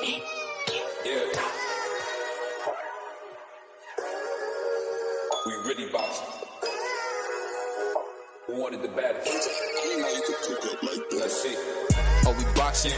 Yeah. We really boxing. Who wanted the baddest? Let's see. Oh, we boxing?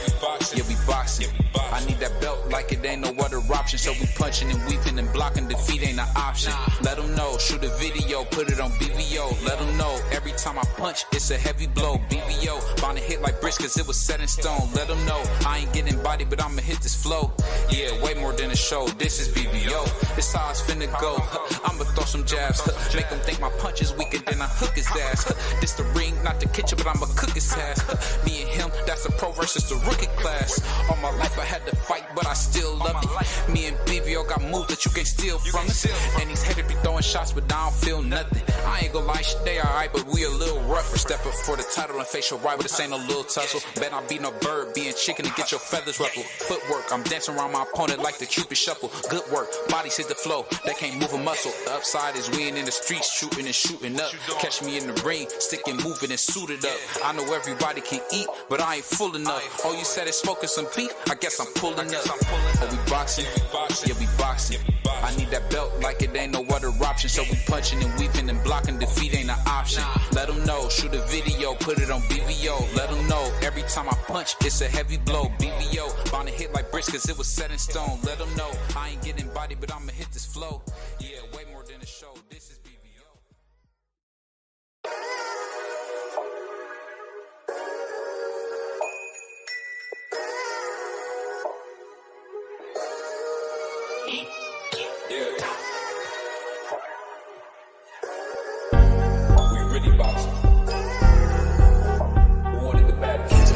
Yeah, we boxing. I need that belt like it ain't no other option. So we punching and weaving and blocking. Defeat ain't an option. Let them know. Shoot a video. Put it on BVO. Let them know. Every time I punch, it's a heavy blow. BVO. Bound to hit like bricks cause it was set in stone. Let them know. I ain't getting body, but I'ma hit this flow. Yeah, way more than a show. This is BVO. This how it's finna go. I'ma throw some jabs. Make them think my punch is weaker than I hook his ass. This the ring, not the kitchen, but I'ma cook his ass. Me and him, that's the pro versus the rookie class. All my life I had to fight, but I still love it. Me and BVO got moves that you can't steal from us. And these haters be throwing shots, but I don't feel nothing. I ain't gonna lie, shit, they alright, but we a little rougher. Step up for the title and face your rival, this ain't no little tussle. Bet I be no bird, being chicken to get your feathers ruffled. Footwork, I'm dancing around my opponent like the Cupid shuffle. Good work, bodies hit the flow, they can't move a muscle. The upside is we ain't in the streets, shooting and shooting up. Catch me in the ring, sticking, moving and suited up. I know everybody can eat, but I ain't full enough. Oh, you said it's smoking some beef? I guess I'm pulling up. Oh, we boxing? Yeah, we boxing. I need that belt like it ain't no other option. So we punching and weaving and blocking. Defeat ain't an option. Let them know. Shoot a video. Put it on BVO. Let them know. Every time I punch, it's a heavy blow. BVO. Bound to hit like bricks cause it was set in stone. Let them know. I ain't getting body, but I'ma hit this flow. Yeah, way more than a show. This is BVO. Yeah. We really boxing. Who wanted the baddest?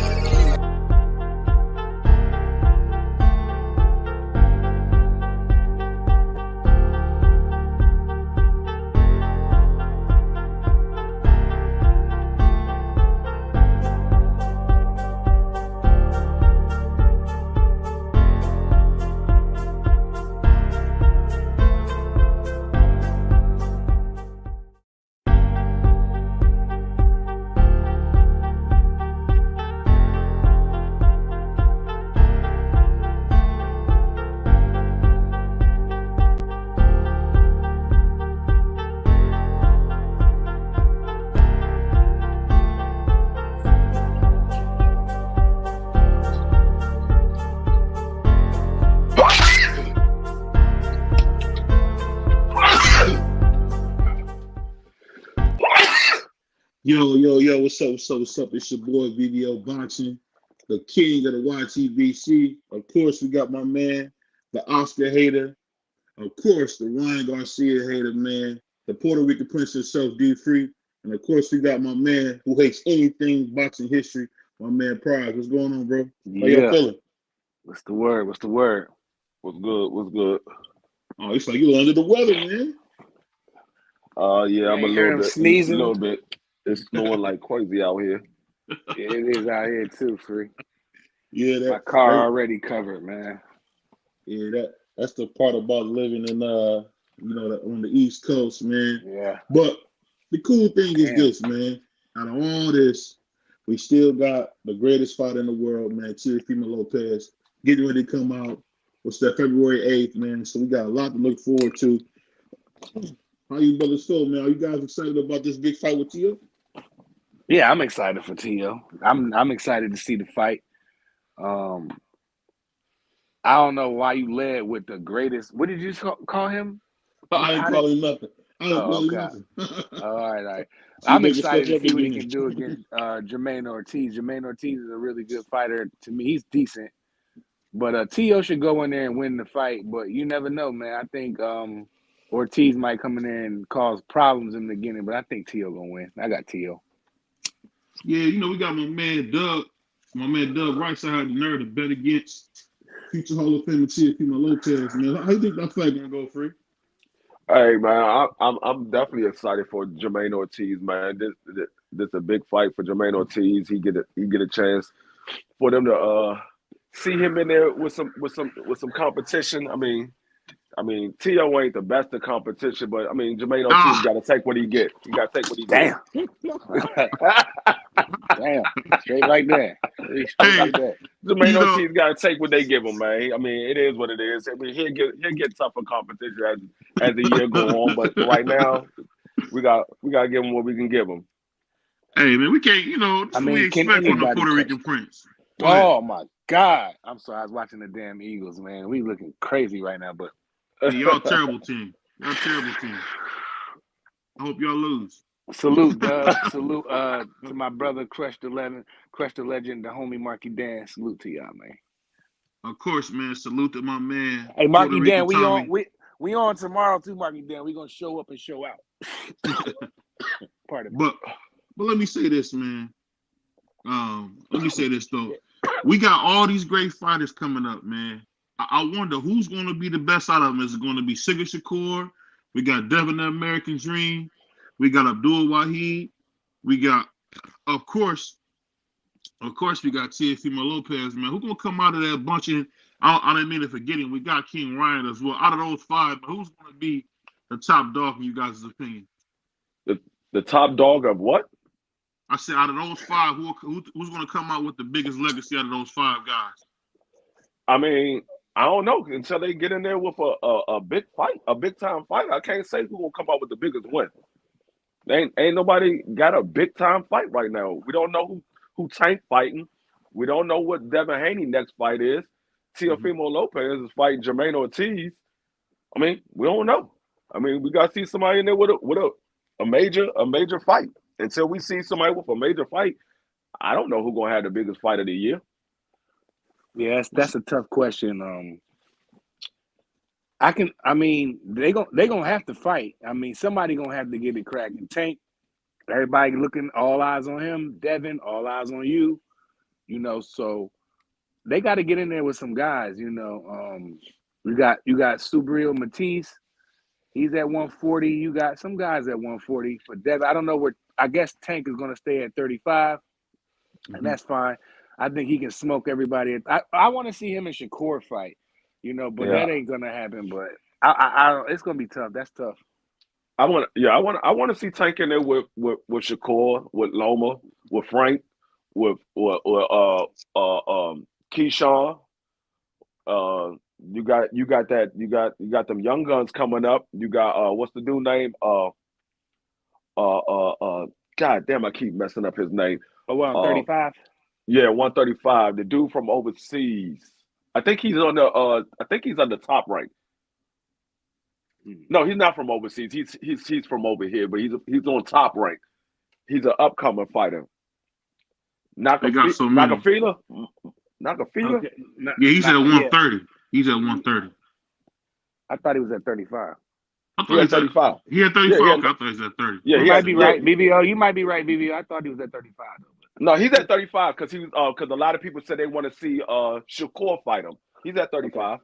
Yo, what's up? It's your boy VVO Boxing, the king of the YTBC. Of course, we got my man, the Oscar hater. Of course, the Ryan Garcia hater, man. The Puerto Rican prince himself, D Free. And of course, we got my man who hates anything boxing history, my man Prize. What's going on, bro? How you feeling? What's the word? What's good? Oh, it's like you're under the weather, man. Yeah, I'm a little bit sneezing. It's snowing like crazy out here. Yeah, it is out here too, Free. Yeah, my car already covered, man. Yeah, that's the part about living in on the East Coast, man. Yeah. But the cool thing is this, man. Out of all this, we still got the greatest fighter in the world, man, Teofimo Lopez, getting ready to come out. What's that, February 8th, man? So we got a lot to look forward to. How you brothers feel, man? Are you guys excited about this big fight with Teo? Yeah, I'm excited for Teo. I'm excited to see the fight. I don't know why you led with the greatest. What did you call him? I didn't call him nothing. All right. I'm excited to see what he can do against Jermaine Ortiz. Jermaine Ortiz is a really good fighter. To me, he's decent. But Teo should go in there and win the fight. But you never know, man. I think Ortiz might come in there and cause problems in the beginning. But I think Teo going to win. I got Teo. Yeah, we got my man Doug. My man Doug Rice. I had the nerve to bet against future Hall of Famer Teofimo Lopez. Man, how you think that fight gonna go, Free? Hey, man, I'm definitely excited for Jermaine Ortiz, man. This is a big fight for Jermaine Ortiz. He get a chance for them to see him in there with some competition. I mean, Teo ain't the best of competition, but I mean, Jermaine Ortiz got to take what he get. You got to take what he get. Damn, straight like that. He straight Hey, like that. Jermaine you know, Ortiz got to take what they give him, man. I mean, it is what it is. I mean, he'll get tougher competition as the year go on. But right now, we got to give him what we can give him. hey man, we can't. You know, I that's what we mean, can expect from the anybody Puerto catch Rican that? Prince. Go ahead. Oh my God! I'm sorry, I was watching the damn Eagles, man. We looking crazy right now, but Hey, y'all terrible team. Y'all terrible team. I hope y'all lose. salute, Dub. Salute to my brother, Crush the Legend, the homie Marky Dan. Salute to y'all, man. Of course, man. Salute to my man, Hey, Puerto Marky Rican Dan, we on Tommy. we on tomorrow too, Marky Dan. We gonna show up and show out. Pardon me. But let me say this, man. Let me say this though. We got all these great fighters coming up, man. I wonder who's going to be the best out of them. Is it going to be Sigurd Shakur? We got Devin the American Dream. We got Abdul Wahid. We got, of course, we got Teofimo Lopez, man. Who's going to come out of that bunch? And I didn't mean to forget him. We got King Ryan as well. Out of those five, who's going to be the top dog in you guys' opinion? The top dog of what? I said out of those five, who's going to come out with the biggest legacy out of those five guys? I mean, I don't know until they get in there with a big fight, a big time fight. I can't say who will come out with the biggest win. Ain't nobody got a big time fight right now. We don't know who Tank fighting. We don't know what Devin Haney next fight is. Teofimo Lopez is fighting Jermaine Ortiz. I mean, we don't know. I mean, we got to see somebody in there with a major fight. Until we see somebody with a major fight, I don't know who's gonna have the biggest fight of the year. Yeah, that's a tough question. I mean, they gonna have to fight. I mean, somebody gonna have to get it cracking. Tank, everybody looking, all eyes on him. Devin, all eyes on you. You know, so they got to get in there with some guys. You know, you got Subriel Matisse. He's at 140. You got some guys at 140 for Devin. I don't know where. I guess Tank is going to stay at 35, and that's fine. I think he can smoke everybody. I want to see him and Shakur fight, you know, but that ain't going to happen. But I it's going to be tough. That's tough. I want to see Tank in there with Shakur, with Loma, with Frank, with Keyshawn. You got them young guns coming up. You got what's the dude name? God damn, I keep messing up his name. Oh, well, 35. Yeah, 135. The dude from overseas. I think he's on the top rank. No, he's not from overseas. He's from over here, but he's on top rank. He's an upcoming fighter. Nakafila? Okay. Yeah, he's at 130. Yeah. He's at 130. I thought he was at 35. He had 35. He had 35. I thought he was at 30. Yeah, you might be right, BBO. You might be right, BBO. I thought he was at 35. No, he's at 35 because a lot of people said they want to see Shakur fight him. He's at 35.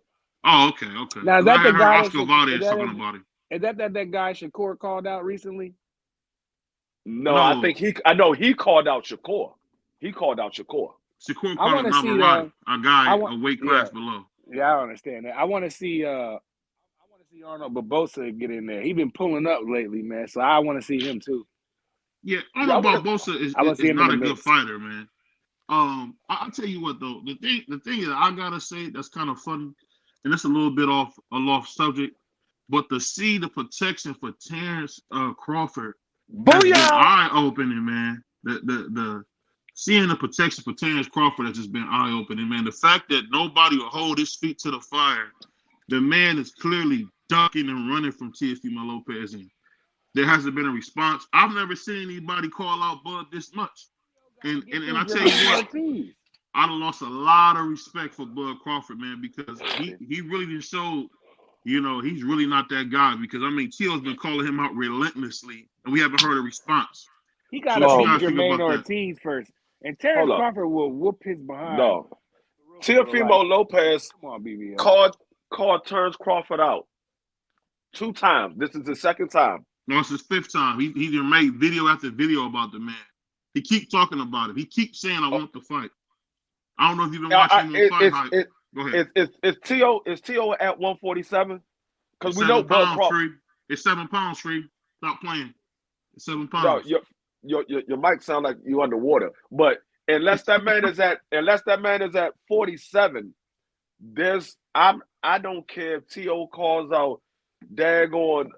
Oh, okay. Now is that the guy? Oscar Valdez talking about it. Is that guy Shakur called out recently? No, I know he called out Shakur. He called out Shakur. Shakur called out a guy a weight class below. Yeah, I understand that. I want to see Arnold Barbosa get in there. He's been pulling up lately, man. So I want to see him too. Yeah, Arnold Barbosa is not a good fighter, man. I'll tell you what though. The thing is, I gotta say that's kind of funny, and it's a little bit off subject, but to see the protection for Terrence Crawford, eye opening, man. The seeing the protection for Terrence Crawford has just been eye opening, man. The fact that nobody will hold his feet to the fire, the man is clearly ducking and running from Teofimo Lopez, and there hasn't been a response. I've never seen anybody call out Bud this much. And I tell you what, I lost a lot of respect for Bud Crawford, man, because he really didn't show, you know, he's really not that guy. Because I mean, Teal's been calling him out relentlessly, and we haven't heard a response. He got to beat Jermaine Ortiz first, and Terrence Crawford will whoop his behind. No, Teofimo Lopez called Terrence Crawford out 2 times. This is the second time. No, it's his 5th time. He made video after video about the man. He keeps talking about it. He keeps saying, "I want to fight." I don't know if you've been watching him on Fight Hype. Go ahead. Is T.O. at 147? Because we know Bud Crawford. It's 7 pounds, free. Stop playing. It's 7 pounds. No, your mic sound like you underwater. But unless that man is at 47, I don't care if T.O. calls out daggone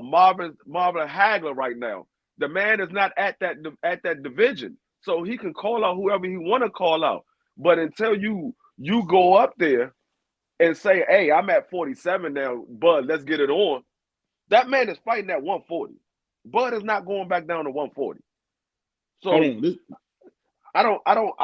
Marvin Hagler right now. The man is not at that division, so he can call out whoever he want to call out. But until you go up there and say, "Hey, I'm at 47 now, Bud, let's get it on," that man is fighting at 140. Bud is not going back down to 140. So I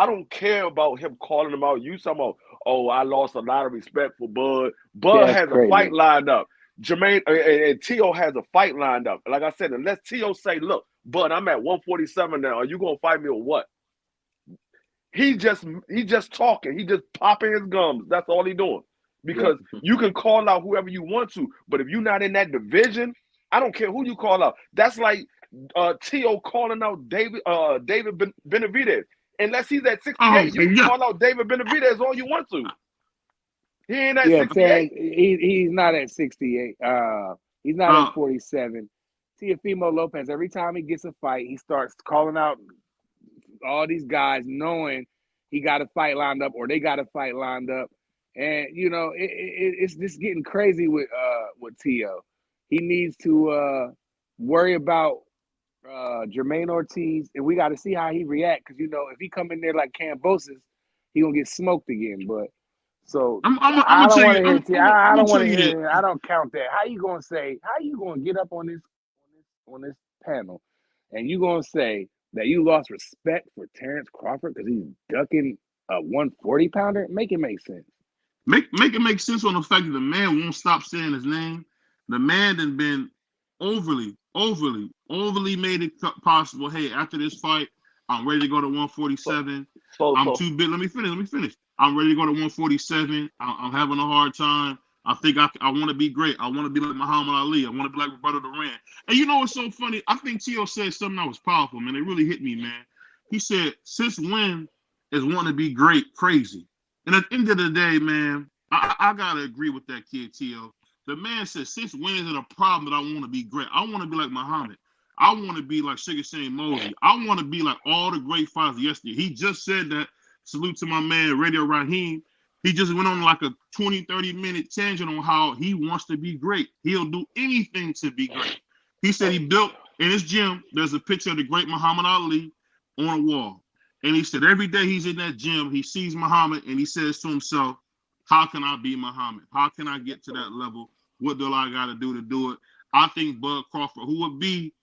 don't care about him calling him out. You talking about, oh, I lost a lot of respect for Bud. Bud has a fight lined up. Jermaine and T.O. has a fight lined up. Like I said, unless T.O. say, look, Bud, I'm at 147 now. Are you gonna fight me or what? He just talking. He just popping his gums. That's all he doing. Because you can call out whoever you want to, but if you're not in that division, I don't care who you call out. That's like T.O. calling out David Benavidez. Unless he's at 68, you can call out David Benavidez all you want to. He ain't at 68. He's not at 68. He's not at 47. Teofimo Lopez, every time he gets a fight, he starts calling out all these guys knowing he got a fight lined up or they got a fight lined up. And, you know, it's just getting crazy with T.O. He needs to worry about Jermaine Ortiz, and we got to see how he react because, you know, if he come in there like Kambosos, he going to get smoked again. But so I don't want to hear I don't want to hear it. I don't count that. How you going to get up on this panel and you going to say that you lost respect for Terrence Crawford because he's ducking a 140-pounder? Make it make sense. Make it make sense on the fact that the man won't stop saying his name. The man done been overly made it possible. Hey, after this fight, I'm ready to go to 147. I'm too big. Let me finish. I'm ready to go to 147. I'm having a hard time. I think I want to be great. I want to be like Muhammad Ali. I want to be like Roberto Duran. And you know what's so funny? I think T.O. said something that was powerful, man. It really hit me, man. He said, since when is wanting to be great crazy? And at the end of the day, man, I got to agree with that kid, T.O. The man said, since when is it a problem that I want to be great? I want to be like Muhammad. I want to be like Sugar Shane Mosley. I want to be like all the great fighters yesterday. He just said that. Salute to my man, Radio Raheem. He just went on like a 20, 30-minute tangent on how he wants to be great. He'll do anything to be great. He said he built, in his gym, there's a picture of the great Muhammad Ali on a wall. And he said every day he's in that gym, he sees Muhammad and he says to himself, how can I be Muhammad? How can I get to that level? What do I got to do it? I think Bud Crawford, who would be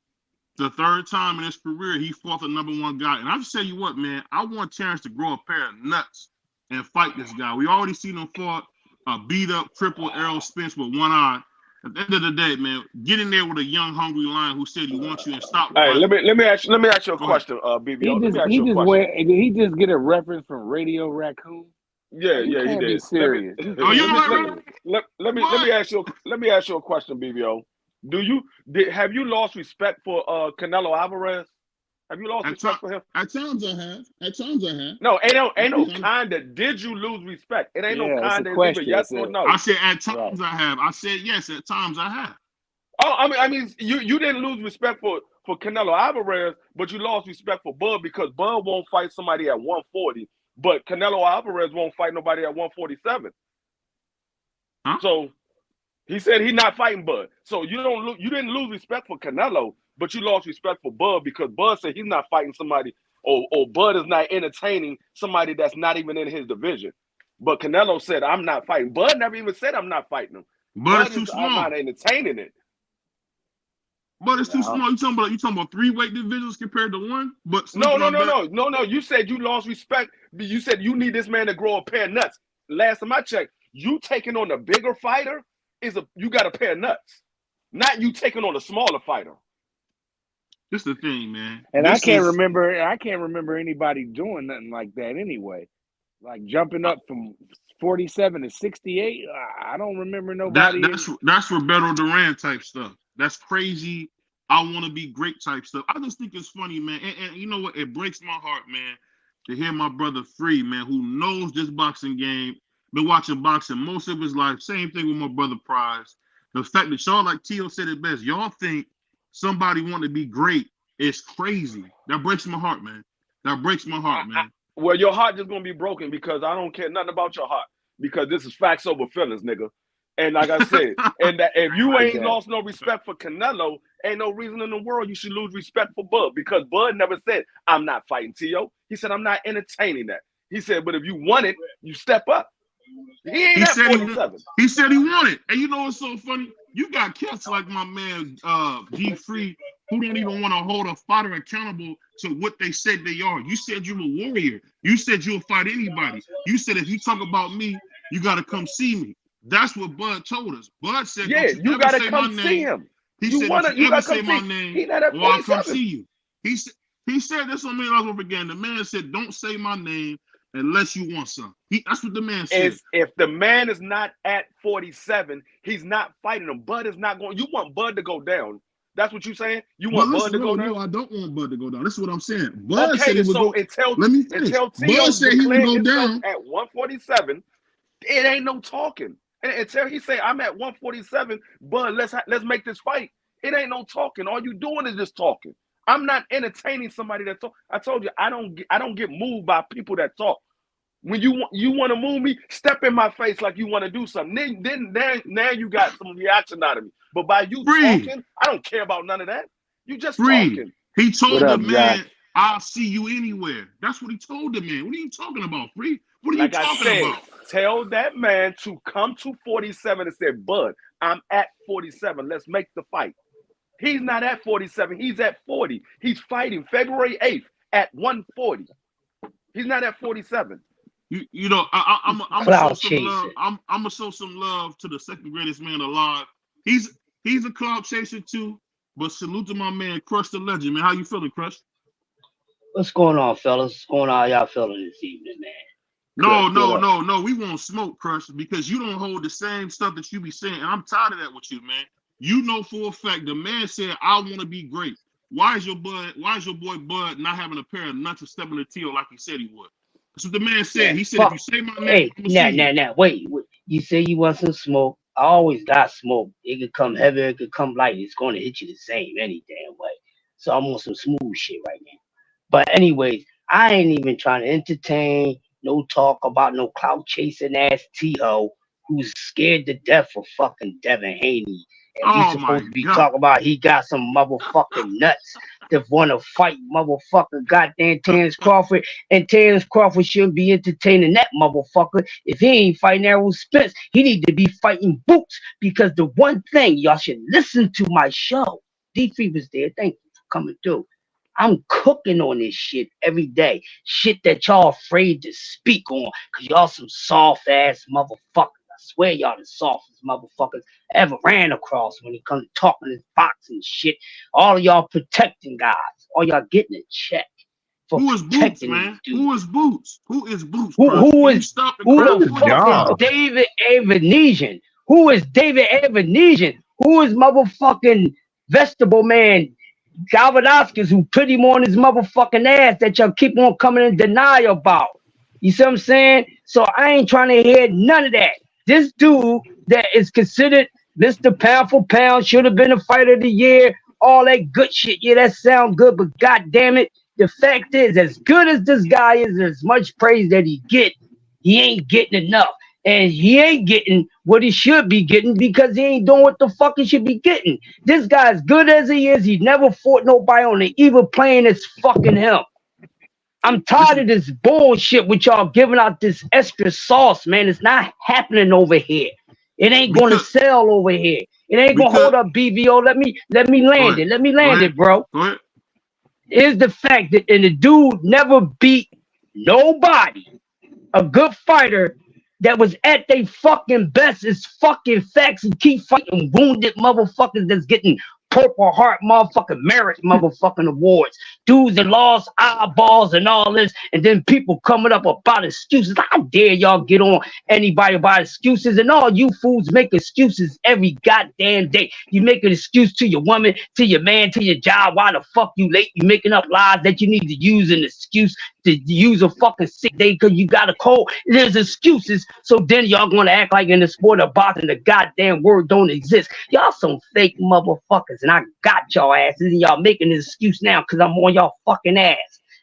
the third time in his career, he fought the number one guy. And I'll just tell you what, man, I want Terrence to grow a pair of nuts and fight this guy. We already seen him fought a beat-up triple Errol Spence with one eye. At the end of the day, man, get in there with a young, hungry lion who said he wants you and stop. Hey, let me ask you a question, BBO. He just get a reference from Radio Raccoon. Yeah, he did. Be serious. Let me ask you a question, BBO. Have you lost respect for Canelo Alvarez? Have you lost respect for him? At times I have. No, ain't no kind of did you lose respect? It ain't no kind of either yes or no. I said at times I have. I said yes, at times I have. Oh, I mean, you didn't lose respect for Canelo Alvarez, but you lost respect for Bud because Bud won't fight somebody at 140, but Canelo Alvarez won't fight nobody at 147. Huh? So he said he's not fighting Bud. So you didn't lose respect for Canelo, but you lost respect for Bud because Bud said he's not fighting somebody, or Bud is not entertaining somebody that's not even in his division. But Canelo said, I'm not fighting. Bud never even said I'm not fighting him. Bud is too small. I'm not entertaining it. But it's too small. You talking about 3 weight divisions compared to 1? But no. You said you lost respect. You said you need this man to grow a pair of nuts. Last time I checked, you taking on a bigger fighter you got a pair of nuts. Not you taking on a smaller fighter. This the thing, man. And I can't remember anybody doing nothing like that anyway. Like jumping up from 47 to 68. I don't remember nobody. That's Roberto Duran type stuff. That's crazy. I want to be great type stuff. I just think it's funny, man. And you know what? It breaks my heart, man, to hear my brother Free, man, who knows this boxing game, been watching boxing most of his life. Same thing with my brother Prize. The fact that y'all, like Tio said it best, y'all think somebody want to be great is crazy. That breaks my heart, man. That breaks my heart, man. Well, your heart just gonna be broken because I don't care nothing about your heart because this is facts over feelings, nigga. And like I said, and that if you ain't lost no respect for Canelo, ain't no reason in the world you should lose respect for Bud because Bud never said, I'm not fighting T.O. He said, I'm not entertaining that. He said, but if you want it, you step up. He ain't at 47. He said he wanted. And you know what's so funny? You got cats like my man G Free who don't even want to hold a fighter accountable to what they said they are. You said you're a warrior. You said you'll fight anybody. You said if you talk about me, you got to come see me. That's what Bud told us. Bud said, yeah, you got to come see him. He said, if you ever say my name, or I'll come see you. He said this on me over again. The man said, don't say my name unless you want some. That's what the man said. If the man is not at 47, he's not fighting him. Bud is not going. You want Bud to go down. That's what you're saying? You want Bud to go down? No, I don't want Bud to go down. This is what I'm saying. Bud said he would go. Let me finish. Bud said he would go down at 147. It ain't no talking. Until he say I'm at 147, Bud, let's make this fight. It ain't no talking. All you doing is just talking. I'm not entertaining somebody that talk. I told you I don't get moved by people that talk. When you want to move me, step in my face like you want to do something. Then now you got some reaction out of me. But by you talking, I don't care about none of that. You just talking. He told the man, I'll see you anywhere. That's what he told the man. What are you talking about, Free? What are you talking about? Tell that man to come to 47 and say, Bud, I'm at 47. Let's make the fight. He's not at 47. He's at 40. He's fighting February 8th at 140. He's not at 47. You know, I'm gonna show some love to the second greatest man alive. He's a cloud chaser too, but salute to my man Crush the Legend, man. How you feeling, Crush? What's going on, fellas? What's going on? How y'all feeling this evening, man? No. We won't smoke, Crush, because you don't hold the same stuff that you be saying. And I'm tired of that with you, man. You know for a fact the man said, I want to be great. Why is your boy Bud not having a pair of nuts and stepping the teal like he said he would? That's what the man said. He said, if you say my name, wait. You say you want some smoke. I always got smoke. It could come heavy, it could come light. It's going to hit you the same any damn way. So I'm on some smooth shit right now. But anyways, I ain't even trying to entertain, no talk about no clout chasing ass T.O. who's scared to death for fucking Devin Haney. And he's supposed to be talking about he got some motherfucking nuts to want to fight motherfucker goddamn Terrence Crawford. And Terrence Crawford shouldn't be entertaining that motherfucker. If he ain't fighting Errol Spence, he need to be fighting Boots. Because the one thing, y'all should listen to my show. D3 was there. Thank you for coming through. I'm cooking on this shit every day. Shit that y'all afraid to speak on. Because y'all some soft ass motherfuckers. I swear y'all the softest motherfuckers ever ran across when it comes to talking this boxing shit. All of y'all protecting guys. All y'all getting a check. Who is Boots, man? Who is Boots? Who is Boots? Who is David Avenesian? Who is David Avenesian? Who is motherfucking vegetable man Galvadowskis who put him on his motherfucking ass that y'all keep on coming in denial about? You see what I'm saying? So I ain't trying to hear none of that. This dude that is considered Mr. Pound for Pound should have been a fighter of the year. All that good shit. Yeah, that sound good, but god damn it. The fact is, as good as this guy is, as much praise that he ain't getting enough. And he ain't getting what he should be getting because he ain't doing what the fuck he should be getting. This guy, as good as he is, he never fought nobody on the even plane as fucking him. I'm tired of this bullshit with y'all giving out this extra sauce, man. It's not happening over here. It ain't going to sell over here. It ain't going to hold up, BVO. Let me land it. Let me land it, bro. Is the fact that the dude never beat nobody, a good fighter that was at their fucking best is fucking facts and keep fighting wounded motherfuckers that's getting Purple Heart motherfucking merit motherfucking awards. Dudes that lost eyeballs and all this, and then people coming up about excuses. How dare y'all get on anybody about excuses? And all you fools make excuses every goddamn day. You make an excuse to your woman, to your man, to your job. Why the fuck you late? You making up lies that you need to use an excuse to use a fucking sick day because you got a cold. There's excuses. So then y'all gonna act like in the sport of boxing the goddamn word don't exist. Y'all some fake motherfuckers, and I got y'all asses, and y'all making an excuse now because I'm on y'all fucking ass.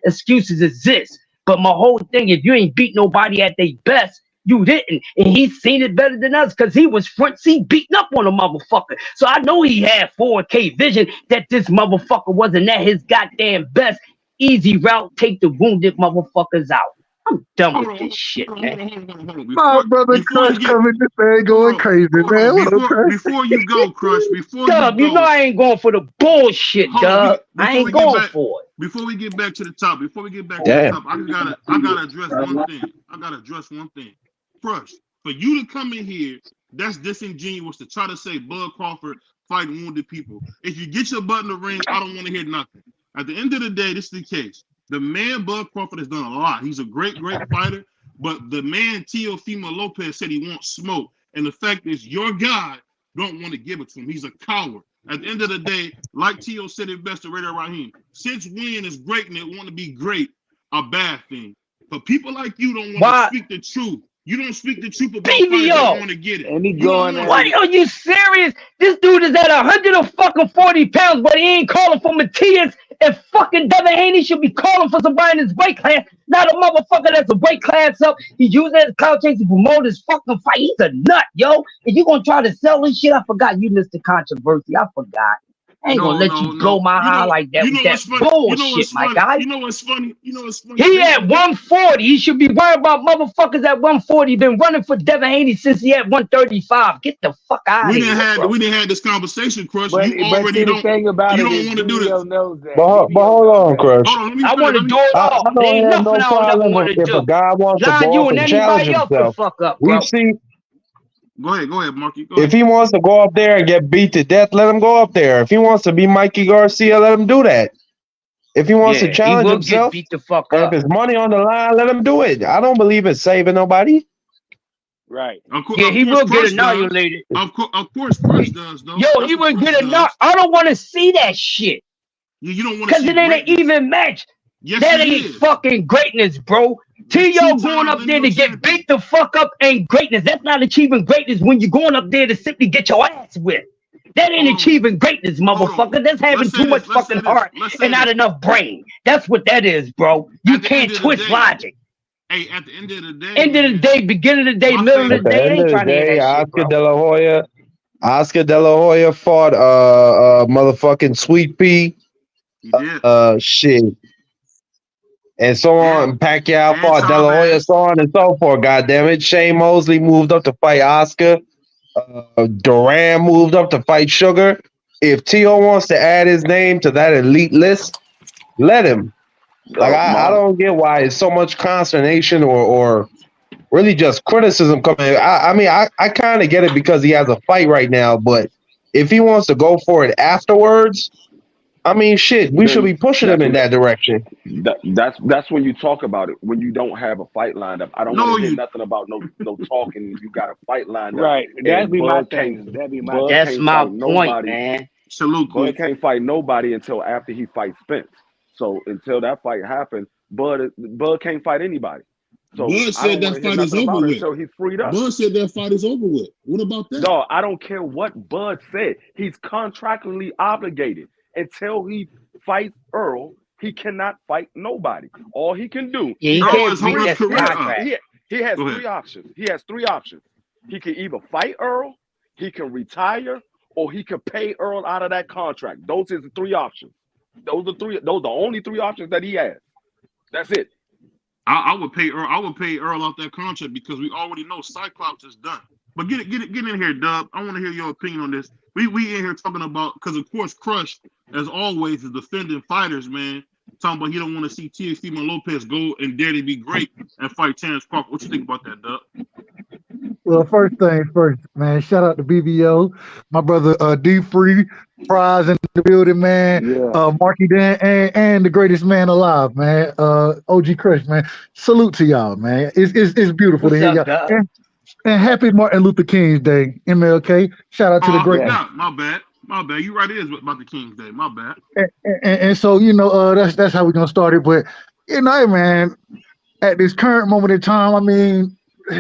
excuses exist. But my whole thing, if you ain't beat nobody at their best, you didn't. And he's seen it better than us because he was front seat beating up on a motherfucker. So I know he had 4K vision that this motherfucker wasn't at his goddamn best. Easy route, take the wounded motherfuckers out. I'm done with this shit, man. My brother Crush coming this thing going crazy, man. Before you go, Crush, Dub, you know I ain't going for the bullshit, Dub. I ain't going for it. Before we get back to the top, I gotta address one thing. Crush, for you to come in here, that's disingenuous to try to say Bud Crawford fighting wounded people. If you get your butt in the ring, I don't want to hear nothing. At the end of the day, this is the case. The man Bud Crawford has done a lot. He's a great fighter, but the man Teofimo Lopez said he wants smoke. And the fact is, your guy don't want to give it to him. He's a coward. At the end of the day, like Tio said it best to Raider Raheem, since when is greatness want to be great a bad thing? But people like you don't want to speak the truth. You don't speak the truth about fighters that want to get it. And he going there. What? Are you serious? This dude is at 140 pounds, but he ain't calling for Matias. And fucking Devin Haney should be calling for somebody in his weight class, not a motherfucker that's a weight class up. He's using his clout chase to promote his fucking fight. He's a nut, yo. If you gonna try to sell this shit, I forgot you missed the controversy. I forgot. I ain't gonna let you blow my eye like that with that bullshit, my guy. You know what's funny? He at 140. He should be worried about motherfuckers at 140. Been running for Devin Haney since he at 135. Get the fuck out of here. We didn't have this conversation, Crush. But You already the thing about you it don't is want to do this. knows that. But hold on, Crush. I want to do it all. I don't have no problem if a guy wants to go up and challenge himself. We see. Go ahead, Marky. If he wants to go up there and get beat to death, let him go up there. If he wants to be Mikey Garcia, let him do that. If he wants to challenge himself, beat the fuck or up. if it's money on the line, let him do it. I don't believe in saving nobody. Right. He will get annihilated. Of course, Crush does, though. Yo, he will get annihilated. I don't want to see that shit. You don't want to see because it ain't an even match. Yes, that ain't fucking greatness, bro. T.O. going up there to get beat the fuck up ain't greatness. That's not achieving greatness when you're going up there to simply get your ass whipped. That ain't achieving greatness, motherfucker. That's having too much fucking heart and not enough brain. That's what that is, bro. You can't twist logic. Hey, at the end of the day, beginning of the day, middle of the day, ain't trying to hear that shit, Oscar De La Hoya fought motherfucking Sweet Pea. Shit. And so on. Pacquiao fought De La Hoya, so on and so forth. God damn it. Shane Mosley moved up to fight Oscar. Duran moved up to fight Sugar. If T.O. wants to add his name to that elite list, let him. Like I don't get why it's so much consternation or really just criticism coming. I mean, I kind of get it because he has a fight right now, but if he wants to go for it afterwards, I mean, shit, we should be pushing him in that direction. That's when you talk about it. When you don't have a fight lined up, I don't want to hear nothing about no talking. You got a fight lined up, right? That'd be my thing. That's my point, man. Salute. Bud can't fight nobody until after he fights Spence. So until that fight happens, Bud can't fight anybody. So Bud said that fight is over with. So he's freed up. Bud said that fight is over with. What about that? No, I don't care what Bud said. He's contractually obligated. Until he fights Earl, he cannot fight nobody. All he can do. He has three options. He has three options. He can either fight Earl, he can retire, or he can pay Earl out of that contract. Those are the three options. Those are the only three options that he has. That's it. I would pay Earl. I would pay Earl off that contract because we already know Cyclops is done. But get in here, Dub. I want to hear your opinion on this. We in here talking about, because of course Crush, as always, is defending fighters, man. Talking about he don't want to see Teofimo Lopez go and dare to be great and fight Terrence Crawford. What you think about that, Dub? Well, first thing first, man. Shout out to BBO, my brother D Free, Prize in the building, man. Yeah. Marky Dan and the greatest man alive, man. OG Crush, man. Salute to y'all, man. It's beautiful to hear y'all. And happy Martin Luther King's Day, MLK. Shout out to the great. My bad. You right, it is about the King's Day. My bad. And so that's how we're gonna start it. But hey, man, at this current moment in time, I mean,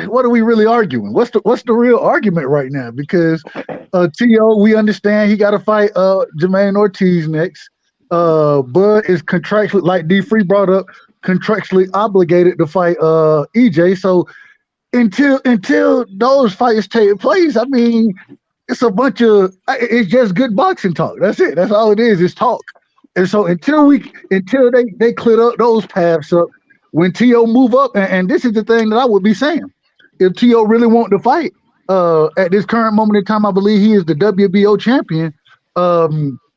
what are we really arguing? What's the real argument right now? Because T.O., we understand he got to fight Jermaine Ortiz next. Bud is contractually, like D Free brought up, contractually obligated to fight EJ. So until those fights take place, I mean, it's a bunch of it's just good boxing talk. That's it. That's all it is. It's talk. And so until they clear up those paths up, when T.O. move up, and this is the thing that I would be saying, if T.O. really want to fight, at this current moment in time, I believe he is the WBO champion.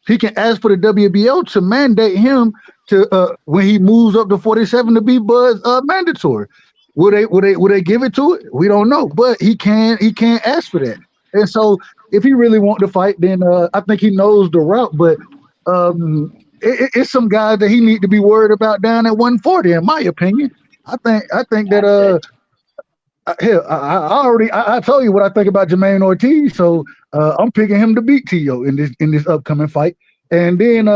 He can ask for the WBO to mandate him to when he moves up to 47 to be Bud's mandatory. Will they give it to it? We don't know, but he can't ask for that. And so if he really want to fight, then I think he knows the route. But it's some guys that he need to be worried about down at 140, in my opinion. I think that I told you what I think about Jermaine Ortiz, so I'm picking him to beat T.O. in this upcoming fight. And then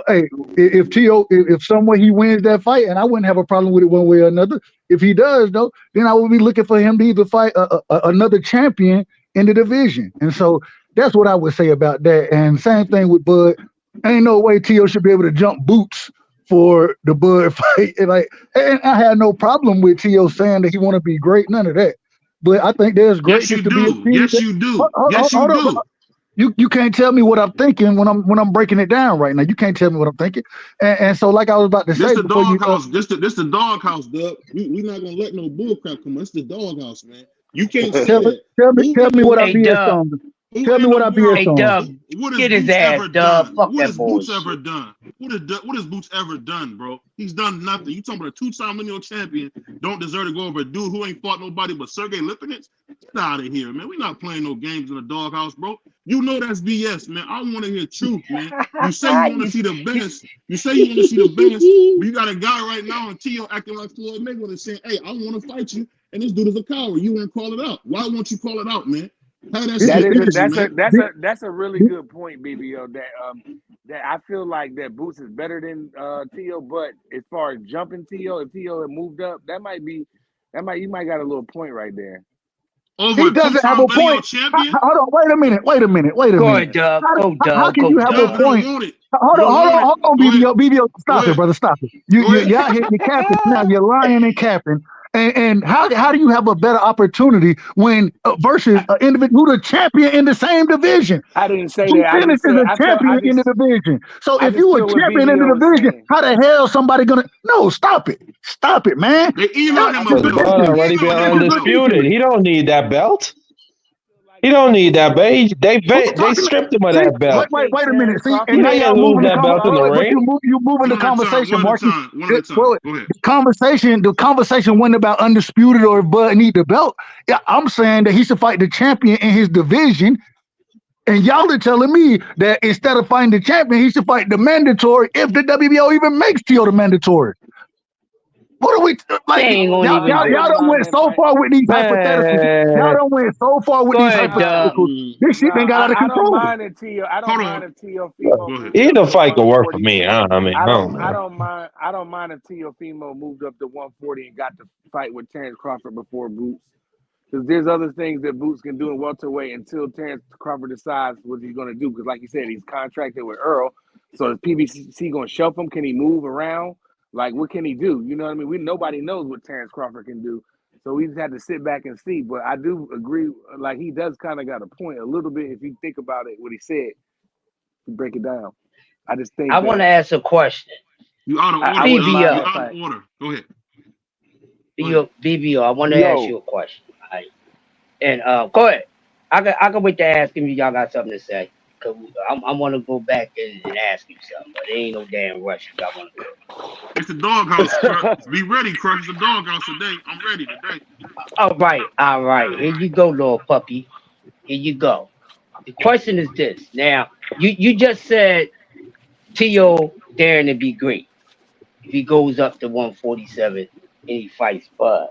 hey, if some way he wins that fight, and I wouldn't have a problem with it one way or another. If he does, though, then I would be looking for him to either fight another champion in the division. And so that's what I would say about that. And same thing with Bud. Ain't no way T.O. should be able to jump boots for the Bud fight. And I had no problem with T.O. saying that he want to be great. None of that. But I think there's greatness to be a team. Yes, you do. Yes, you do. You can't tell me what I'm thinking when I'm breaking it down right now. You can't tell me what I'm thinking. And so, like I was about to say, this the doghouse. This the doghouse, Doug. We're not gonna let no bullcrap come. It's the doghouse, man. You can't say tell me what I be on. Tell me what I be Hey, Dub, get his ass, Dub. Fuck What that has Boots bullshit. ever done? What has Boots ever done, bro? He's done nothing. You talking about a two-time lineal champion? Don't deserve to go over a dude who ain't fought nobody but Sergey Lipinets? Get out of here, man. We're not playing no games in the doghouse, bro. You know that's BS, man. I want to hear truth, man. You say you want to see the best. You say you want to see the best, but you got a guy right now in T.O. acting like Floyd Mayweather saying, "Hey, I want to fight you," and this dude is a coward. You won't call it out. Why won't you call it out, man? That's a really good point, BBO. That I feel like that Boots is better than T.O. But as far as jumping T.O., if T.O. had moved up, you might got a little point right there. He doesn't have a point. Hold on, wait a minute. Go ahead, Doug. How can you have a point? Hold on, BBO. Stop it, brother. Stop it. You're out here, you're capping now. You're lying and capping. And how do you have a better opportunity when versus an individual who's a champion in the same division? I didn't say that. I didn't say a champion in the division. So if you a champion in the division, how the hell somebody gonna? No, stop it, man. They emailed him a belt. Already been undisputed. He don't need that belt. He don't need that belt. They stripped him of that belt. Wait a minute. See, and now y'all moving that belt in the ring. You moving the conversation, Marky. The conversation wasn't about undisputed or if Bud need the belt. Yeah, I'm saying that he should fight the champion in his division. And y'all are telling me that instead of fighting the champion, he should fight the mandatory if the WBO even makes T.O. the mandatory. What are we like? Y'all done went so far with these hypotheticals. Y'all done went so far with these hypotheticals. This shit done got out of control. I don't mind if T.O. Fimo. Either fight could work for me. I don't mind if T.O. Fimo moved up to 140 and got to fight with Terrence Crawford before Boots. Because there's other things that Boots can do in welterweight until Terrence Crawford decides what he's going to do. Because like you said, he's contracted with Earl. So is PBC going to shelf him? Can he move around? Like, what can he do? You know what I mean? Nobody knows what Terrence Crawford can do. So we just had to sit back and see. But I do agree, like, he does kind of got a point a little bit if you think about it, what he said. You break it down. I just think I want to ask a question. You out of order. BBO. Out of order. Go ahead. BBO, I want to ask you a question. All right. And go ahead. I can wait to ask him if y'all got something to say. Cause I want to go back and ask you something, but there ain't no damn rush. I want to go. It's the doghouse. Be ready, Crush. It's the doghouse today. I'm ready today. All right. Here you go, little puppy. Here you go. The question is this. Now, you just said T.O. daring to be great. If he goes up to 147 and he fights Bud,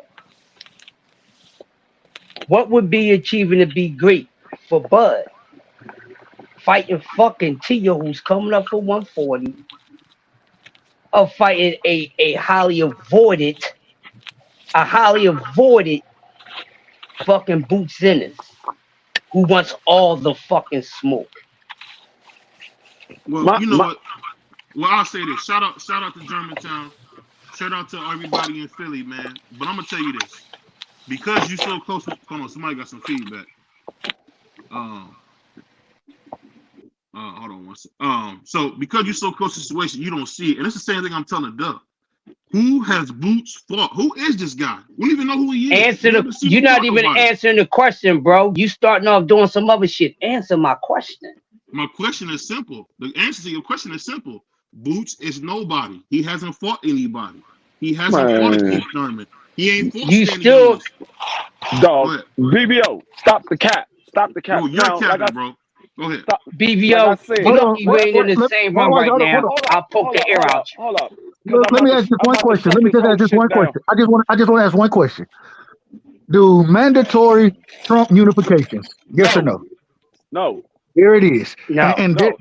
what would be achieving to be great for Bud? Fighting fucking T.O. who's coming up for 140, or fighting a highly avoided fucking Boots Ennis who wants all the fucking smoke. Well, you know what? Well, I'll say this. Shout out to Germantown. Shout out to everybody in Philly, man. But I'm gonna tell you this. Because you're so close to, hold on, somebody got some feedback. Hold on one second. So because you're so close to the situation, you don't see it. And it's the same thing I'm telling Doug. Who has Boots fought? Who is this guy? We don't even know who he is. You're not even answering the question, bro. You starting off doing some other shit. Answer my question. My question is simple. The answer to your question is simple. Boots is nobody. He hasn't fought anybody. He hasn't fought a tournament. He ain't fought. You still, dog. BBO, stop the cap. Stop the cap. Oh, you're a captain, bro. Go ahead. Stop. BBO, you ain't in the same room right now. I'll poke the air out. Hold up. Let me ask you one question. Let me just ask this one question. I just want to ask one question. Do mandatory Trump unification? Yes or no? No. Here it is. No. And that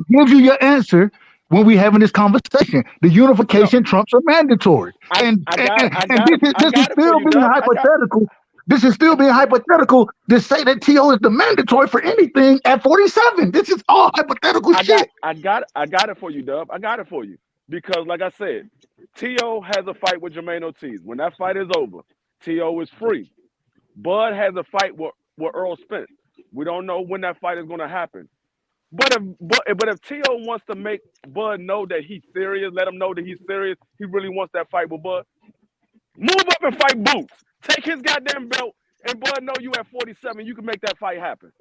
gives you your answer when we having this conversation. The unification Trumps are mandatory. And this is still being hypothetical. This is still being hypothetical to say that T.O. is the mandatory for anything at 47. This is all hypothetical shit. I got it for you, Dub. I got it for you. Because, like I said, T.O. has a fight with Jermaine Ortiz. When that fight is over, T.O. is free. Bud has a fight with Earl Spence. We don't know when that fight is going to happen. But if T.O. wants to make Bud know that he's serious, let him know that he's serious, he really wants that fight with Bud, move up and fight Boots. Take his goddamn belt, and Bud know you at 47. You can make that fight happen.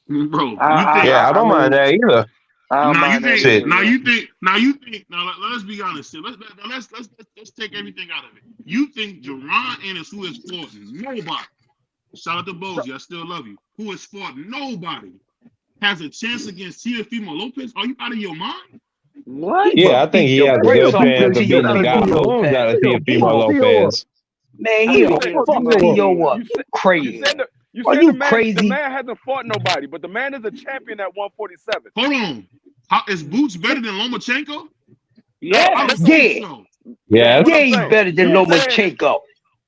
Bro, I don't mind that either. Now let's be honest. Let's take everything out of it. You think Jerron Ennis, who has fought nobody, shout out to Bozy, I still love you, who has fought nobody, has a chance against Teofimo Lopez? Are you out of your mind? What? Yeah, I think he has a good chance of beating the guy who's got a Teofimo Lopez. Man, he'll fuck T.O. up. Crazy. Are you crazy? The man hasn't fought nobody, but the man is a champion at 147. Hold on. Is Boots better than Lomachenko? Yeah. He's better than Lomachenko.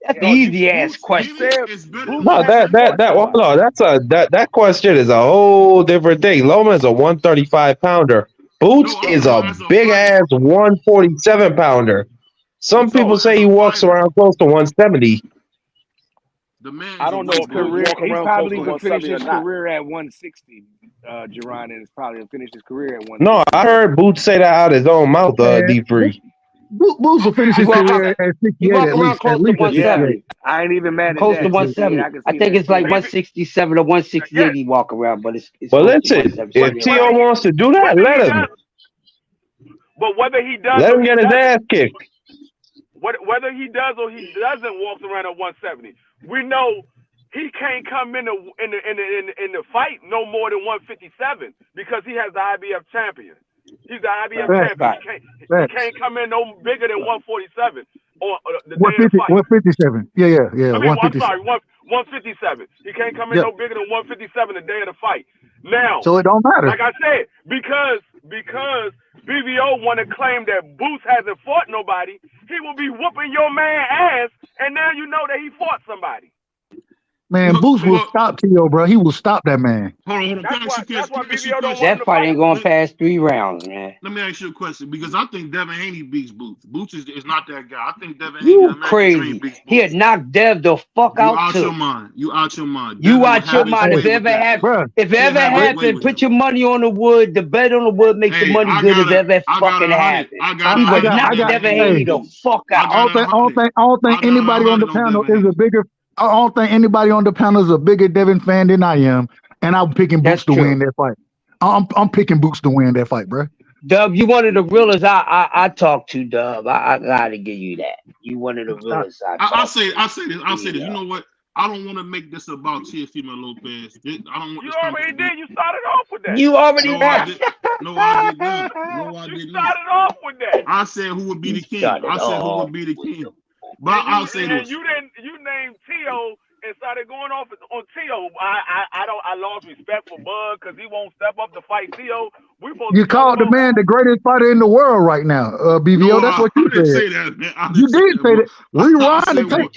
That's the easy ass question. No, that question is a whole different thing. Loma is a 135 pounder. Boots is a big ass 147 pounder. Some people say he walks around close to 170. I don't know if he probably would finish his career at 160. Jerron is probably finish his career at 160. No, I heard Boots say that out his own mouth. D3. Boots will finish his career at 68 at least. Close to 170. I ain't even mad at close that. To 170. I think it's like 167 or 168 he walk around, but it's well, listen, if T.O. wants to do that, let him. But whether he does, let him get his ass kicked. Whether he does or he doesn't walk around at 170, we know he can't come in the fight no more than 157 because he has the IBF champion. He's the IBF champion. He can't come in no bigger than 147 or the day of the fight. 157. Yeah. I mean, I'm sorry, 157. He can't come in no bigger than 157 the day of the fight. Now, so it don't matter. Like I said, because BBO want to claim that Boots hasn't fought nobody, he will be whooping your man ass, and now you know that he fought somebody. Man, Boots will stop T.O., bro. He will stop that man. Hold on. That fight ain't going past 3 rounds, man. Let me ask you a question, because I think Devin Haney beats Boots. Boots is not that guy. I think Devin Haney. You crazy. He had knocked Dev the fuck out, too. You out your mind. You out your mind. If it ever happened, put your money on the wood. The bet on the wood makes the money good if ever fucking happen. He would knock Devin Haney the fuck out. I don't think anybody on the panel is a bigger. I don't think anybody on the panel is a bigger Devin fan than I am, and I'm picking Boots to win that fight. I'm picking Boots to win that fight, bro. Dub, you one of the realest I talk to, Dub. I gotta give you that. You one of the realest I'll say this. You know what? I don't want to make this about Teofimo Lopez. I don't want. You already did. You started off with that. You already did. No, I did not. You started off with that. I said who would be the king. Who would be the king. But I'll say this. You named T.O. and started going off on T.O. I lost respect for Bud because he won't step up to fight T.O. You called the man the greatest fighter in the world right now, BBO. No, that's what you said. Say that, man. You did say that. Rewind the tape.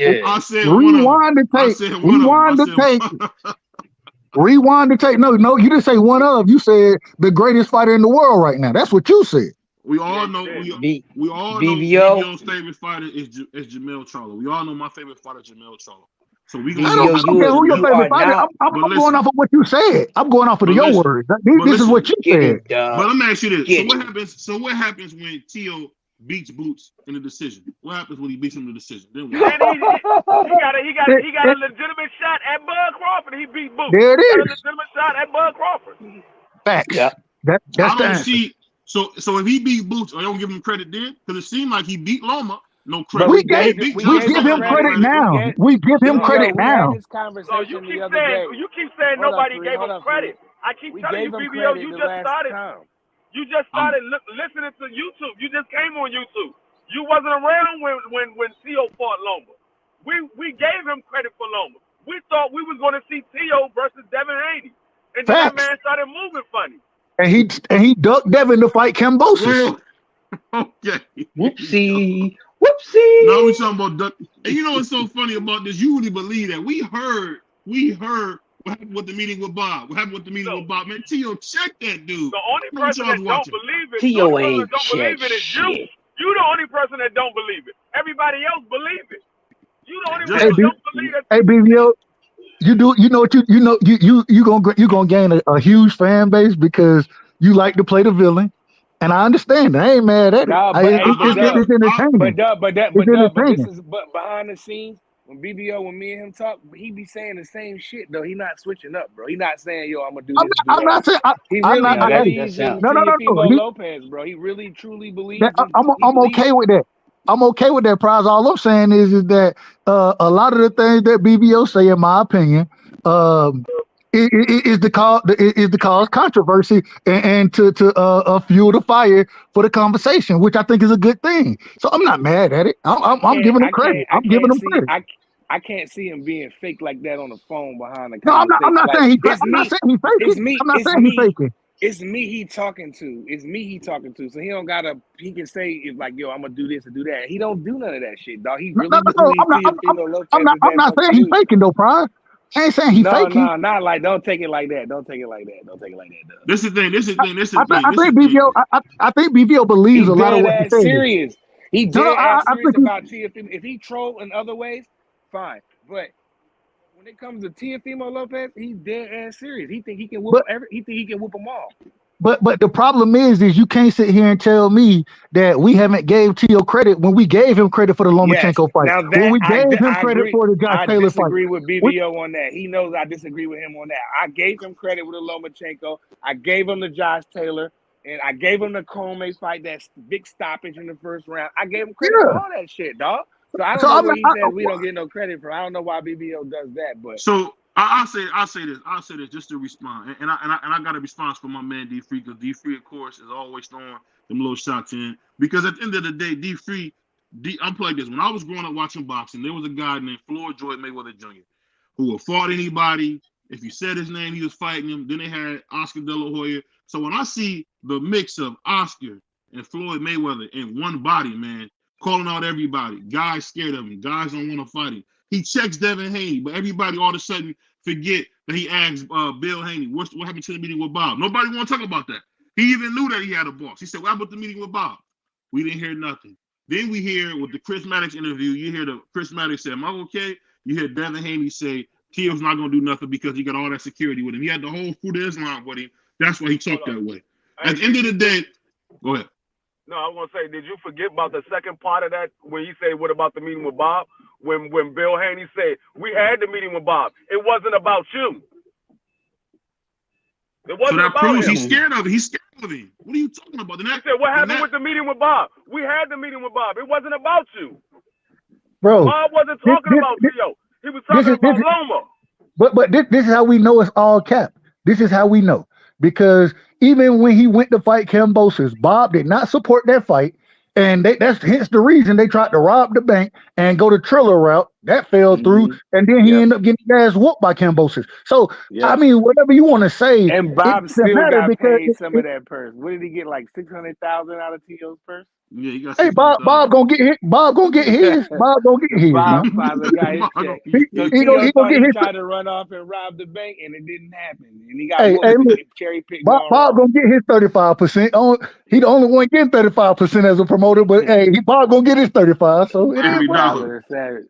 Rewind the tape. Rewind the tape. Rewind the tape. No, you didn't say one of. You said the greatest fighter in the world right now. That's what you said. We all know we all know BBO. BBO's favorite fighter is Jamel Charlo. We all know my favorite fighter is Jamel Charlo. So we I gonna don't care who your favorite fighter. now- I'm going off of what you said. I'm going off of your listen, words. This is what you Get said. it, dog. But let me ask you this. Get So what happens when Tio beats Boots in the decision? What happens when he beats him in the decision? Then Then what? he got a legitimate shot at Bud Crawford. He beat Boots. There it He got a is. legitimate shot at Bud Crawford. Facts. Yeah. That's I the don't answer. see. So if he beat Boots, I don't give him credit then because it seemed like he beat Loma. No But credit. We we give gave him credit now. We give him credit we now. had this So you conversation keep the other day. saying Hold nobody up, gave hold him up, credit. I keep We telling you, gave him BBO, credit you the just last started. time. You just started listening to YouTube. You just came on YouTube. You wasn't around when Tio fought Loma. We gave him credit for Loma. We thought we was going to see Tio versus Devin Haney, and then that Facts. man started moving funny. And he ducked Devin to fight Kambosos. Okay. Whoopsie. Now we talking about duck. And you know what's so funny about this? You really believe that we heard what happened with the meeting with Bob. What happened with the meeting with Bob? Man, Tio, check that dude. The only I know what person y'all that was don't watching. believe it, Tio the only ain't person that don't believe check it is you. shit. You the only person that don't believe it. Everybody else believe it. You the only Just- one that don't believe it. Hey, BBO, you gonna gain a huge fan base because you like to play the villain, and I understand. I ain't mad at it. Nah, but It's entertaining. But this is behind the scenes. When me and him talk, he be saying the same shit though. He not switching up, bro. He not saying, "Yo, I'm gonna do this." I'm not saying. He I'm really not. believes in No. Teofimo He- Lopez, bro. He really truly believes. I'm okay with that. I'm okay with that, Prize. All I'm saying is that a lot of the things that BBO say, in my opinion, is the cause controversy and to fuel the fire for the conversation, which I think is a good thing. So I'm not mad at it. I'm giving him credit. I'm giving him credit. I can't see him being fake like that on the phone behind the No, conversation. I'm not saying he's I'm not saying he's faking. I'm not saying he's faking. It's me he talking to. So he don't gotta. He can say it's like, yo, I'm gonna do this and do that. He don't do none of that shit, dog. He really believes Teofimo Lopez. I'm not saying he's faking though, Pride. I ain't saying he's faking. No, not like. Don't take it like that. Don't take it like that. Dog. This is the thing. I think BBO believes He's a lot of what he says. serious. He dead I serious think about Teofimo. If he troll in other ways, fine. But when it comes to Teofimo Lopez, he's dead ass serious. He think he can whoop them all. But the problem is you can't sit here and tell me that we haven't gave Tio credit when we gave him credit for the Lomachenko fight. Now When we gave him credit agree. for the Josh Taylor fight. I disagree with BBO on that. He knows I disagree with him on that. I gave him credit with the Lomachenko. I gave him the Josh Taylor. And I gave him the Comey fight, that big stoppage in the first round. I gave him credit for all that shit, dog. So I don't know what he says we don't get no credit for. I don't know why BBO does that, but so I'll say this just to respond, and I got a response from my man D3 because D3 of course is always throwing them little shots in because at the end of the day D3 I'm playing this. When I was growing up watching boxing, there was a guy named Floyd Joy Mayweather Jr. who would fought anybody. If you said his name, he was fighting him. Then they had Oscar De La Hoya. So when I see the mix of Oscar and Floyd Mayweather in one body, man, calling out everybody, guys scared of him, guys don't want to fight him. He checks Devin Haney, but everybody all of a sudden forget that he asked Bill Haney, what happened to the meeting with Bob? Nobody want to talk about that. He even knew that he had a boss. He said, what happened to the meeting with Bob? We didn't hear nothing. Then we hear with the Chris Maddox interview, you hear the Chris Maddox say, am I okay? You hear Devin Haney say, Tio's not going to do nothing because he got all that security with him. He had the whole Fruit of Islam with him. That's why he talked that way. At the end of the day, go ahead. No, I was gonna say, did you forget about the second part of that when he said, "What about the meeting with Bob?" When Bill Haney said, "We had the meeting with Bob. It wasn't about you. It wasn't so that about proves him." he's scared of it. He's scared of him. What are you talking about? He said, "What happened with the meeting with Bob? We had the meeting with Bob. It wasn't about you, Bro. Bob wasn't talking about Tio. He was talking about Loma." But this is how we know it's all cap. This is how we know. Because even when he went to fight Kambosos, Bob did not support that fight. And that's hence the reason they tried to rob the bank and go the Triller route. That fell through. And then he ended up getting his ass whooped by Kambosos. So, I mean, whatever you want to say. And Bob still got paid some of that purse. What did he get, like $600,000 out of Tio's purse? Yeah, he got Hey, Bob 600,000. gonna get his. Bob gonna get his. Bob gonna get his, Bob man. Father got his check. So He T.O. gonna thought get he his. tried to run off and rob the bank, and it didn't happen. And he got Hey, whooped. look, Cherry picked Bob going wrong. gonna get his 35%. He the only one getting 35% as a promoter, but hey, Bob gonna get his 35. So it is Every what it is. dollar. Father savage.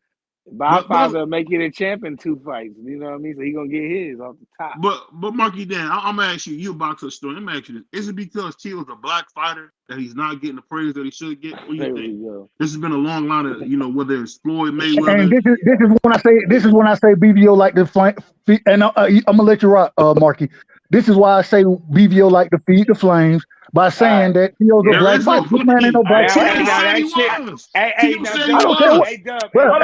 Bob But Father will make it a champ in 2 fights. You know what I mean? So he gonna get his off the top. but Marky Dan, I'm gonna ask you, you a boxer story. I'm gonna ask you this: is it because Teal's a black fighter that he's not getting the praise that he should get? What do There you we think? go. This has been a long line of, whether it's Floyd And Mayweather. this is when I say BVO like the flank, and I'm gonna let you rock, Marky. This is why I say BVO like to feed the flames by saying that Teal's a There black is no fighter. This man ain't no black Hey, fighter. Teal said that he shit. was. Hey, Teal now said he I don't care Dub. what. was. Hey, Dub. Well, Hold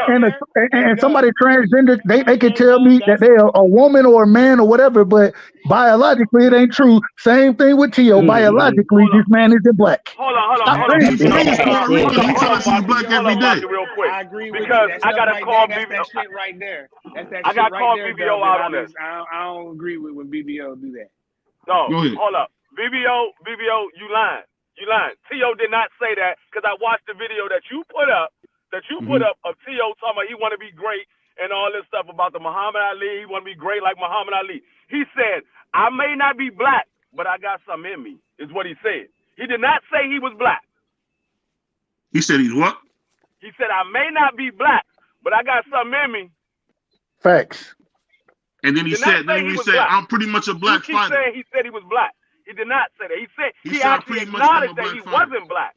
on. and somebody transgender, they can Hey, tell Dub, me that they're a woman or a man or whatever, but biologically it ain't true. Same thing with Tio. Biologically, Hold on. this man isn't black. Hold on. Stop He saying said he's that. Puerto Rican. He tell us he's black Hold every on, day. Marky, real quick. I agree with Because you. That I stuff gotta right call there. That's BBO. that shit right there. That's that I shit gotta right call there, BBO Dub. out on this. I don't agree with when BBO do that. No, Go ahead. hold up. BBO, you lying. You lying. T.O. did not say that because I watched the video that you put up of T.O. talking about he want to be great and all this stuff about the Muhammad Ali. He want to be great like Muhammad Ali. He said, I may not be black, but I got something in me, is what he said. He did not say he was black. He said he's what? He said, I may not be black, but I got something in me. Facts. And then he Did not said, say he was black. I'm pretty much a black You keep fighter. saying he said he was black. He did not say that. He said he said, actually pretty much I'm a acknowledged that black he fighter. wasn't black.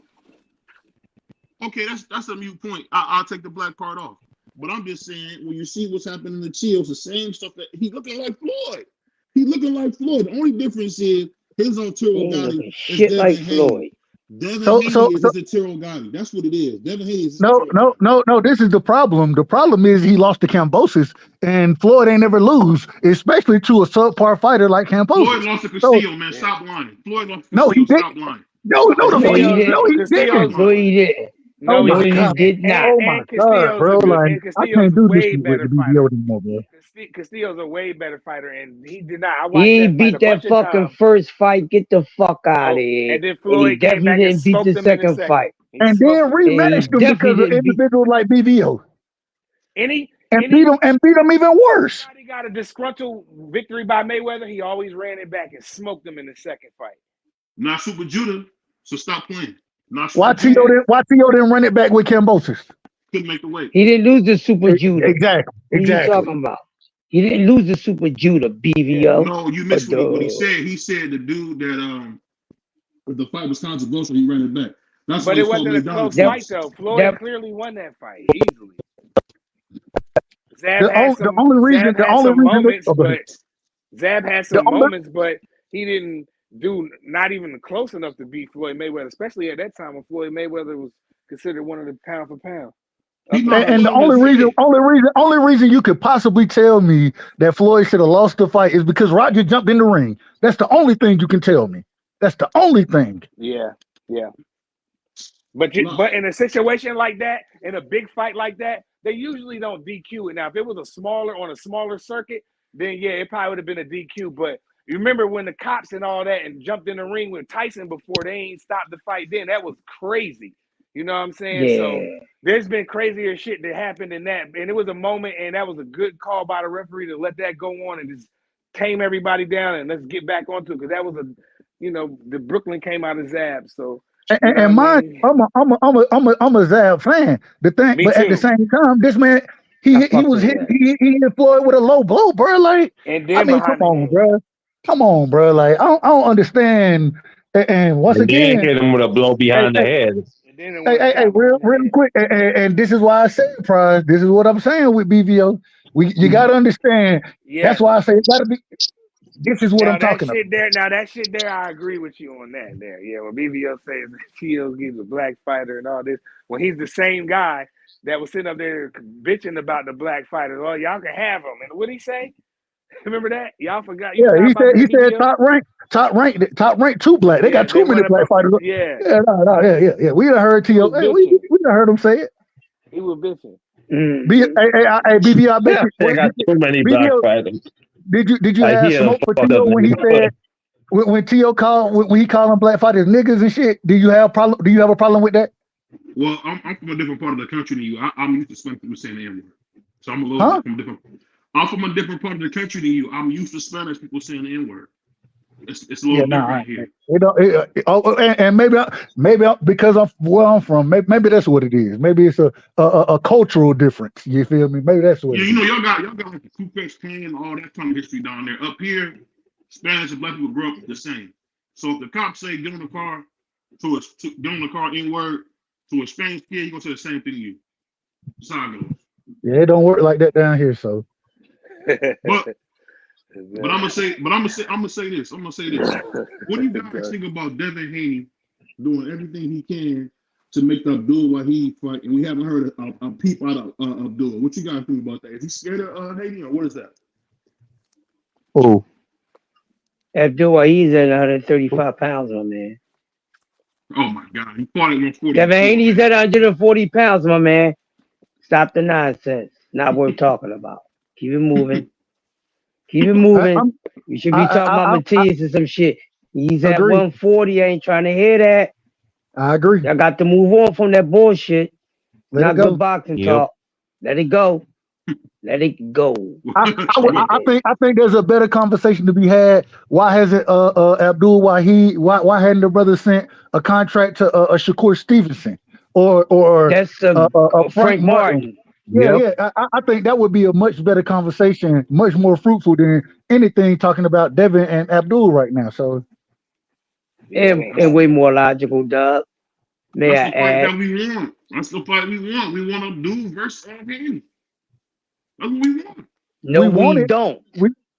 Okay, that's a mute point. I'll take the black part off. But I'm just saying, when you see what's happening in the Chills, the same stuff that he's looking like Floyd. He's looking like Floyd. The only difference is his Arturo Gotti is shit Devin like Haney. Floyd. Devin So Haney is his Arturo Gotti. That's what it is. Devin Haney is his Arturo Gotti. No. This is the problem. The problem is he lost to Cambosis, and Floyd ain't never lose, especially to a subpar fighter like Cambosis. Floyd lost to Castillo, man. Stop lying. Floyd lost to No, he Castillo. did. Stop lying. No, he didn't. No, he didn't. Oh my he God. did not. Oh my God, bro. Like, I can't do this shit with the BBO anymore, bro. Castillo's a way better fighter, and he did not. I watched He that ain't beat fight a that bunch of fucking times. first fight. Get the fuck out of here. And then And he Floyd came definitely back and didn't beat smoked the him in second the fight. He And smoked then him. rematched him definitely because of didn't beat- individuals like BBO. And beat him even worse. He got a disgruntled victory by Mayweather. He always ran it back and smoked him in the second fight. Not Super Judah, so stop playing. Why Tio didn't run it back with Cambosis? Couldn't make the weight. He didn't lose the Super Judah. Exactly. What are you talking about? He didn't lose the Super Judah, BVO. No, you missed what he said. He said the dude that if the fight was controversial, he ran it back. That's But what it wasn't a close fight though. Floyd clearly won that fight easily. Zab had some moments, but he didn't do not even close enough to beat Floyd Mayweather, especially at that time when Floyd Mayweather was considered one of the pound for pound. And the only reason you could possibly tell me that Floyd should have lost the fight is because Roger jumped in the ring. That's the only thing you can tell me. That's the only thing. Yeah. But in a situation like that, in a big fight like that, they usually don't DQ it. Now, if it was on a smaller circuit, then yeah, it probably would have been a DQ. But you remember when the cops and all that and jumped in the ring with Tyson before, they ain't stopped the fight then. That was crazy. You know what I'm saying? Yeah. So there's been crazier shit that happened in that. And it was a moment, and that was a good call by the referee to let that go on and just tame everybody down and let's get back onto it. Because that was the Brooklyn came out of Zab. So I'm a Zab fan. The thing, but at the same time, this man he hit Floyd with a low blow, bro. Like, I mean, come on, bro. Like, I don't understand. And once again, hit him with a blow behind the head. Hey, real quick, and this is why I say, Prize. This is what I'm saying with BVO. You got to understand. Yeah. That's why I say it got to be. This is what I'm talking about. That shit there, I agree with you on that. There, yeah. When BVO says Tio gives a black fighter and all this, when he's the same guy that was sitting up there bitching about the black fighters. Oh, y'all can have him. And what did he say? Remember that? Y'all forgot. Yeah, he said top rank, two black. They got too many black fighters. Yeah. Yeah. We done heard Tio. Hey, we done heard him say it. He was bitching. Hey, BB, I bet they got too many black fighters. Did you have smoke for Tio when he said? when T.O. when he called them black fighters niggas and shit, do you have a problem with that? Well, I'm from a different part of the country than you. I'm used to spending people saying the N-word. So I'm a little bit from different. I'm from a different part of the country than you. I'm used to Spanish people saying the N-word. It's a little different here. And maybe because of where I'm from, maybe that's what it is. Maybe it's a cultural difference. You feel me? Maybe that's what. Yeah, you know, y'all got like the Ku Klux Klan and all that kind of history down there. Up here, Spanish and black people grow up the same. So if the cops say get on the car get on the car N-word to a Spanish kid, he gonna say the same thing to you. That's how it goes. Yeah, it don't work like that down here. So, but I'm gonna say this. What do you guys think about Devin Haney doing everything he can to make Abdul Wahid fight, and we haven't heard a peep out of Abdul? What you guys think about that? Is he scared of Haney, or what is that? Oh, Abdul Wahid's at 135 pounds, my man. Oh my God, he fought at 140. Devin Haney's at 140 pounds, my man. Stop the nonsense. Not worth talking about. Keep it moving. Keep it moving. You should be talking about Matias and some shit. He's at 140. I ain't trying to hear that. I agree. I got to move on from that bullshit. Let Not good boxing talk. Let it go. Let it go. I think there's a better conversation to be had. Why hasn't Abdul Wahid? Why hadn't the brother sent a contract to a Shakur Stevenson or that's Frank Martin? Yeah. I think that would be a much better conversation, much more fruitful than anything talking about Devin and Abdul right now. So, and way more logical, Doug. May That's the I fight add? that we want. That's the fight we want. We want Abdul versus Haney. That's what we want. No, we don't.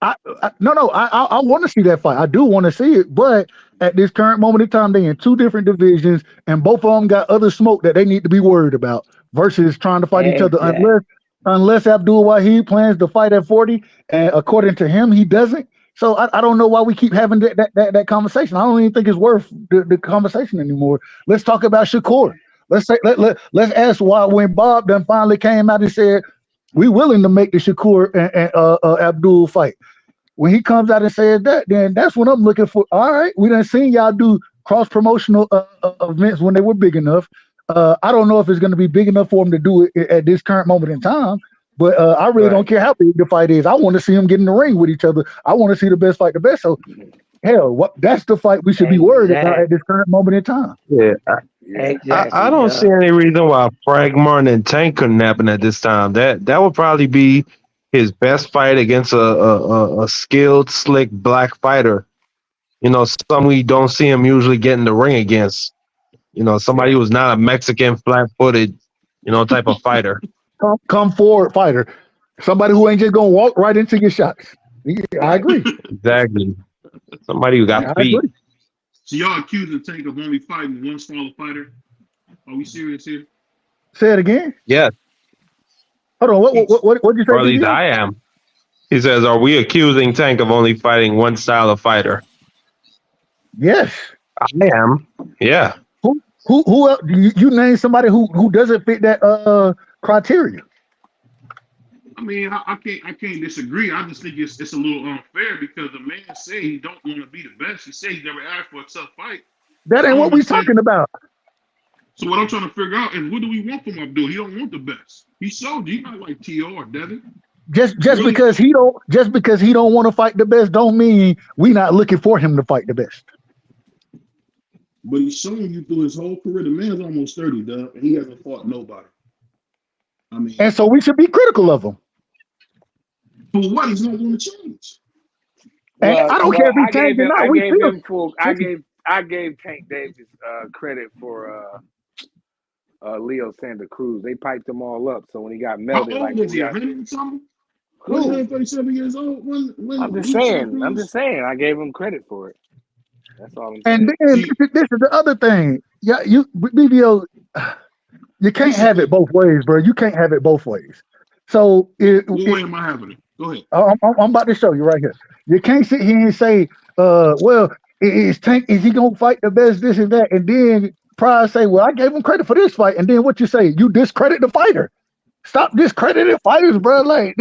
I want to see that fight. I do want to see it, but at this current moment in time, they in two different divisions, and both of them got other smoke that they need to be worried about. Versus trying to fight each other, unless Abdul Wahid plans to fight at 40, and according to him, he doesn't. So I don't know why we keep having that conversation. I don't even think it's worth the conversation anymore. Let's talk about Shakur. Let's ask why when Bob done finally came out and said we willing to make the Shakur and Abdul fight. When he comes out and says that, then that's what I'm looking for. All right, we done seen y'all do cross promotional events when they were big enough. I don't know if it's going to be big enough for him to do it at this current moment in time, but I really don't care how big the fight is. I want to see them get in the ring with each other. I want to see the best fight the best. So, hell, that's the fight we should be worried about at this current moment in time. Yeah. I don't see any reason why Frank Martin and Tank couldn't happen at this time. That would probably be his best fight against a skilled, slick black fighter. You know, some we don't see him usually get in the ring against. You know, somebody who's not a Mexican flat-footed, type of fighter. Come forward fighter. Somebody who ain't just gonna walk right into your shots. I agree. Exactly. Somebody who got feet. Agree. So y'all accusing Tank of only fighting one style of fighter? Are we serious here? Say it again. Yes. Hold on. What you say? Or at least I am. He says, "Are we accusing Tank of only fighting one style of fighter?" Yes. I am. Yeah. Who else? You name somebody who doesn't fit that criteria? I mean, I can't disagree. I just think it's a little unfair because the man say he don't want to be the best. He said he never asked for a tough fight. That ain't what we talking about. So what I'm trying to figure out is what do we want from Abdul? He don't want the best. He showed you. He not like T.O. or Devin. Just because he don't want to fight the best don't mean we not looking for him to fight the best. But he's showing you through his whole career. The man's almost 30, Doug, and he hasn't fought nobody. I mean, and so we should be critical of him. For what? He's not going to change. And I don't care if he changed or not. I gave Tank Davis credit for Leo Santa Cruz. They piped them all up. So when he got melted, how old was he? 100 something? 137 years old. I'm just saying. I gave him credit for it. That's all I'm saying. And then this is the other thing. Yeah, BBO, you can't have it both ways, bro. You can't have it both ways. So what way am I having it? Go ahead. I'm about to show you right here. You can't sit here and say, well, is he gonna fight the best, this and that, and then Pride say, well, I gave him credit for this fight, and then what you say? You discredit the fighter. Stop discrediting fighters, bro. Like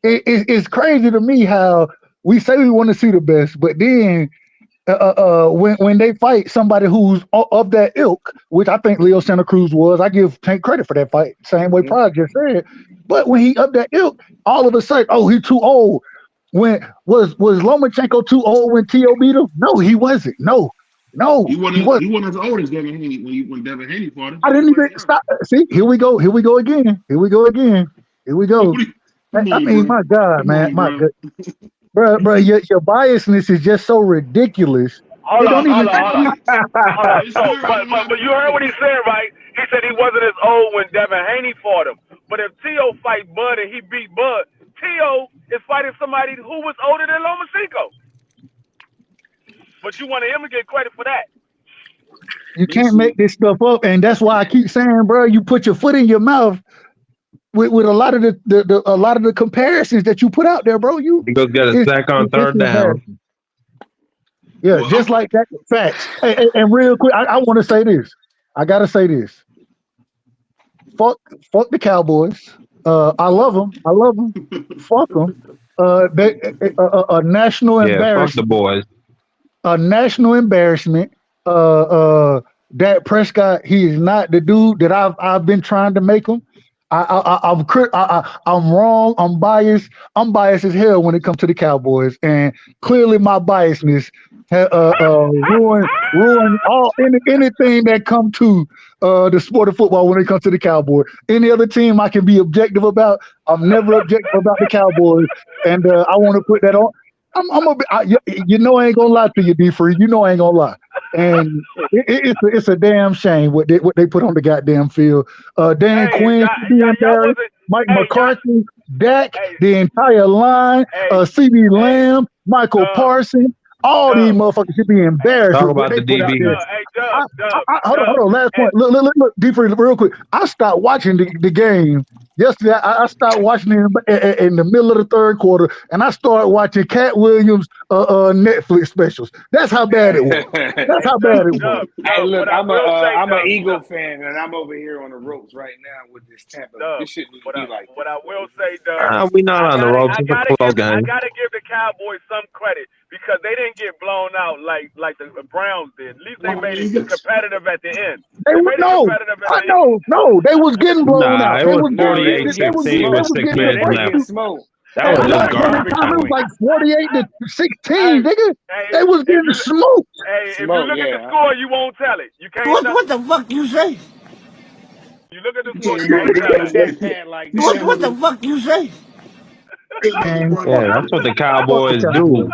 it's crazy to me how we say we want to see the best, but then when they fight somebody who's of that ilk, which I think Leo Santa Cruz was, I give Tank credit for that fight, same way Pride just said. But when he up that ilk, all of a sudden, oh, he's too old. When was Lomachenko too old when T.O. beat him? No, he wasn't. No, he wasn't as old as Devin Haney when Devin Haney fought him. I didn't even stop. See, here we go again. Here we go. I mean, my God, man, my God. Bro, your biasness is just so ridiculous. Hold on. So, but you heard what he said, right? He said he wasn't as old when Devin Haney fought him. But if T.O. fight Bud and he beat Bud, T.O. is fighting somebody who was older than Lomachenko. But you want him to get credit for that. You can't make this stuff up, and that's why I keep saying, bro, you put your foot in your mouth with a lot of the comparisons that you put out there, bro. You go get a sack on third down. Yeah, just like that. Facts. And real quick, I want to say this. I gotta say this. Fuck the Cowboys. I love them. Fuck them. A national embarrassment. Fuck the boys. A national embarrassment. Dak Prescott, he is not the dude that I've been trying to make him. I'm wrong. I'm biased. I'm biased as hell when it comes to the Cowboys, and clearly my biasness ruin anything that come to the sport of football when it comes to the Cowboys. Any other team I can be objective about. I'm never objective about the Cowboys, and I want to put that on. I ain't gonna lie to you, D-Free. I ain't gonna lie, and it's a damn shame what they put on the goddamn field. Dan Quinn should be embarrassed. Mike McCarthy, Dak, the entire line, C.D. Lamb, Michael Parsons. All these motherfuckers should be embarrassed. Talk about the DB. Hold on. Last point. Look, D-Free, real quick. I stopped watching the game yesterday. I stopped watching it in the middle of the third quarter, and I started watching Cat Williams' Netflix specials. That's how bad it was. Hey, look, I'm an Eagle fan, and I'm over here on the ropes right now with this Tampa. This shouldn't be like what I will say, Doug. We're not on the ropes. I gotta give the Cowboys some credit because they didn't get blown out like the Browns did. At least they made it competitive at the end. They was getting blown out. It was 48-16 with 6 minutes left. That was just garbage. It was like 48-16, nigga. They was getting smoked. Hey, if you look at the score, you won't tell it. You can't. What the fuck you say? You look at the score, you won't tell it. What the fuck you say? Yeah, that's what the Cowboys do.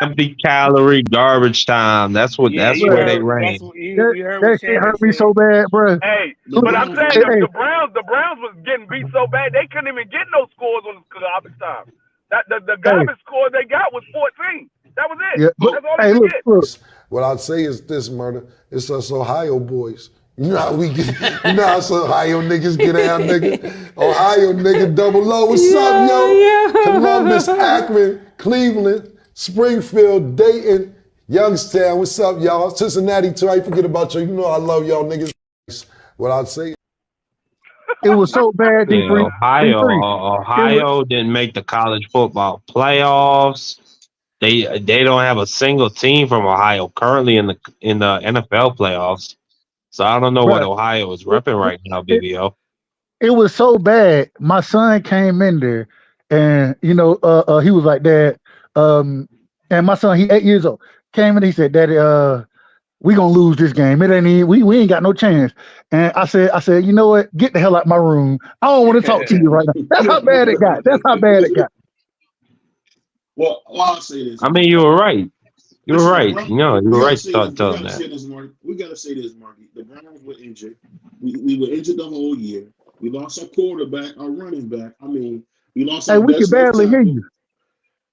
Empty calorie garbage time. That's where they reign. That shit hurt me so bad, bro. Hey, but I'm saying the Browns was getting beat so bad they couldn't even get no scores on the garbage time. The garbage score they got was 14. That was it. Yeah, that's all they could get. Look. What I'd say is this, Murder. It's us Ohio boys. You know how we get. You know how us Ohio niggas get out, nigga. Ohio nigga, double O. What's up, yo? Yeah. Columbus, Akron, Cleveland, Springfield, Dayton, Youngstown. What's up, y'all? Cincinnati too. I forget about you. You know I love y'all niggas. What I'd say. It was so bad. Ohio didn't make the college football playoffs. They don't have a single team from Ohio currently in the NFL playoffs. So I don't know what Ohio is repping right now, BBO. It was so bad. My son came in there, and he was like, Dad. And my son, he 8 years old, came in. He said, Daddy, we gonna lose this game. It ain't we ain't got no chance. And I said, you know what? Get the hell out of my room. I don't want to talk to you right now. That's how bad it got. Well, I'll say this. I mean, you were right. You were right. No, you were right to tell them that. We gotta say this, Marky. The Browns were injured. We were injured the whole year. We lost our quarterback, our running back. I mean, we lost our we can barely hear you.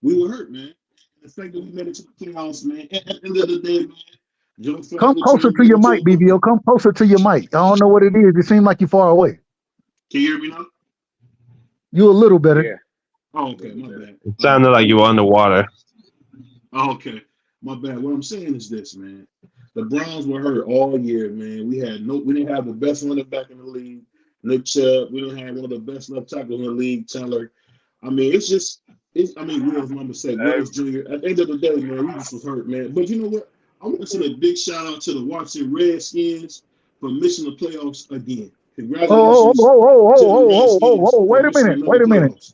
We were hurt, man. The fact that we made it to the playoffs, man. At the end of the day, man. Come closer to your mic, BBO. Come closer to your mic. I don't know what it is. It seems like you're far away. Can you hear me now? You a little better. Yeah. Oh, okay, my bad. It sounded like you were underwater. Oh, okay, my bad. What I'm saying is this, man. The Browns were hurt all year, man. We didn't have the best running back in the league, Nick Chubb. We didn't have one of the best left tackles in the league, Taylor. I mean, it's I mean, Will's my mistake. Will's Jr. At the end of the day, man, he just was hurt, man. But you know what? I want to send a big shout out to the Washington Redskins for missing the playoffs again. Congratulations. Wait a minute.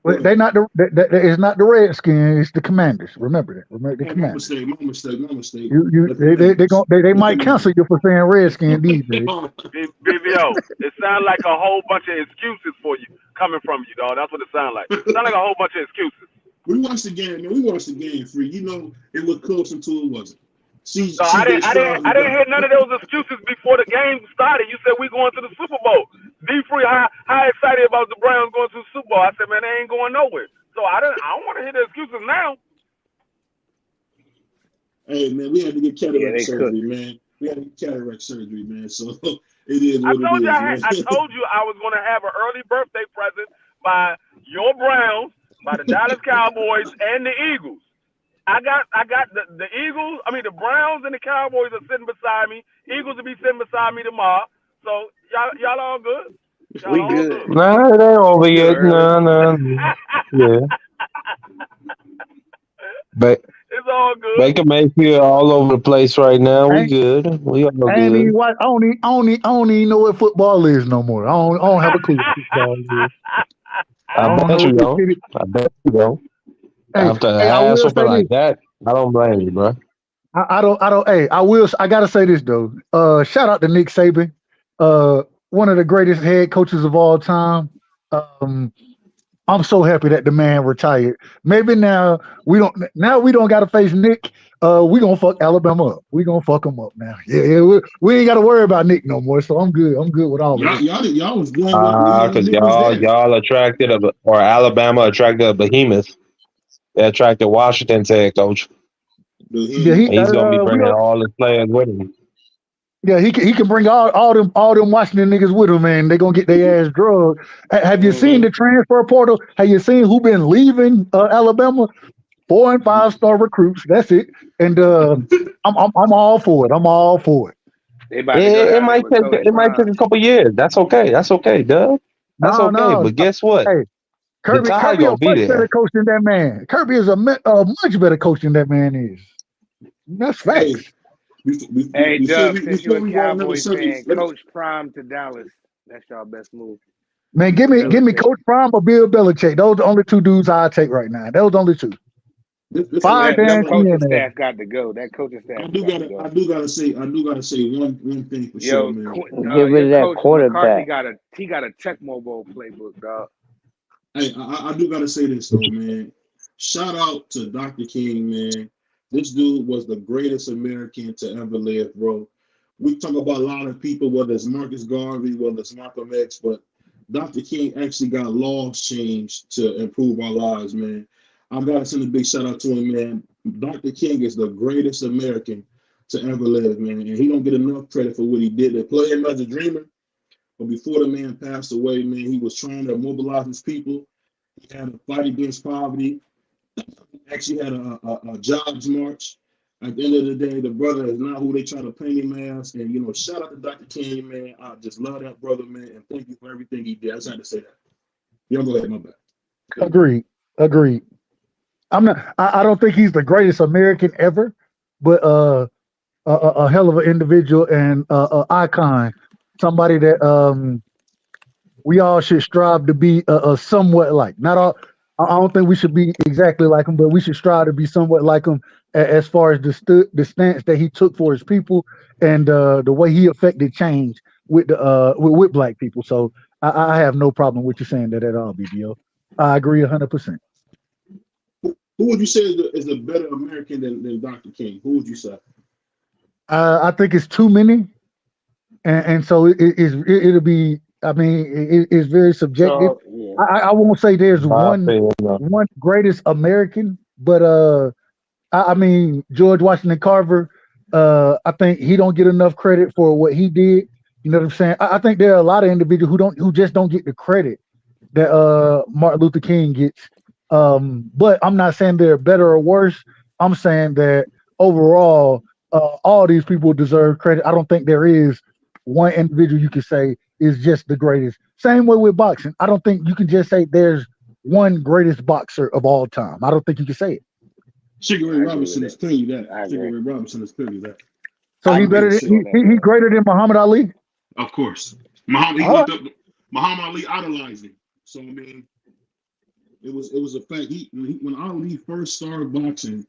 They not it's not the Redskins, it's the Commanders. Remember that. Remember the Commanders. My mistake. They might cancel you for saying Redskins these days. BVO, it sounds like a whole bunch of excuses for you coming from you, dog. That's what it sounds like. It sounds like a whole bunch of excuses. We watched the game, man. We watched the game free. You know, it was close until it wasn't. I didn't hear none of those excuses before the game started. You said we going to the Super Bowl. D-Free, how excited about the Browns going to the Super Bowl? I said, man, they ain't going nowhere. So I don't want to hear the excuses now. Hey, man, we had to get cataract surgery, man. We had to get cataract surgery, man. So it is what it is, man. I told you I was going to have an early birthday present by your Browns, by the Dallas Cowboys, and the Eagles. I got the Eagles. I mean, the Browns and the Cowboys are sitting beside me. Eagles will be sitting beside me tomorrow. So y'all all good? We good. Nah, it ain't over yet. No. Yeah. But it's all good. Baker Mayfield all over the place right now. We good. We all good. I don't even know what football is no more. I don't have a clue what football is. I bet you don't. After an ass something like that, I don't blame you, bro. I gotta say this though. Shout out to Nick Saban, one of the greatest head coaches of all time. I'm so happy that the man retired. Maybe now we don't gotta face Nick. We gonna fuck Alabama up. We gonna fuck them up now. Yeah, we ain't gotta worry about Nick no more. So I'm good. I'm good with all of it. Y'all was going because y'all attracted Alabama attracted a behemoth. They attracted Washington's head coach. Yeah, he's gonna be bringing all his players with him. Yeah, he can bring all them Washington niggas with him, man. They gonna get their ass drugged. Have you seen the transfer portal? Have you seen who been leaving Alabama? 4- and 5-star recruits. That's it. And I'm all for it. I'm all for it. It might take a couple years. That's okay, Doug. That's okay. But guess what? Hey, Kirby is a much better coach than that man. Kirby is a much better coach than that man is. That's facts. Hey, Doug, since you're a Cowboys fan, Coach Prime to Dallas. That's y'all best move. Man, give me Coach Prime or Bill Belichick. Those are the only two dudes I take right now. Those only two. That coaching staff got to go. That coaching staff. I do gotta say one thing for sure, man. Get rid of that quarterback. He got a Tecmo Bowl playbook, dog. Hey, I do gotta say this though, man. Shout out to Dr. King, man. This dude was the greatest American to ever live, bro. We talk about a lot of people, whether it's Marcus Garvey, whether it's Malcolm X, but Dr. King actually got laws changed to improve our lives, man. I've got to send a big shout out to him, man. Dr. King is the greatest American to ever live, man. And he don't get enough credit for what he did. They play him as a dreamer, but before the man passed away, man, he was trying to mobilize his people. He had a fight against poverty. Actually had a jobs march. At the end of the day, the brother is not who they try to paint him as. And, you know, shout out to Dr. King, man. I just love that brother, man. And thank you for everything he did. I just had to say that. Y'all go ahead, my bad. Agreed. I don't think he's the greatest American ever, but a hell of an individual and an icon. Somebody that we all should strive to be somewhat like. Not all. I don't think we should be exactly like him, but we should strive to be somewhat like him as far as the stance that he took for his people and the way he affected change with black people. So I have no problem with you saying that at all, BBO. I agree 100%. Who would you say is a better American than Dr. King? Who would you say? I think it's too many, and so it'll be. I mean, it's very subjective. So, yeah. I won't say there's one greatest American, but I mean George Washington Carver. I think he don't get enough credit for what he did. You know what I'm saying? I think there are a lot of individuals who just don't get the credit that Martin Luther King gets. But I'm not saying they're better or worse. I'm saying that overall, all these people deserve credit. I don't think there is one individual you could say is just the greatest. Same way with boxing. I don't think you can just say there's one greatest boxer of all time. I don't think you can say it. Sugar Ray I agree Robinson with is clearly that. I Sugar agree. Ray Robinson is clearly that. So I he I agree better can't with than you say. on that, he bro. greater than Muhammad Ali. Of course, Muhammad. He All right. looked up. Muhammad Ali idolized him. So I mean, it was a fact. When Ali first started boxing,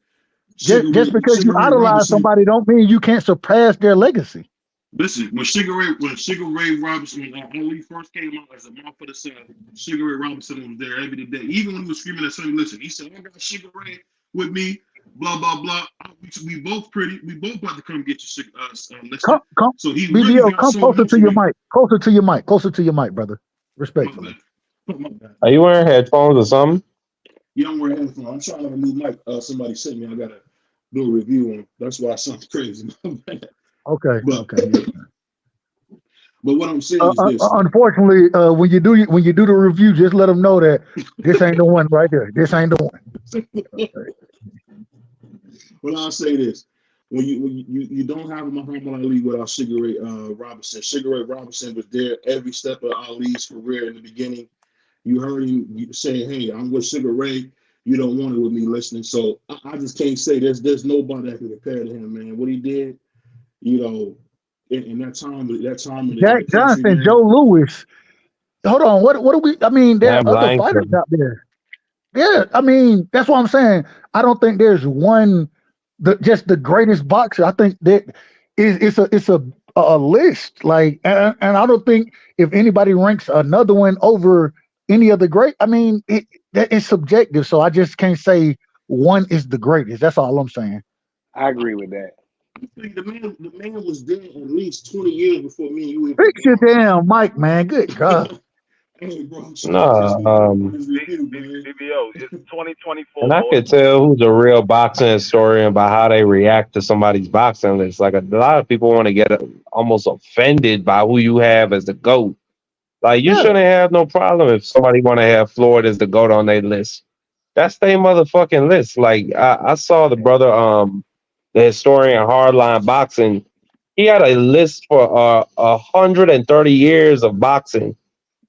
Just because you Sugar Ray idolize Robinson. somebody don't mean you can't surpass their legacy. Listen, when Sugar Ray Robinson, when Ali first came out as a mouth of the South, Sugar Ray Robinson was there every day. Even when he was screaming at somebody, listen, he said, "I got Sugar Ray with me." Blah blah blah. We both pretty. We both about to come get you, listen. Come, So he really BBO, got come so closer to your motivated. mic. Closer to your mic. Closer to your mic, brother. My Respectfully. bad. My bad. Are you wearing headphones or something? You don't wear headphones. I'm trying to new mic. Somebody sent me. I gotta do a review on. That's why I sound crazy. My bad. Okay. But Okay. but what I'm saying is this. Unfortunately, when you do the review, just let them know that this ain't the one right there. This ain't the one. Well, I'll say this: when you don't have a Muhammad Ali without Sugar Ray Robinson. Sugar Ray Robinson was there every step of Ali's career in the beginning. You heard him say, "Hey, I'm with Sugar Ray. You don't want it with me listening." So I just can't say there's nobody that can compare to him, man. What he did, you know, in that time in Jack the country, Johnson, man. Joe Louis. Hold on. What do we? I mean, there Sam are other fighters Langford. out there. Yeah, I mean, that's what I'm saying. I don't think there's one, just the greatest boxer. I think that it's a list. Like, and I don't think if anybody ranks another one over any of the great. I mean, it's subjective. So I just can't say one is the greatest. That's all I'm saying. I agree with that. The man was there at least 20 years before me and you even Fix your born. damn mic, man. Good God. Hey, bro, I'm trying to just No, do this review, man. BBO, it's 2024, and I boy. could tell who's a real boxing historian by how they react to somebody's boxing list. Like a lot of people want to get almost offended by who you have as the GOAT. Like you Yeah. shouldn't have no problem if somebody want to have Floyd as the GOAT on their list. That's their motherfucking list. Like I saw the brother, the historian Hardline Boxing. He had a list for 130 years of boxing.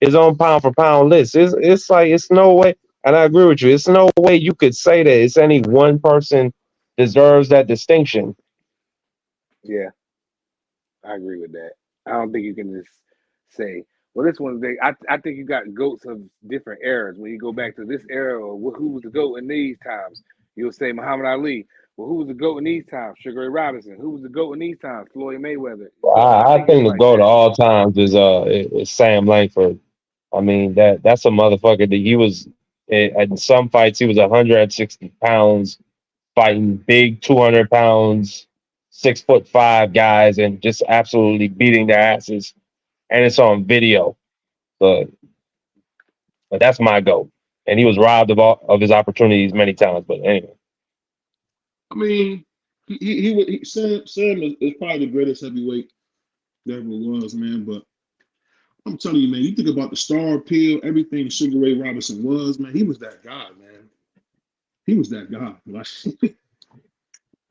His own pound for pound list. It's like it's no way, and I agree with you. It's no way you could say that it's any one person deserves that distinction. Yeah, I agree with that. I don't think you can just say, well, this one's big. I think you got GOATs of different eras. When you go back to this era, or who was the GOAT in these times, you'll say Muhammad Ali. Well, who was the GOAT in these times? Sugar Ray Robinson. Who was the GOAT in these times? Floyd Mayweather. So I I think it's think the like GOAT of that. all times is Sam Langford. I mean that's a motherfucker that he was at some fights he was 160 pounds fighting big 200 pounds 6'5" guys and just absolutely beating their asses, and it's on video. But that's my GOAT, and he was robbed of his opportunities many times. But anyway, I mean, Sam is probably the greatest heavyweight there ever was, man. But I'm telling you, man, you think about the star appeal, everything Sugar Ray Robinson was, man. He was that guy, man. He was that guy.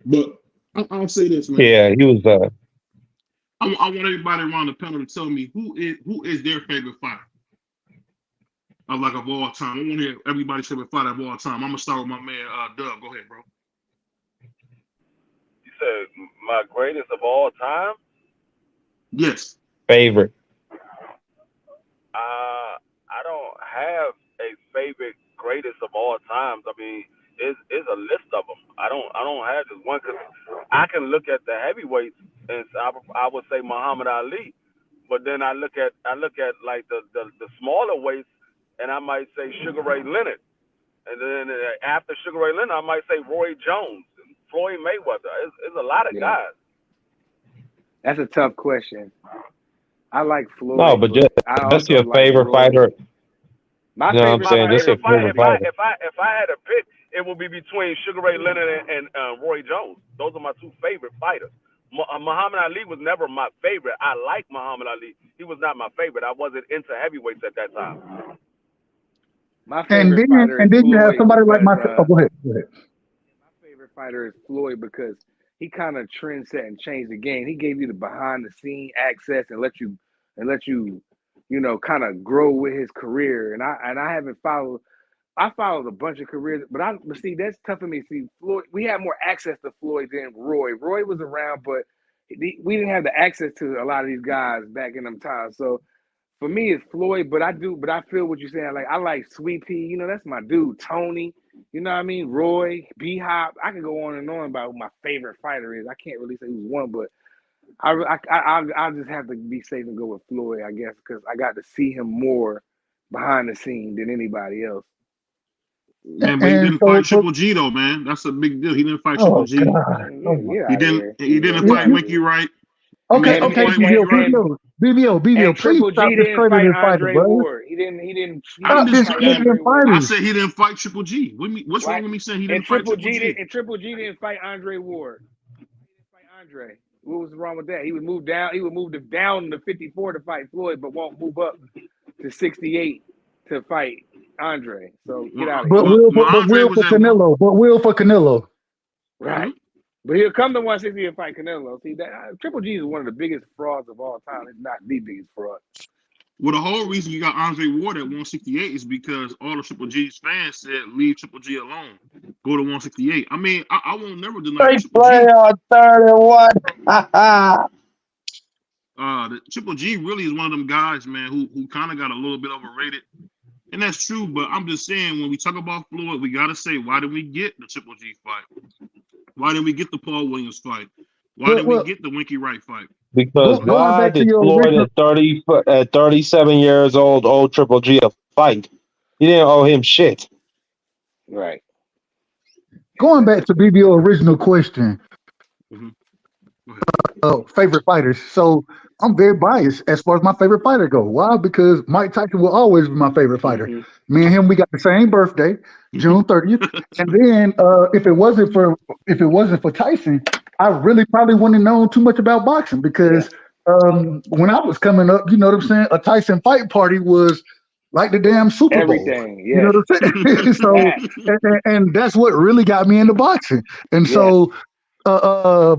But I'll say this, man. yeah, he was. I want everybody around the panel to tell me who is their favorite fighter of all time. I want to hear everybody's favorite fighter of all time. I'm gonna start with my man Dub. Go ahead, bro. You said my greatest of all time? Yes. Favorite. I don't have a favorite greatest of all times. I mean, it's a list of them. I don't have just one, because I can look at the heavyweights and I would say Muhammad Ali, but then I look at like the smaller weights and I might say Sugar Ray Leonard, and then after Sugar Ray Leonard I might say Roy Jones, Floyd Mayweather. It's a lot of guys. That's a tough question. I like Floyd. No, but just your favorite fighter. My you know favorite what I'm saying? Just your favorite fighter. If I had a pick, it would be between Sugar Ray Leonard and Roy Jones. Those are my two favorite fighters. Muhammad Ali was never my favorite. I like Muhammad Ali. He was not my favorite. I wasn't into heavyweights at that time. My favorite fighter is then you have Floyd somebody like because, myself. Go ahead. my favorite fighter is Floyd because he kind of trend set and changed the game. He gave you the behind the scene access and let you, you know, kind of grow with his career. And I haven't followed I followed a bunch of careers, but see, that's tough for me. See, Floyd, we had more access to Floyd than Roy. Roy was around, but we didn't have the access to a lot of these guys back in them times. So for me, it's Floyd, but I feel what you're saying. Like, I like Sweet Pea, you know, that's my dude. Tony, you know what I mean? Roy, B-Hop. I can go on and on about who my favorite fighter is. I can't really say who's one, but I'll just have to be safe and go with Floyd, I guess, because I got to see him more behind the scene than anybody else. Man, but he didn't fight Triple G though, man. That's a big deal. He didn't fight Triple G. He didn't fight Winky Wright. Okay, BBO, and Triple please stop G didn't fight Andre bro. Ward. He didn't. I said he didn't fight Triple G. What's wrong with me saying he didn't fight Triple G? And Triple G didn't fight Andre Ward. He didn't fight Andre. What was wrong with that? He would move down. He would move down to 54 to fight Floyd, but won't move up to 68 to fight Andre. So get out of here. But Will for Canelo. Right. But he'll come to 160 and fight Canelo. See, that Triple G is one of the biggest frauds of all time. It's not the biggest fraud. Well, the whole reason you got Andre Ward at 168 is because all the Triple G's fans said, leave Triple G alone. Go to 168. I mean, I won't never deny Triple play G. On 31. The Triple G really is one of them guys, man, who kind of got a little bit overrated. And that's true, but I'm just saying, when we talk about Floyd, we got to say, why did we get the Triple G fight? Why did we get the Paul Williams fight? Why did we get the Winky Wright fight? Because why did Floyd at 37 years old Triple G a fight? He didn't owe him shit. Right. Going back to BBO original question, favorite fighters. So I'm very biased as far as my favorite fighter go. Why? Because Mike Tyson will always be my favorite fighter. Me and him, we got the same birthday, June 30th. And then if it wasn't for Tyson, I really probably wouldn't have known too much about boxing because when I was coming up, you know what I'm saying? A Tyson fight party was like the damn Super Bowl. Everything, you know what I'm saying? So, and that's what really got me into boxing. And so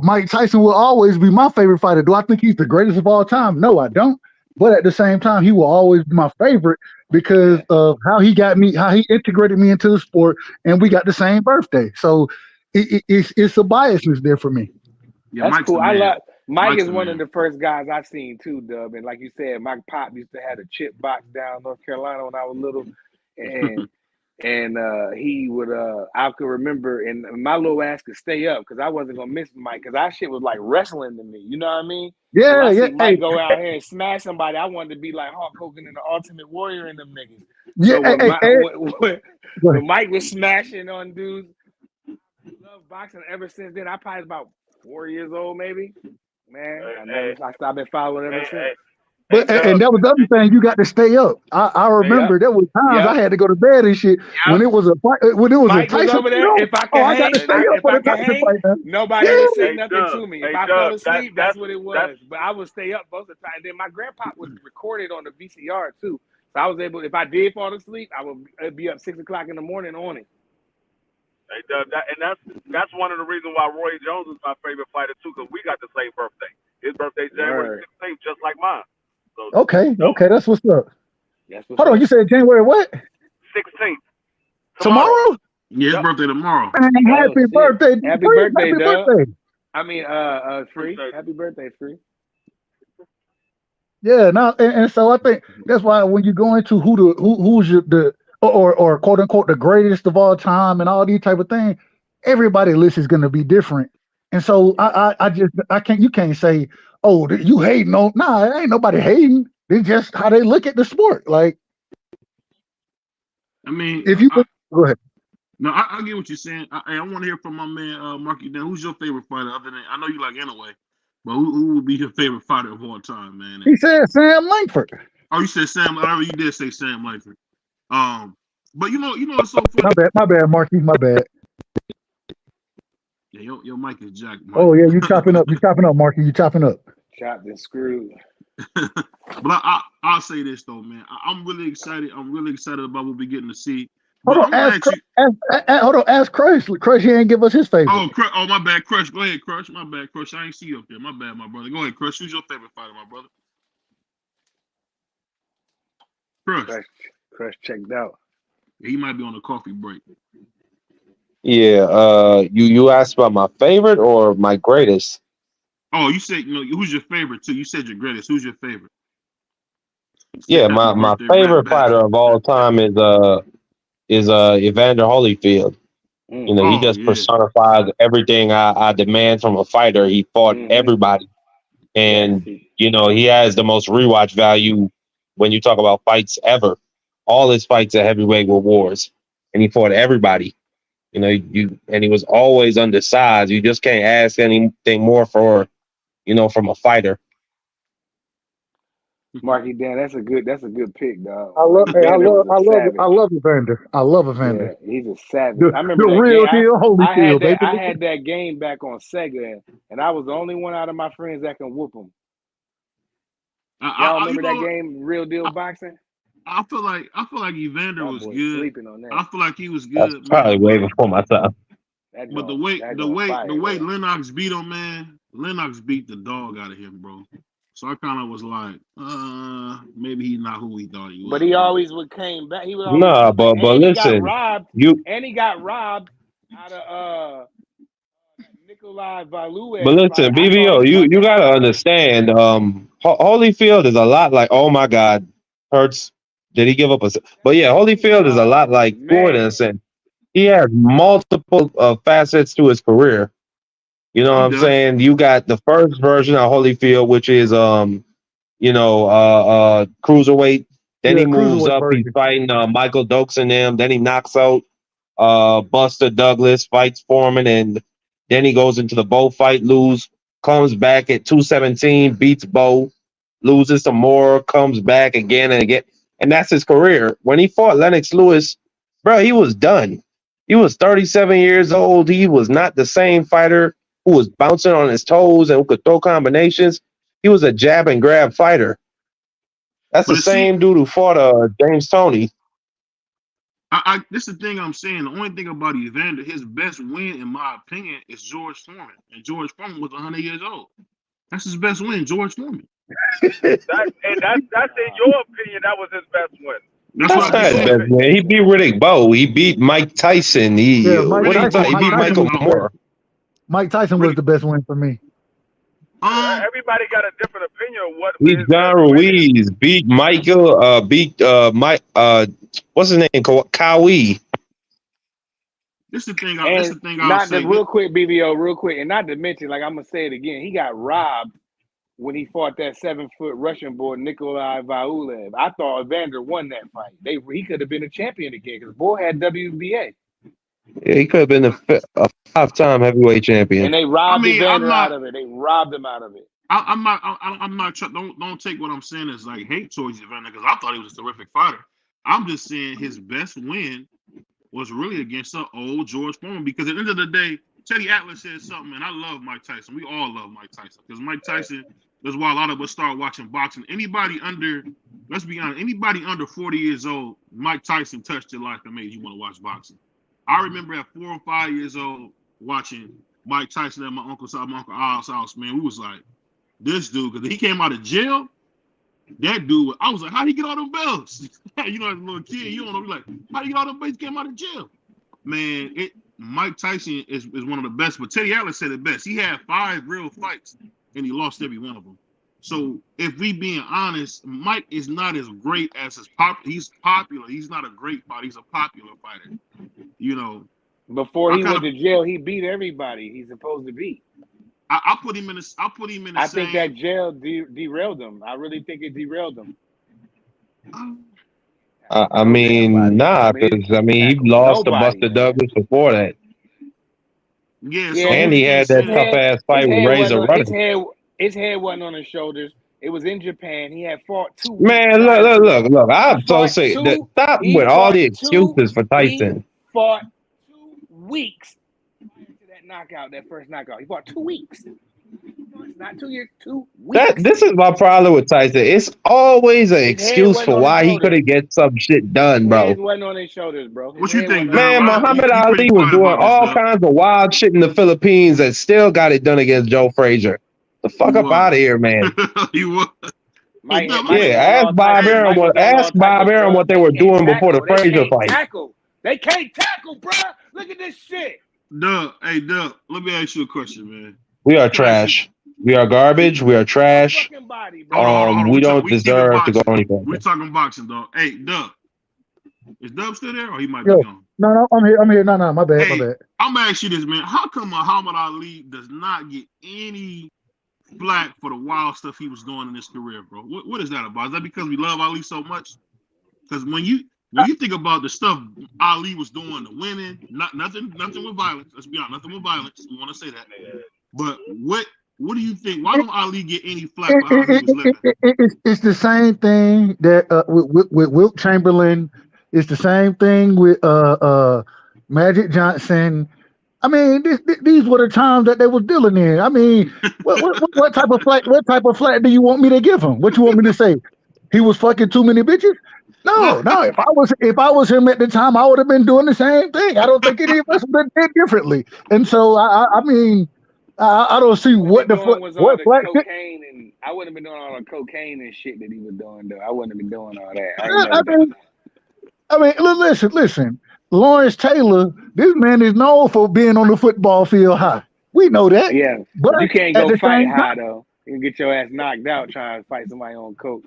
Mike Tyson will always be my favorite fighter. Do I think he's the greatest of all time? No, I don't. But at the same time, he will always be my favorite because of how he integrated me into the sport, and we got the same birthday. So it's a biasness there for me. Yeah, that's Mike's cool. Mike is one man. of the first guys I've seen too, Dub. And like you said, my pop used to have a chip box down North Carolina when I was little, and he would I could remember, and my little ass could stay up because I wasn't gonna miss Mike because that shit was like wrestling to me. You know what I mean? Yeah, yeah. Mike go out here and smash somebody. I wanted to be like Hulk Hogan and the Ultimate Warrior and them niggas. Yeah, when Mike was smashing on dudes, I love boxing ever since then. I probably was about 4 years old, maybe. Man, I've been following ever since. But and that was the other thing, you got to stay up. I remember there was times I had to go to bed and shit when it was a fight. When it was Mike a Tyson, was over there. If I could hang, nobody would say nothing to me. If I fell asleep, that's what it was. But I would stay up most of the time. And then my grandpa was recorded on the VCR too, so I was able. If I did fall asleep, I would be up 6 o'clock in the morning on it. That's one of the reasons why Roy Jones is my favorite fighter too, because we got the same birthday. His birthday's January 16th, just like mine. So, okay, that's what's up. Hold on, you said January what? 16th. Tomorrow? Yeah, his birthday tomorrow. Man, happy birthday! Happy birthday, Doug. I mean, Free. Happy birthday, Free. Yeah, and so I think that's why when you go into who's or quote unquote the greatest of all time and all these type of things, everybody's list is going to be different. And so you can't say, oh, you hating on. Nah, ain't nobody hating. It's just how they look at the sport. Like, I mean, if you go ahead. No, I get what you're saying. I want to hear from my man Marky. Then, who's your favorite fighter? Other than I know you like Inoue, but who would be your favorite fighter of all time, man? He said Sam Langford. Oh, you said Sam. I you did say Sam Langford. But you know, it's so funny. My bad, Marky. My bad. Yeah, your mic is jacked. Oh yeah, you chopping up, Marky. You chopping up. Chopped and screwed. But I'll say this though, man. I'm really excited. I'm really excited about what we're getting to see. Hold on, ask Crush. Crush, he ain't give us his favorite. Oh, my bad, Crush. Go ahead, Crush. My bad, Crush. I ain't see you up there. My bad, my brother. Go ahead, Crush. Who's your favorite fighter, my brother? Crush. Crush checked out. He might be on a coffee break. Yeah. You asked about my favorite or my greatest? Oh, you said who's your favorite too? You said your greatest. Who's your favorite? Yeah, my favorite fighter of all time is Evander Holyfield. He just personifies everything I demand from a fighter. He fought everybody, and he has the most rewatch value when you talk about fights ever. All his fights at heavyweight were wars, and he fought everybody. And he was always undersized. You just can't ask anything more from a fighter. Marky Dan, that's a good pick, dog. I love Evander. I love Evander. Yeah, he's a savage. I remember the that real game. deal Holyfield, baby. I had that game back on Sega, and I was the only one out of my friends that can whoop him. Y'all remember that game, Real Deal Boxing? I feel like Evander was good. Sleeping on that. I feel like he was good. That's probably way before my time. But the way Lennox beat him, man, Lennox beat the dog out of him, bro. So I kind of was like, maybe he's not who we thought he was. But he always came back. He was but listen, he got robbed out of Nikolai Valuev. But listen, BBO, you gotta understand, Holyfield is a lot like, oh my God, Hurts. Did he give up But yeah, Holyfield is a lot like Floyd in a sense. He has multiple facets to his career. You know what I'm saying? You got the first version of Holyfield, which is cruiserweight. Then he moves up. He's fighting Michael Dokes and them. Then he knocks out Buster Douglas, fights Foreman, and then he goes into the Bo fight, comes back at 217, beats Bo, loses some more, comes back again and again. And that's his career. When he fought Lennox Lewis, bro, he was done. He was 37 years old. He was not the same fighter who was bouncing on his toes and who could throw combinations. He was a jab and grab fighter. That's the same dude who fought James Toney. This is the thing I'm saying. The only thing about Evander, his best win, in my opinion, is George Foreman. And George Foreman was 100 years old. That's his best win, George Foreman. That's in your opinion, that was his best win. That's not his best win. He beat Riddick Bowe. He beat Mike Tyson. He beat Michael Moore. Mike Tyson was the best win for me. Everybody got a different opinion of what. Beat John Ruiz. Beat Michael. Beat Mike. What's his name? Kawi. This is the thing. Real quick, BBO. Real quick, and not to mention, like I'm gonna say it again. He got robbed when he fought that 7-foot Russian boy Nikolai Valuev. I thought Evander won that fight. He could have been a champion again because boy had WBA. Yeah, he could have been a 5-time heavyweight champion. And they robbed Evander out of it. They robbed him out of it. I'm not. Don't take what I'm saying as like hate towards Evander because I thought he was a terrific fighter. I'm just saying his best win was really against old George Foreman because at the end of the day, Teddy Atlas said something, and I love Mike Tyson. We all love Mike Tyson because Mike Tyson. That's why a lot of us start watching boxing. Let's be honest, anybody under 40 years old, Mike Tyson touched your life and made you want to watch boxing. I remember at 4 or 5 years old watching Mike Tyson at my Uncle Al's house, man. We was like, this dude, because he came out of jail, that dude, I was like, how'd he get all them belts? You know, as a little kid, you don't know, like, how'd he get all them belts? He came out of jail. Man, Mike Tyson is one of the best, but Teddy Atlas said it best. He had 5 real fights, and he lost every one of them. So if we being honest, Mike is not as great as he's popular. He's not a great fighter. He's a popular fighter. You know. Before he went to jail, he beat everybody he's supposed to beat. I put him in the. I think that jail derailed him. I really think it derailed him. I mean, nah, because he lost to Buster Douglas before that. Yeah, and he had that tough ass fight with Razor Ruddock. His head wasn't on his shoulders. It was in Japan. He had fought 2 weeks. Man, look. I'm so sick. Stop with all the excuses for Tyson. He fought 2 weeks prior to that knockout, that first knockout. He fought 2 weeks. Not 2 years, 2 weeks. This is my problem with Tyson. It's always an excuse for why he couldn't get some shit done, bro. His wasn't on his shoulders, bro. What you think, man? Muhammad Ali was doing all kinds of wild shit in the Philippines and still got it done against Joe Frazier. The fuck up out of here, man. Ask Bob Arum what they were doing before the Frazier fight. They can't tackle, bro. Look at this shit. Doug, hey Doug, let me ask you a question, man. We are trash. We are garbage. We are trash. Body, hold on. We don't deserve to go any further. We're talking boxing, dog. Hey, Doug. Is Dub still there, or he might Yo, be gone? no, I'm here. No, my bad, Hey, my bad. I'm gonna ask you this, man. How come Muhammad Ali does not get any flack for the wild stuff he was doing in his career, bro? What is that about? Is that because we love Ali so much? Because when you think about the stuff Ali was doing to women, nothing with violence. Let's be honest, nothing with violence. We want to say that. But what do you think? Why don't Ali get any flack for how he was living? It's the same thing that with Wilt Chamberlain. It's the same thing with Magic Johnson. I mean, these were the times that they were dealing in. I mean, what type of flack? What type of flack do you want me to give him? What you want me to say? He was fucking too many bitches? No. If I was him at the time, I would have been doing the same thing. I don't think any of us would have did differently. And so I mean, I don't see what the flack. Cocaine and I wouldn't have been doing all the cocaine and shit that he was doing though. I wouldn't have been doing all that. I mean, listen. Lawrence Taylor, this man is known for being on the football field high. We know that. Yeah, but you can't go fight high though. You can get your ass knocked out trying to fight somebody on coke.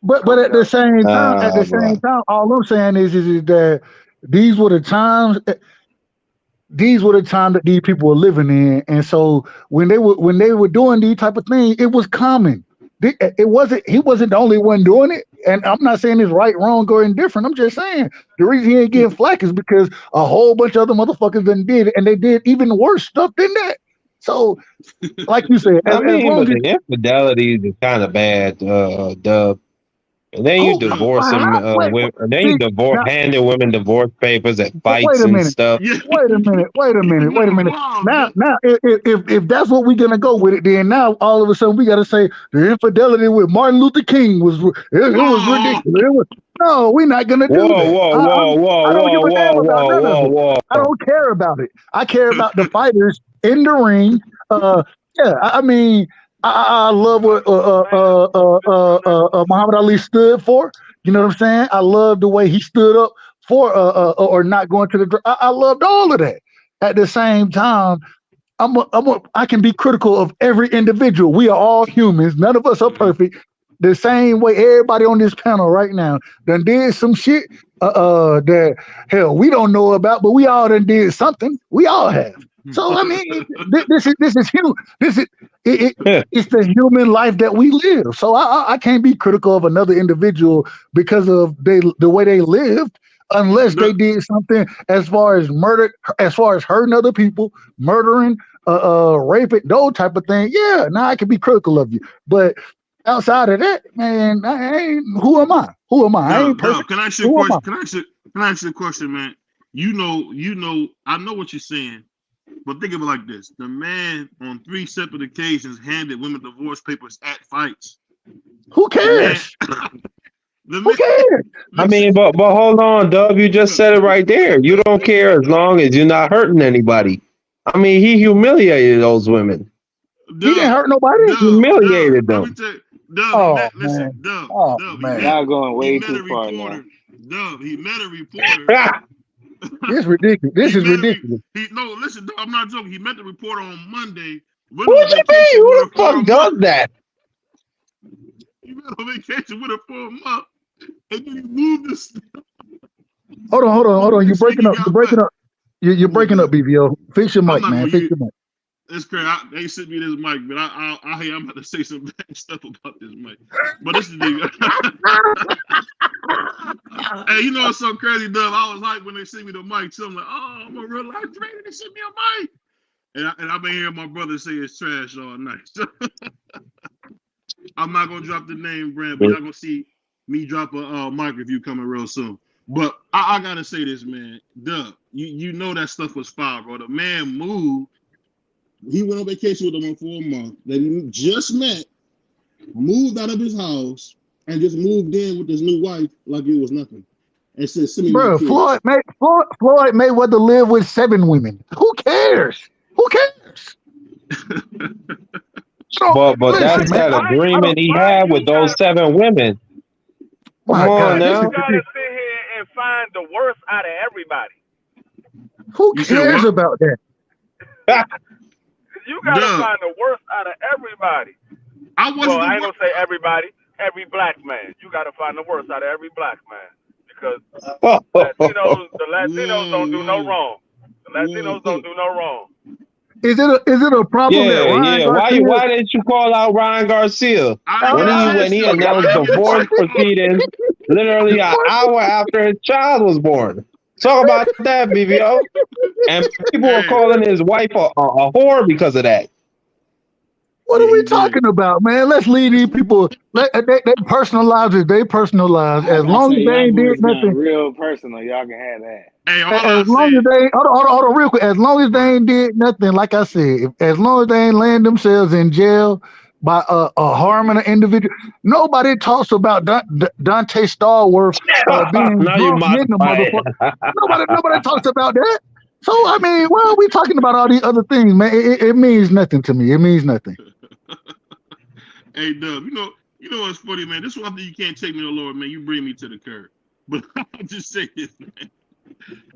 But at the same time, all I'm saying is that these were the times. These were the times that these people were living in, and so when they were doing these type of things, it was common. He wasn't the only one doing it, and I'm not saying it's right, wrong, or indifferent. I'm just saying the reason he ain't getting flack is because a whole bunch of other motherfuckers done did it, and they did even worse stuff than that. So, like you said, but the infidelity is kind of bad, Dub. And then you divorcing women, and then you handing women divorce papers at fights and stuff. Wait a minute. Now, if that's what we're gonna go with it, then now all of a sudden we gotta say the infidelity with Martin Luther King was ridiculous. No, we're not gonna do that. Whoa. I don't care about it. I care about the fighters in the ring. I mean. I love what Muhammad Ali stood for. You know what I'm saying? I love the way he stood up for or not going to the. I loved all of that. At the same time, I can be critical of every individual. We are all humans. None of us are perfect. The same way everybody on this panel right now done did some shit that hell we don't know about, but we all done did something. We all have. So I mean, this is human. It's the human life that we live. So I can't be critical of another individual because of the way they lived, unless they did something as far as murder, as far as hurting other people, murdering, raping, those type of things. Yeah, now I can be critical of you, but outside of that, man, who am I? I ain't perfect. Can I ask you a question? Can I ask you a question, man? You know, I know what you're saying. But think of it like this: the man on 3 separate occasions handed women divorce papers at fights. Who cares? Who cares? I mean, but hold on, Dub. You just said it right there. You don't care as long as you're not hurting anybody. I mean, he humiliated those women. He didn't hurt nobody. He humiliated them. Man. Y'all going way too far now. Dub, he met a reporter. This is ridiculous. No, listen, I'm not joking. He met the reporter on Monday. What you mean? Who the fuck does that? He went on vacation with her for a month, and then he moved this. Hold on. You're breaking up. You're breaking up, BVO. Fix your mic, man. Fix your mic. It's crazy. They sent me this mic, but I'm about to say some bad stuff about this mic. But this is the. Hey, you know what's so crazy, Dub? I was hyped when they sent me the mic. So I'm like, oh, I'm a real life trainer. They sent me a mic. And I've been hearing my brother say it's trash all night. I'm not going to drop the name brand, but y'all going to see me drop a mic review coming real soon. But I got to say this, man. Dub, you know that stuff was foul, bro. The man moved. He went on vacation with them for a month that he just met, moved out of his house, and just moved in with his new wife like it was nothing. And said, "Send me bro, Floyd Mayweather lived with 7 women. Who cares? But that's that agreement he had with those 7 women. Come on now. You gotta sit here and find the worst out of everybody. Who cares about that? You gotta find the worst out of everybody. I ain't gonna say everybody, every black man. You gotta find the worst out of every black man because the Latinos don't do no wrong. The Latinos don't do no wrong. Is it a problem that Ryan Garcia? Why didn't you call out Ryan Garcia when he announced divorce proceedings literally an hour after his child was born? Talk about that, BBO. And people are calling his wife a whore because of that. What are we talking about, man? Let's leave these people. They personal lives is their personal lives. As long as they ain't did nothing. Real personal, y'all can have that. Hey, as long as they hold on real quick. As long as they ain't did nothing, like I said, as long as they ain't land themselves in jail by harming an individual. Nobody talks about Dante Stallworth being drunk in the motherfucker. Nobody talks about that. So I mean, why are we talking about all these other things, man? It means nothing to me. It means nothing. Hey, Dub, you know what's funny, man? This is one thing you can't take me to the Lord, man. You bring me to the curb. But I'll just say this, man.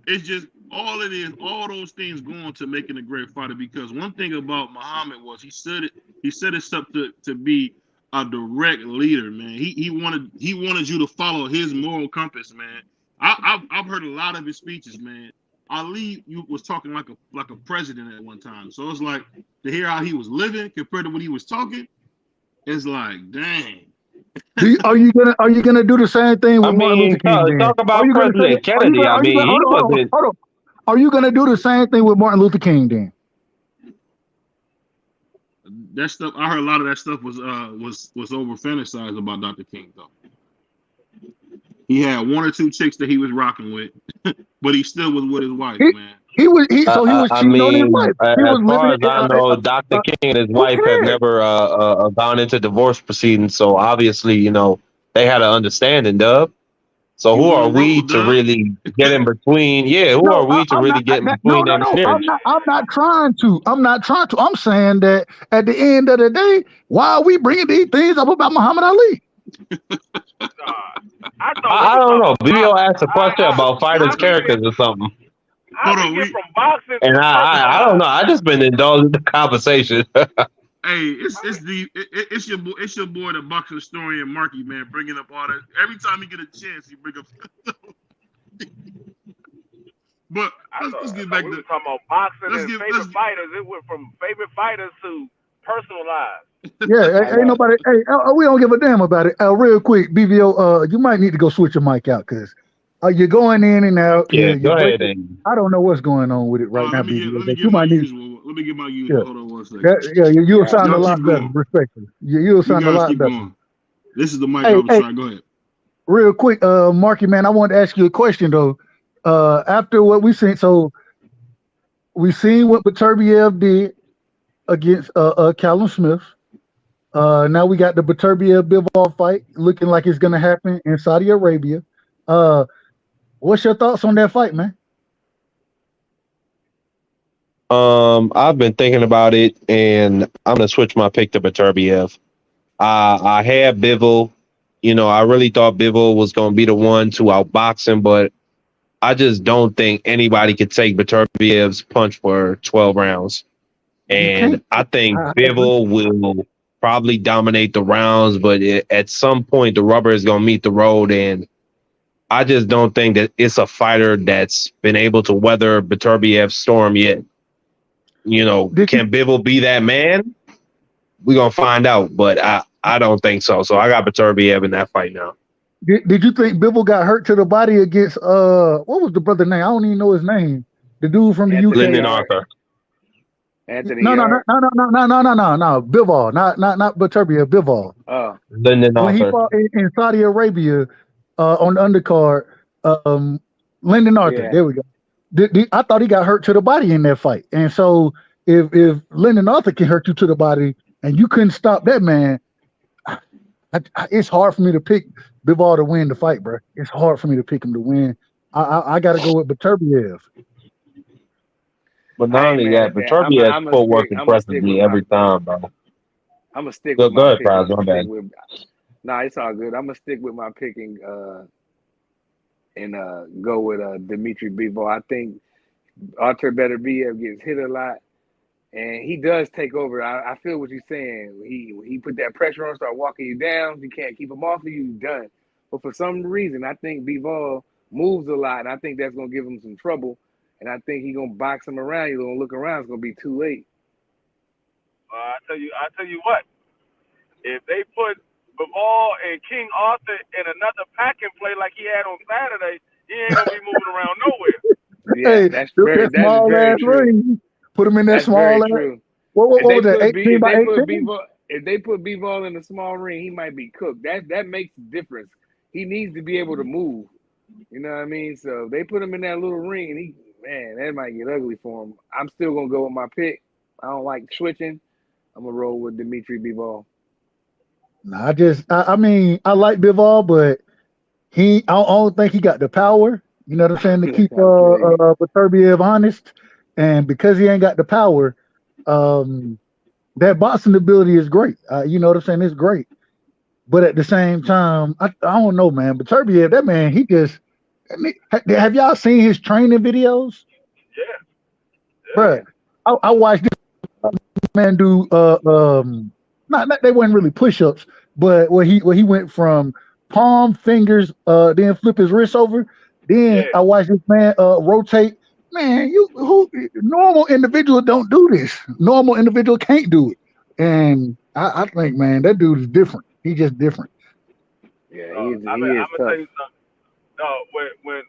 It's just all it is, all those things going to making a great fighter. Because one thing about Muhammad was he set us up to be a direct leader, man. He wanted you to follow his moral compass, man. I've heard a lot of his speeches, man. Ali was talking like a president at one time. So it's like to hear how he was living compared to when he was talking, it's like, dang. Are you gonna do the same thing with Martin Luther King? Talk about President Kennedy. Hold on. Are you gonna do the same thing with Martin Luther King then? That stuff, I heard a lot of that stuff was over fantasized about Dr. King though. He had one or two chicks that he was rocking with, but he still was with his wife, man. He was cheating on his wife. As far as I know, Dr. King and his wife have never gone into divorce proceedings. So obviously, they had an understanding, Dub. So who are we to really get in between? Yeah, who are we to really get in between that marriage? I'm not trying to. I'm saying that at the end of the day, why are we bringing these things up about Muhammad Ali? I don't know. Video asked a question about fighters' characters or something. I get from boxing. And I don't know. I just been indulging the conversation. Hey, it's your boy, the boxing historian Marky, man, bringing up all that. Every time he get a chance, he bring up. But let's get back to talking about boxing and favorite fighters. It went from favorite fighters to personal lives. Yeah, ain't nobody. Hey, we don't give a damn about it. Real quick, BVO, you might need to go switch your mic out because you're going in and out. Yeah, go ahead. I don't know what's going on with it right now, BVO. Let me get my usual. Hold on one second. You'll sound a lot better, respectfully. You'll sound a lot better. Going. This is the mic I was trying. Go ahead. Real quick, Marky, man, I want to ask you a question though. After what we seen, so we seen what Beterbiev did against Callum Smith. Now we got the Beterbiev-Bivol fight looking like it's gonna happen in Saudi Arabia. What's your thoughts on that fight, man? I've been thinking about it, and I'm gonna switch my pick to Beterbiev. I had Bivol. I really thought Bivol was gonna be the one to outbox him, but I just don't think anybody could take Beterbiev's punch for 12 rounds. And I think Bivol will probably dominate the rounds, but at some point the rubber is going to meet the road. And I just don't think that it's a fighter that's been able to weather Beterbiev's storm yet. Can Bivol be that man? We're going to find out, but I don't think so. So I got Beterbiev in that fight now. Did you think Bivol got hurt to the body against what was the brother name? I don't even know his name. The dude from the UK. Lyndon Arthur. Anthony. No. Bivol, not Beterbiev. Bivol. Oh. Lyndon Arthur. When he fought in Saudi Arabia on the undercard, Lyndon Arthur. Yeah. There we go. I thought he got hurt to the body in that fight, and so if Lyndon Arthur can hurt you to the body and you couldn't stop that man, it's hard for me to pick Bivol to win the fight, bro. It's hard for me to pick him to win. I got to go with Beterbiev. But not only that, Beterbiev's footwork impressively every time, bro. I'm gonna stick with my pick. Nah, it's all good. I'm gonna stick with my picking and go with Dimitri Bivol. I think Artur Beterbiev gets hit a lot, and he does take over. I feel what you're saying. He put that pressure on, start walking you down. You can't keep him off of you. You're done. But for some reason, I think Bivol moves a lot, and I think that's gonna give him some trouble. And I think he's gonna box him around. He's gonna look around. It's gonna be too late. I tell you what. If they put Bivol and King Arthur in another packing play like he had on Saturday, he ain't gonna be moving around nowhere. Yeah, Hey, that's look very that small ass true. ring. Put him in that That's small very ass. true. What If was that? 18 by 18? If they put Bivol in the small ring, he might be cooked. That makes a difference. He needs to be able to move. You know what I mean? So if they put him in that little ring, and that might get ugly for him. I'm still gonna go with my pick. I don't like switching. I'm gonna roll with Dimitri Bivol. Nah, I mean, I like Bivol, but I don't think he got the power. You know what I'm saying, to keep Beterbiev honest. And because he ain't got the power, that boxing ability is great. You know what I'm saying? It's great. But at the same time, I don't know, man. Beterbiev, that man, have y'all seen his training videos? Yeah. Bruh, I watched this man do not they weren't really push-ups, but where he went from palm, fingers, then flip his wrist over. Then I watched this man rotate. Man, normal individual don't do this. Normal individual can't do it. And I think, man, that dude is different. He's just different. Yeah, I'm gonna tell you something. No, when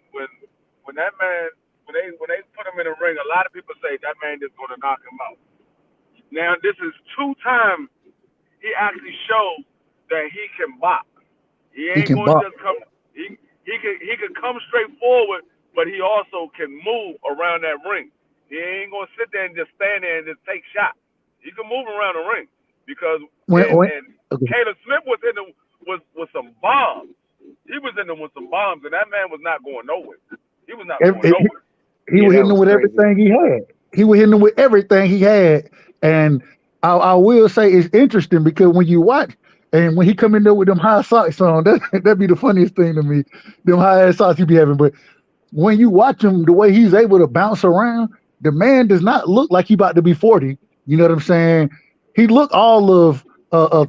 that man when they put him in the ring, a lot of people say that man is gonna knock him out. Now this is 2 times he actually showed that he can box. He ain't going to just come. He can come straight forward, but he also can move around that ring. He ain't gonna sit there and just stand there and just take shots. He can move around the ring because Caleb Smith was in with some bombs. He was in them with some bombs, and that man was not going nowhere. He was not going nowhere. He was hitting him with everything he had. He was hitting him with everything he had, and I will say it's interesting because when you watch. And when he come in there with them high socks on, that'd be the funniest thing to me. Them high ass socks he be having. But when you watch him, the way he's able to bounce around, the man does not look like he about to be 40. You know what I'm saying? He looked all of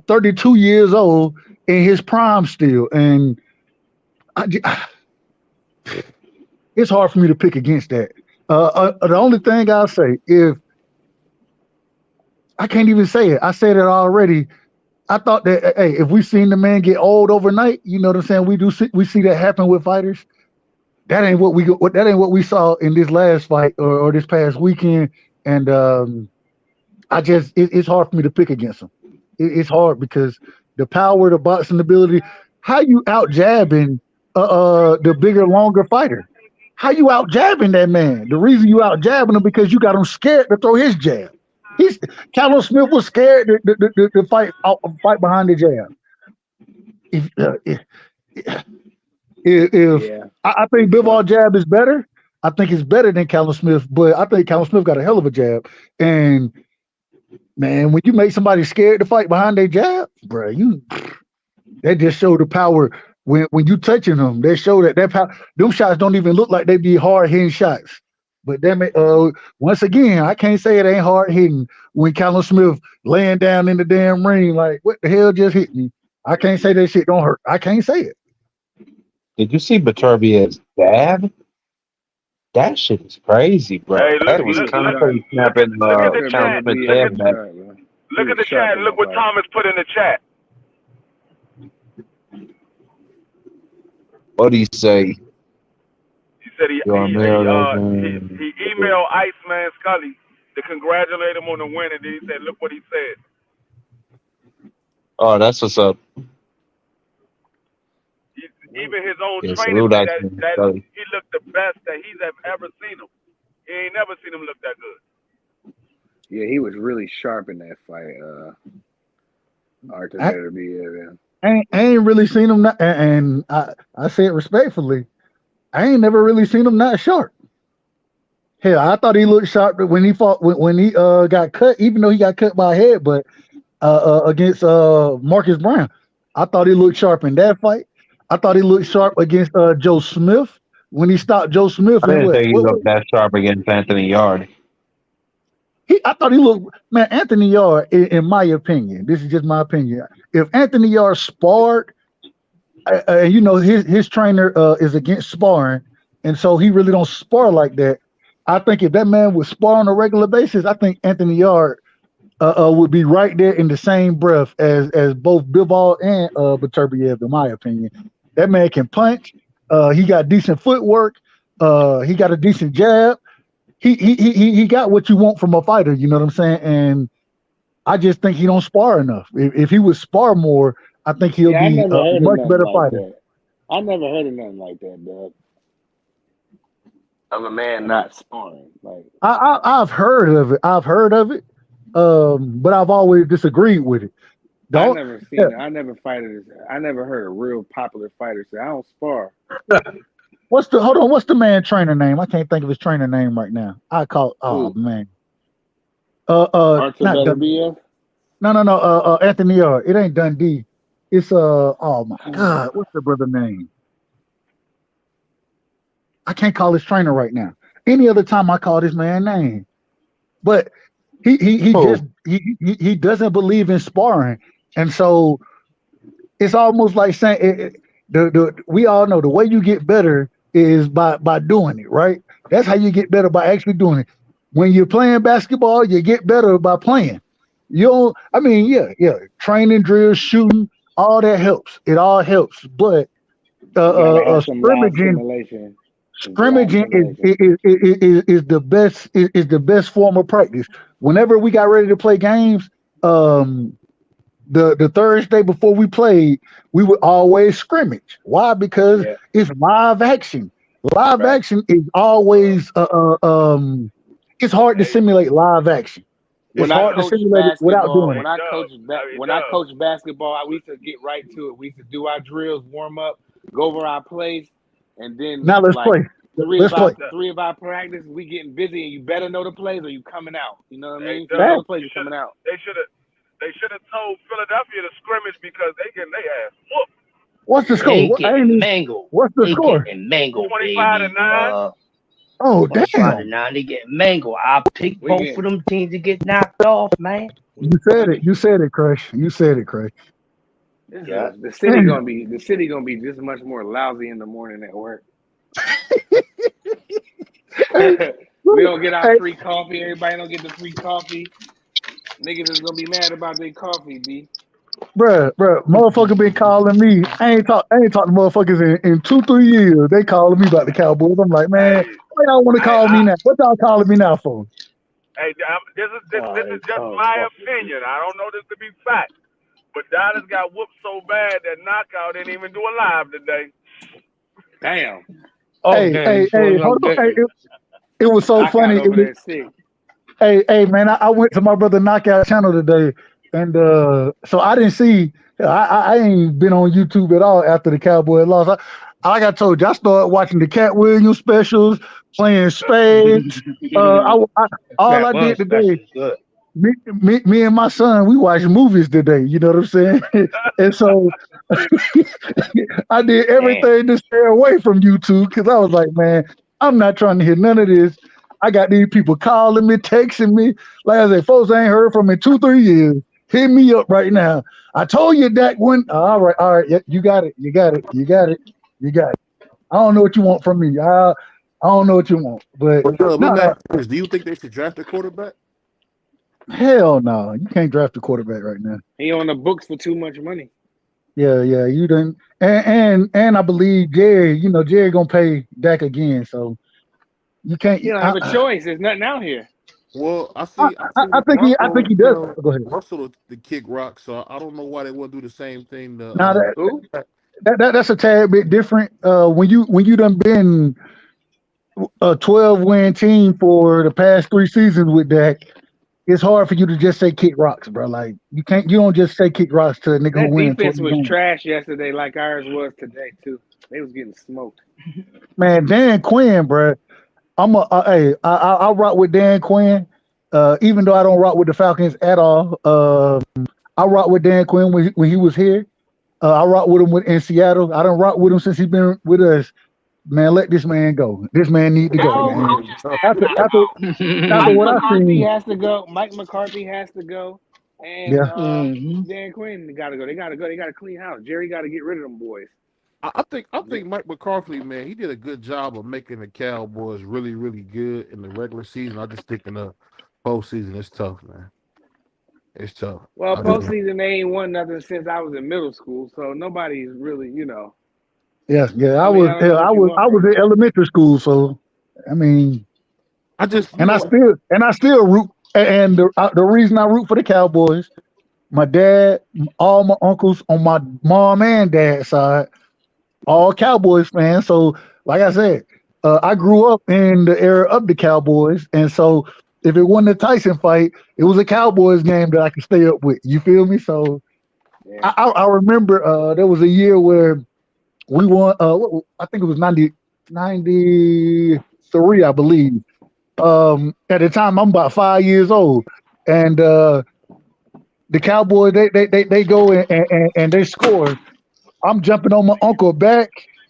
32 years old in his prime still. And it's hard for me to pick against that. The only thing I'll say, I can't even say it. I said it already. I thought that, hey, if we seen the man get old overnight, you know what I'm saying? We see that happen with fighters. That ain't what we saw in this last fight or this past weekend. And it's hard for me to pick against him. It's hard because the power, the boxing ability. How you out jabbing the bigger, longer fighter? How you out jabbing that man? The reason you out jabbing him because you got him scared to throw his jab. Callum Smith was scared to fight behind the jab. I think Bivol jab is better. I think it's better than Callum Smith, but I think Callum Smith got a hell of a jab. And man, when you make somebody scared to fight behind their jab, bro, that just show the power. When you touching them, they show that power. Them shots don't even look like they be hard hitting shots. But once again, I can't say it ain't hard hitting when Callum Smith laying down in the damn ring like, what the hell just hit me? I can't say that shit don't hurt. I can't say it. Did you see Beterbiev's jab? That shit is crazy, bro. Hey, that was kind of crazy snapping Callum Smith's jab back. Look at the chat. Look what Thomas put in the chat. What do you say? He said he emailed Iceman Scully to congratulate him on the win, and then he said, "Look what he said." Oh, that's what's up. Even his own Yeah, trainer salute said Iceman that Scully. he looked the best that he's ever seen him. He ain't never seen him look that good. Yeah, he was really sharp in that fight. Artur Beterbiev. I ain't really seen him, and I say it respectfully. I ain't never really seen him not sharp. Hell, I thought he looked sharp when he fought when he got cut, even though he got cut by a head, but against Marcus Brown. I thought he looked sharp in that fight. I thought he looked sharp against Joe Smith. when he stopped Joe Smith I and didn't what? think he looked that sharp against Anthony Yard. I thought he looked, man. Anthony Yard, in my opinion, this is just my opinion. If Anthony Yard sparred, you know, his trainer is against sparring, and so he really don't spar like that. I think if that man would spar on a regular basis, I think Anthony Yard would be right there in the same breath as both Bivol and Beterbiev, in my opinion. That man can punch. He got decent footwork. He got a decent jab. He got what you want from a fighter. You know what I'm saying? And I just think he don't spar enough. If he would spar more, I think he'll be a much better fighter. I never heard of nothing like that, dog. Of a man not sparring. Like I've heard of it. But I've always disagreed with it. I never seen it. I never heard a real popular fighter say, I don't spar. What's the man trainer name? I can't think of his trainer name right now. Man. Artur Beterbiev? No. Anthony Yard. It ain't Dundee. It's oh my God, what's the brother name? I can't call his trainer right now. Any other time I call this man name. But he doesn't believe in sparring. And so it's almost like saying we all know the way you get better is by doing it, right? That's how you get better, by actually doing it. When you're playing basketball, you get better by playing. Training, drills, shooting, all that helps. It all helps. But scrimmaging is the best form of practice. Whenever we got ready to play games, the Thursday before we played, we would always scrimmage. Why? Because it's live action. Live action is always it's hard to simulate live action. It's hard to simulate it without doing it. When I coached basketball, we used to get right to it. We used to do our drills, warm up, go over our plays, and then now let's play. Three of our practice, we getting busy, and you better know the plays or you coming out. You know what I mean? If you know the plays, you coming out. They should have told Philadelphia to scrimmage because they getting their ass whooped. What's the score? What's the score? 25-9. Oh damn! They get mangled. I picked both of them teams to get knocked off, man. You said it, Crush. The city gonna be just much more lousy in the morning at work. We don't get our free coffee. Everybody don't get the free coffee. Niggas is gonna be mad about their coffee, B. Bruh, motherfucker been calling me. I ain't talked to motherfuckers in 2-3 years. They calling me about the Cowboys. I'm like, man, why y'all want to call me now? What y'all calling me now for? Hey, this is just my opinion. I don't know this to be fact, but Dallas got whooped so bad that Knockout didn't even do a live today. Damn. Hey, hold on. Hey, it was so funny. Hey, man, I went to my brother Knockout channel today. And so I didn't see. I ain't been on YouTube at all after the Cowboys lost. Like I told you, I started watching the Cat Williams specials, playing spades. All I did today, me and my son, we watched movies today. You know what I'm saying? And so I did everything to stay away from YouTube because I was like, man, I'm not trying to hear none of this. I got these people calling me, texting me. Like I said, folks I ain't heard from in 2-3 years. Hit me up right now. I told you that one. All right. Yeah, you got it. I don't know what you want from me. I don't know what you want. But do you think they should draft a quarterback? Hell no. You can't draft a quarterback right now. He on the books for too much money. Yeah, you didn't. And I believe Jerry gonna pay Dak again. So you can't. You don't have a choice. There's nothing out here. Well, I think he does. Go ahead. Russell the kick rock, so I don't know why they wouldn't do the same thing. That's a tad bit different. When you done been a 12-win team for the past 3 seasons with Dak, it's hard for you to just say kick rocks, bro. Like you don't just say kick rocks to a nigga who wins. That defense was trash yesterday, like ours was today too. They was getting smoked. Man, Dan Quinn, bro. I rock with Dan Quinn, even though I don't rock with the Falcons at all. I rock with Dan Quinn when he was here. I rock with him in Seattle. I don't rock with him since he's been with us. man, let this man go. This man need to go, man. After Mike what I McCarthy seen, has to go. Mike McCarthy has to go, and yeah. Dan Quinn got to go. They got to go. They got to clean house. Jerry got to get rid of them boys. I think Mike McCarthy, man, he did a good job of making the Cowboys really, really good in the regular season. I just think in the postseason, it's tough, man. It's tough. Well, postseason they ain't won nothing since I was in middle school, so nobody's really, Yeah. I was in elementary school, so I mean, I still root. And the reason I root for the Cowboys, my dad, all my uncles on my mom and dad's side, all Cowboys fans. So, like I said, I grew up in the era of the Cowboys, and so if it wasn't a Tyson fight, it was a Cowboys game that I could stay up with. You feel me? So, yeah. I remember there was a year where we won. I think it was 93, I believe. At the time, I'm about 5 years old, and the Cowboys they go and they score. I'm jumping on my uncle back.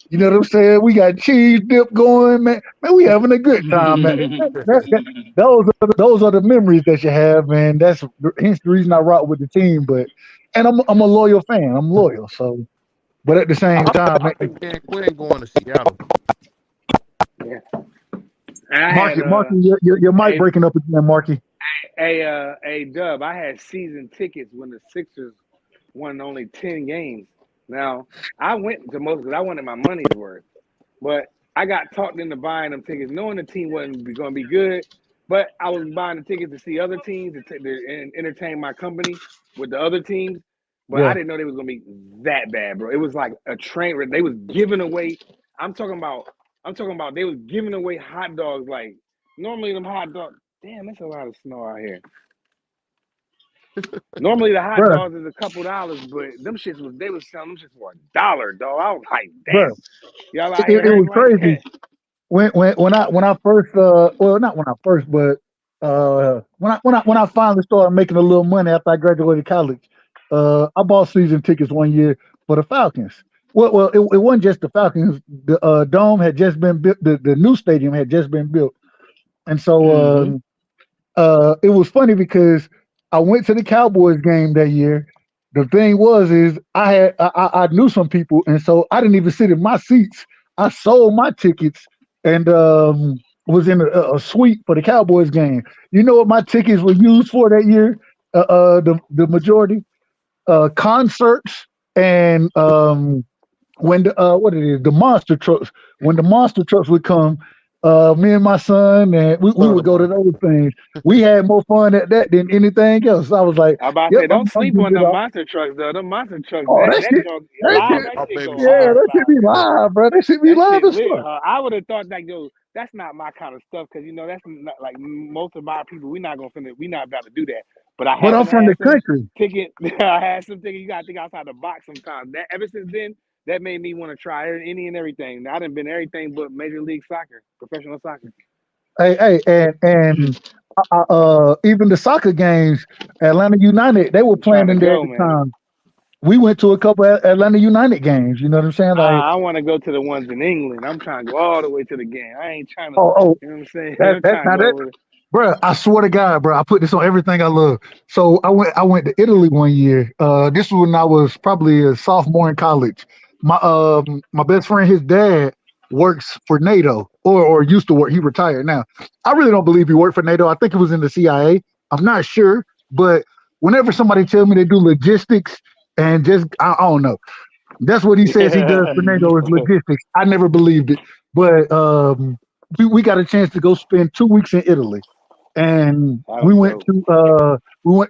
You know what I'm saying? We got cheese dip going, man. Man, we having a good time, man. Those are the memories that you have, man. That's hence the reason I rock with the team. And I'm a loyal fan. I'm loyal. So, but at the same time, I think Dan Quinn going to Seattle. Yeah. Marky, your mic breaking up again, Marky. Hey, Dub, I had season tickets when the Sixers won only 10 games. Now, I went to most because I wanted my money's worth. But I got talked into buying them tickets, knowing the team wasn't going to be good. But I was buying the tickets to see other teams and entertain my company with the other teams. But I didn't know they was going to be that bad, bro. It was like a train wreck. They was giving away. I'm talking about they was giving away hot dogs. Like, normally them hot dogs. Damn, that's a lot of snow out here. Normally the hot dogs is a couple dollars, but them shits they was selling them shits for $1, dog. I was like, damn. Y'all out here it was crazy. When I first not when I first, but when I finally started making a little money after I graduated college, I bought season tickets one year for the Falcons. Well, it wasn't just the Falcons. The dome had just been built. The new stadium had just been built, and so it was funny because I went to the Cowboys game that year. The thing is I knew some people, and so I didn't even sit in my seats. I sold my tickets and was in a suite for the Cowboys game. You know what my tickets were used for that year? The majority concerts and when the monster trucks. When the monster trucks would come, me and my son and we would go to those things. We had more fun at that than anything else. I was like, I'm about to say, don't sleep on the monster trucks, though. The monster trucks, that shit be live, bro. That shit be live as fuck. I would have thought that, that's not my kind of stuff because that's not like most of our people. We're not about to do that. But I'm from the country. Ticket. I had some tickets. You gotta think outside the box sometimes. That ever since then, that made me want to try any and everything. I done been everything but Major League Soccer, professional soccer. Hey, and even the soccer games, Atlanta United, they were playing in there at the time. We went to a couple of Atlanta United games. You know what I'm saying? Like, I want to go to the ones in England. I'm trying to go all the way to the game. I ain't trying to. You know what I'm saying? Bro, I swear to God, bro, I put this on everything I love. So I went to Italy one year. This was when I was probably a sophomore in college. My best friend, his dad works for NATO or used to work. He retired now. I really don't believe he worked for NATO. I think it was in the CIA. I'm not sure, but whenever somebody tells me they do logistics and I don't know. That's what he says he does for NATO is logistics. I never believed it, but we got a chance to go spend 2 weeks in Italy, and we went to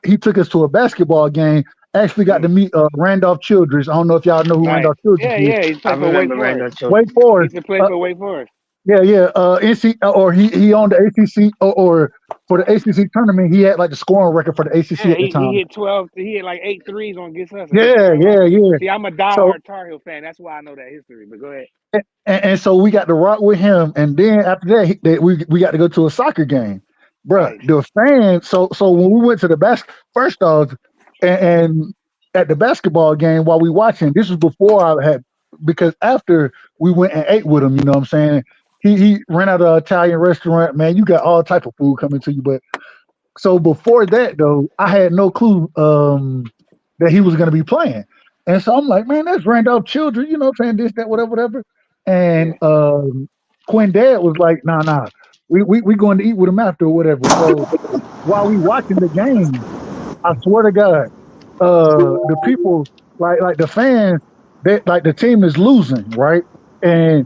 he took us to a basketball game. Actually got to meet Randolph Childress. I don't know if y'all know who Randolph Childress is. Yeah, he's playing for Wake Forest. Wake Forest. He played for Wake Forest. Yeah. NC or he owned the ACC or for the ACC tournament. He had like the scoring record for the ACC at the time. He hit 12. He hit like 8 threes on Get Us. Yeah. See, I'm a diehard Tar Heel fan. That's why I know that history. But go ahead. And so we got to rock with him, and then after that, we got to go to a soccer game, bro. Nice. The fans. So when we went to the first off, and at the basketball game while we watching, this was before I had because after we went and ate with him, you know what I'm saying? He ran out of an Italian restaurant, man. You got all type of food coming to you. But so before that though, I had no clue that he was gonna be playing. And so I'm like, man, that's Randolph Children, you know what I'm saying? This, that, whatever. And Quinn Dad was like, nah. We going to eat with him after or whatever. So while we watching the game, I swear to God, the people like the fans, that like the team is losing, right? And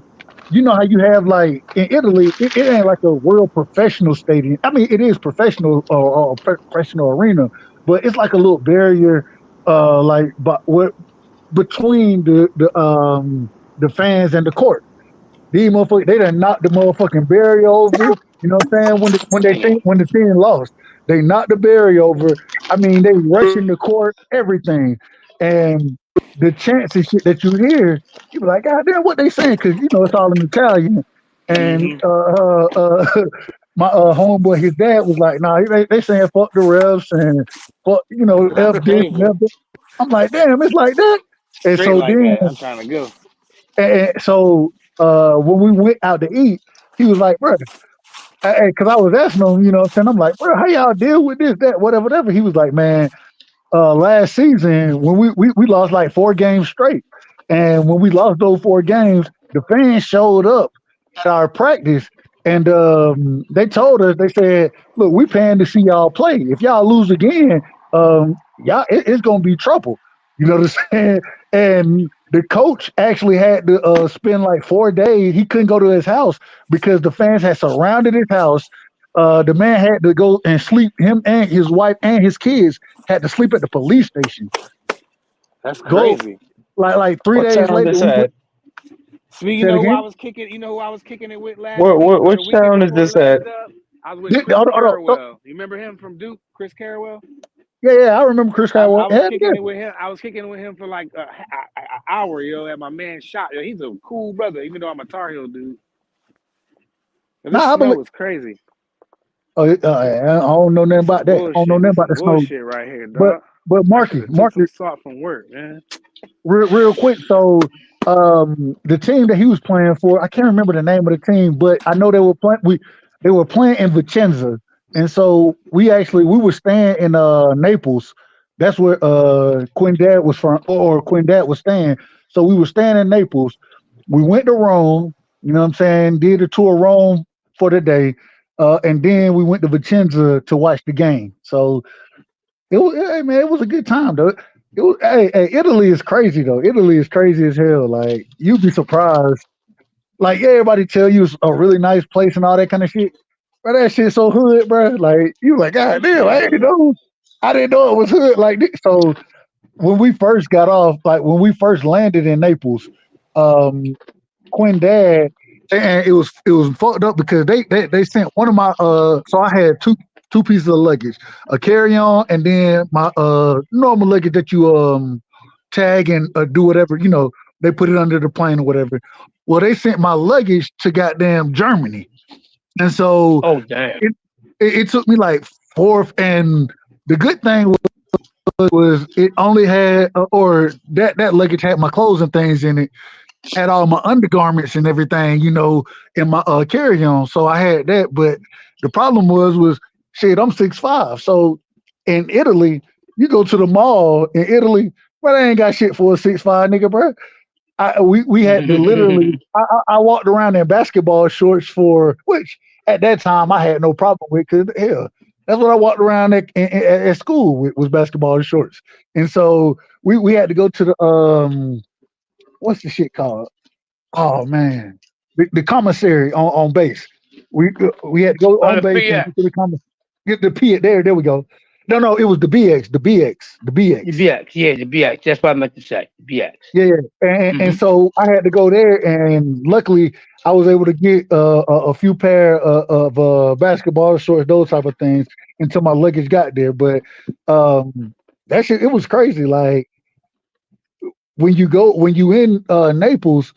you know how you have like in Italy, it ain't like a world professional stadium. I mean, it is professional or professional arena, but it's like a little barrier, like but what between the fans and the court. These motherfuckers, they done knocked the motherfucking barrier over. You know what I'm saying? When the team lost, they knocked the barrier over. I mean, they rushing the court, everything, and the chants and shit that you hear, you be like, God damn, what they saying? Because you know it's all in Italian. And my homeboy, his dad was like, nah, they saying fuck the refs and fuck, you know, F this and F that. I'm like, damn, it's like that. And Straight so like then, that. I'm trying to go. and so when we went out to eat, he was like, bro, because I was asking him, you know what I'm saying? I'm like, bro, how y'all deal with this, that, whatever. He was like, man, last season when we lost like 4 games straight. And when we lost those 4 games, the fans showed up at our practice and they told us, they said, look, we paying to see y'all play. If y'all lose again, y'all it's gonna be trouble. You know what I'm saying? And the coach actually had to spend like 4 days. He couldn't go to his house because the fans had surrounded his house. The man had to go and sleep. Him and his wife and his kids had to sleep at the police station. That's crazy. Like 3 What days town later. is at? Speaking, you know who I was kicking. You know who I was kicking it with last What week? what Or the which weekend town is before this last? at? I was with Chris Carwell. You remember him from Duke? Chris Carwell. Yeah, I remember Chris Carwell. I was kicking it with him. I was kicking it with him for like an hour, yo, at my man's shop. Yo, he's a cool brother, even though I'm a Tar Heel dude. And this snow was crazy. Oh, I don't know nothing about that. I don't know nothing about the snow. Bullshit right here, dog. But Marky, took some salt from work, man. Real quick. So, the team that he was playing for, I can't remember the name of the team, but I know they were playing. They were playing in Vicenza, and so we were staying in Naples. That's where Quinn Dad was from, or Quinn Dad was staying. So we were staying in Naples. We went to Rome. You know what I'm saying? Did a tour of Rome for the day. And then we went to Vicenza to watch the game. So it was a good time though. Italy is crazy though. Italy is crazy as hell. Like you'd be surprised. Like everybody tell you it's a really nice place and all that kind of shit. But that shit's so hood, bro. Like you like, God damn, I didn't know it was hood like this. So when we first got off, like when we first landed in Naples, Quinn Dad, and it was fucked up because they sent one of my so I had two pieces of luggage, a carry-on and then my normal luggage that you tag and do whatever, you know, they put it under the plane or whatever. Well, they sent my luggage to goddamn Germany. And so it took me like 4, and the good thing was it only had or that luggage had my clothes and things in it. Had all my undergarments and everything, you know, in my carry-on. So I had that. But the problem was shit, I'm 6'5". So in Italy, you go to the mall in Italy, but I ain't got shit for a 6'5" nigga, bro. We had to literally I walked around in basketball shorts for which at that time I had no problem with because hell, that's what I walked around at school with was basketball shorts. And so we had to go to the what's the shit called? Oh man, the commissary on base. We had to go on base and get to the commissary. Get the P. There we go. No, it was the BX. The BX. Yeah, the BX. That's what I meant to say. BX. Yeah. And so I had to go there, and luckily I was able to get a few pair of basketball shorts, those type of things, until my luggage got there. But that shit, it was crazy. Like when you in Naples,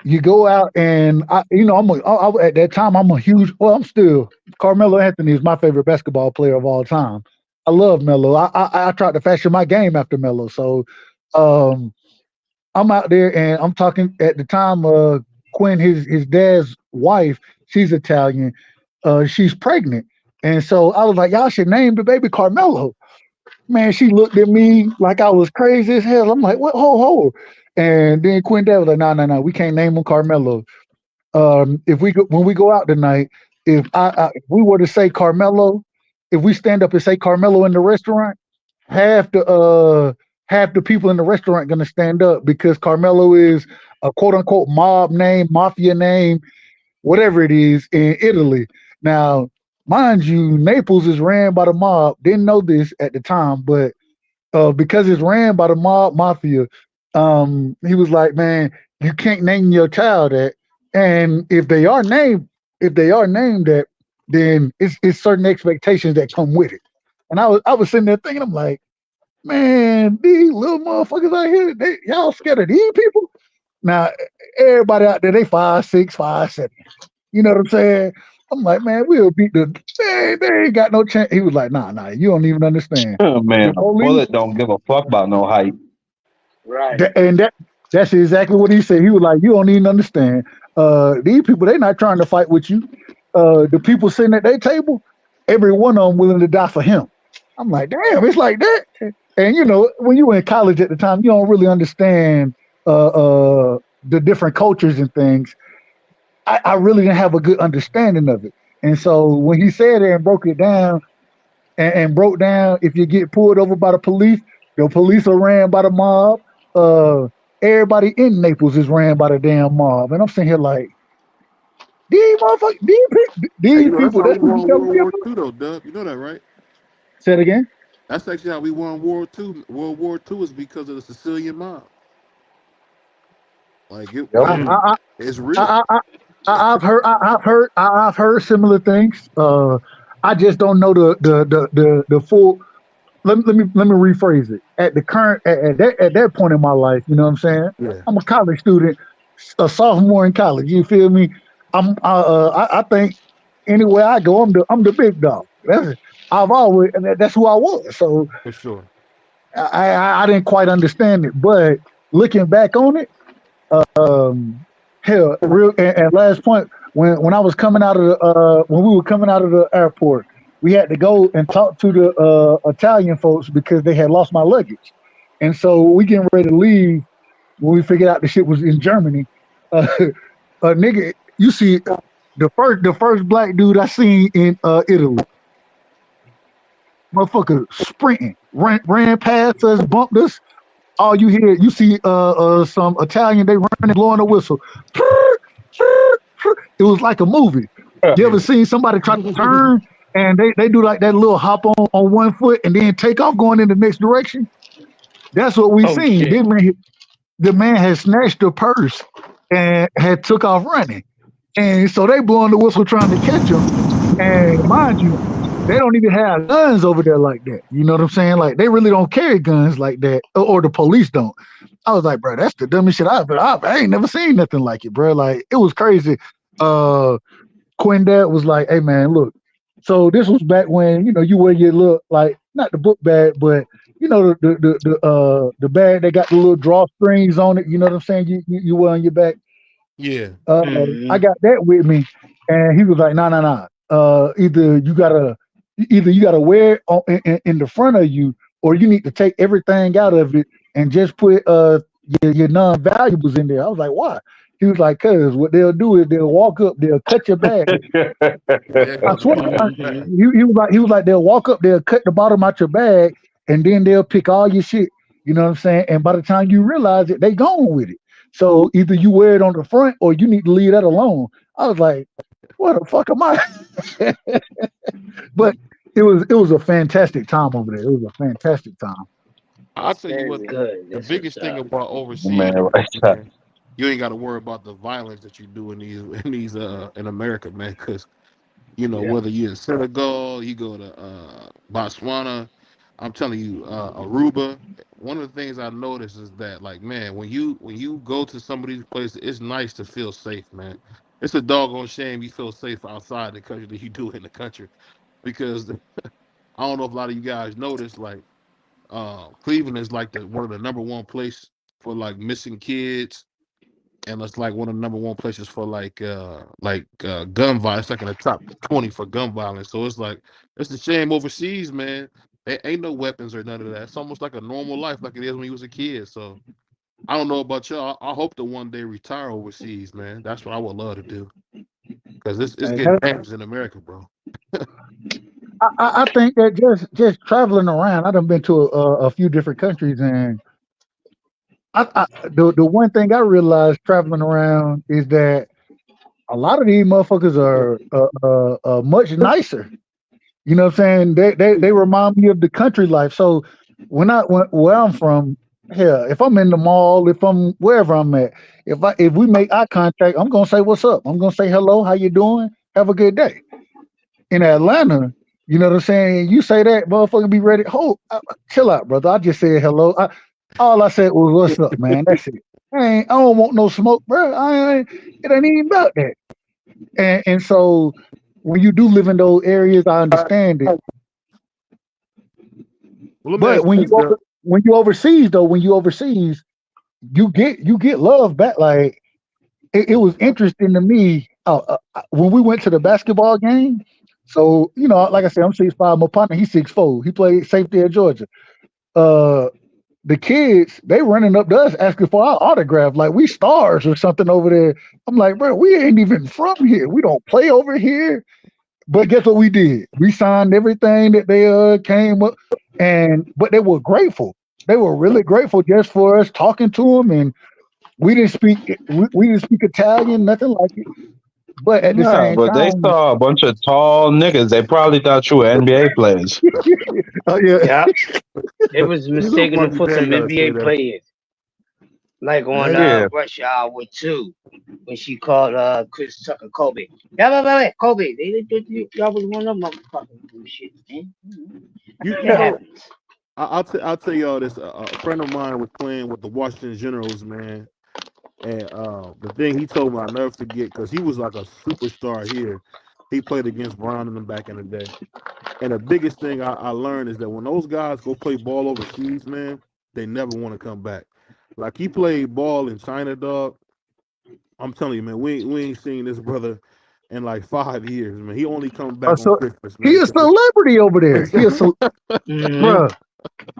you go out and at that time I'm still Carmelo Anthony is my favorite basketball player of all time. I love Melo. I tried to fashion my game after Melo. So I'm out there and I'm talking at the time. Quinn, his dad's wife, she's Italian. She's pregnant, and so I was like, y'all should name the baby Carmelo. Man, she looked at me like I was crazy as hell. I'm like, what? Ho. And then Quinn dad was like, no, we can't name him Carmelo. If when we go out tonight, if if we were to say Carmelo, if we stand up and say Carmelo in the restaurant, half the people in the restaurant gonna stand up because Carmelo is a quote unquote mob name, mafia name, whatever it is in Italy. Now, mind you, Naples is ran by the mob. Didn't know this at the time, but because it's ran by the mafia, he was like, man, you can't name your child that. And if they are named that, then it's certain expectations that come with it. And I was sitting there thinking, I'm like, man, these little motherfuckers out here, y'all scared of these people? Now, everybody out there, they 5'6", 5'7". You know what I'm saying? I'm like, man, we'll beat they ain't got no chance. He was like, nah, you don't even understand. Oh, man, The police, Bullet don't give a fuck about no height. Right. That's exactly what he said. He was like, you don't even understand. These people, they not trying to fight with you. The people sitting at their table, every one of them willing to die for him. I'm like, damn, it's like that. And you know, when you were in college at the time, you don't really understand the different cultures and things. I really didn't have a good understanding of it. And so when he said it and broke it down and broke down, if you get pulled over by the police are ran by the mob. Everybody in Naples is ran by the damn mob. And I'm sitting here like, these motherfuckers, these That's people, how we that's what you won telling World me War about? II, though, Dub. You know that, right? Say it again. That's actually how we won World War II. World War II is because of the Sicilian mob. Like it's real. I've heard similar things. I just don't know the full. Let me rephrase it. At the current at that point in my life, you know what I'm saying? Yeah. I'm a college student, a sophomore in college. You feel me? I think anywhere I go, I'm the big dog. That's who I was. So For sure. I didn't quite understand it, but looking back on it, hell, real. And last point, when I was coming out of when we were coming out of the airport, we had to go and talk to the Italian folks because they had lost my luggage, and so we getting ready to leave when we figured out the shit was in Germany. Nigga, you see, the first black dude I seen in Italy, motherfucker sprinting, ran past us, bumped us. All you see some Italian, they running, blowing a whistle. It was like a movie. You ever seen somebody try to turn and they do like that little hop on one foot and then take off going in the next direction? That's what we seen. Shit. The man had snatched the purse and had took off running. And so they blowing the whistle trying to catch him. And mind you, they don't even have guns over there like that. You know what I'm saying? Like they really don't carry guns like that, or the police don't. I was like, bro, that's the dumbest shit I ain't never seen nothing like it, bro. Like it was crazy. Quinn dad was like, hey man, look. So this was back when you wear your little, like, not the book bag, but the bag that got the little drawstrings on it. You know what I'm saying? You wear on your back. Yeah. I got that with me, and he was like, nah. Either you gotta wear it in the front of you, or you need to take everything out of it and just put your non-valuables in there. I was like, why? He was like, cause what they'll do is they'll walk up, they'll cut your bag. I swear, he was like, they'll walk up, they'll cut the bottom out your bag, and then they'll pick all your shit. You know what I'm saying? And by the time you realize it, they gone with it. So either you wear it on the front or you need to leave that alone. I was like, what the fuck am I? But it was a fantastic time over there. It was a fantastic time. I'll tell you what, Good. the That's biggest what's thing up. about overseas, Man, man, you ain't got to worry about the violence that you do in these in America, man. Because Yeah. whether you're in Senegal, you go to Botswana, I'm telling you, Aruba. One of the things I noticed is that, like, man, when you go to some of these places, it's nice to feel safe, man. It's a doggone shame you feel safe outside the country than you do in the country, because I don't know if a lot of you guys noticed, like, Cleveland is like one of the number one place for like missing kids, and it's like one of the number one places for like gun violence, like in the top 20 for gun violence. So it's like it's a shame overseas, man. There ain't no weapons or none of that. It's almost like a normal life, like it is when you was a kid. So I don't know about y'all. I hope to one day retire overseas, man. That's what I would love to do. Because it's getting dangerous in America, bro. I think that just traveling around, I done been to a few different countries, and the one thing I realized traveling around is that a lot of these motherfuckers are much nicer. You know what I'm saying? They remind me of the country life. So where I'm from, hell, if I'm in the mall, if I'm wherever I'm at, if we make eye contact, I'm gonna say what's up. I'm gonna say hello, how you doing? Have a good day. In Atlanta, you know what I'm saying? You say that, motherfucker, be ready. Chill out, brother. I just said hello. All I said was what's up, man. That's it. I don't want no smoke, bro. It ain't even about that. And so when you do live in those areas, I understand it. Well, but when you overseas, you get love back. Like it was interesting to me when we went to the basketball game. So like I said, I'm 6'5". My partner, he's 6'4". He played safety at Georgia. The kids, they running up to us asking for our autograph, like we stars or something over there. I'm like, bro, we ain't even from here. We don't play over here. But guess what we did? We signed everything that they came up, but they were grateful. They were really grateful just for us talking to them, and we didn't speak Italian, nothing like it. But at the same but time, they saw a bunch of tall niggas. They probably thought you were NBA players. Oh yeah. It was mistaken them for some NBA players. Like on Rush Hour 2, when she called Chris Tucker Kobe. Yeah, Kobe. Y'all was one of them motherfucking shit, man. I'll tell y'all this. A friend of mine was playing with the Washington Generals, man. And the thing he told me, I'll never forget, because he was like a superstar here. He played against Brown and them back in the day. And the biggest thing I learned is that when those guys go play ball overseas, man, they never want to come back. Like he played ball in China, dog. I'm telling you, man, we ain't seen this brother in like 5 years, man. He only comes back on Christmas, man. He a celebrity over there. Bro,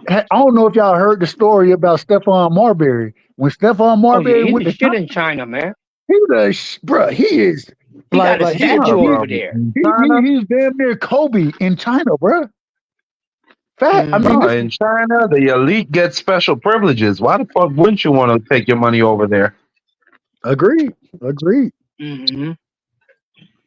I don't know if y'all heard the story about Stephon Marbury. When Stephon Marbury went to shit in China, man. He is. He got a statue over there. He's damn near Kobe in China, bro. I mean, in China, the elite get special privileges. Why the fuck wouldn't you want to take your money over there? Agreed. Mm-hmm.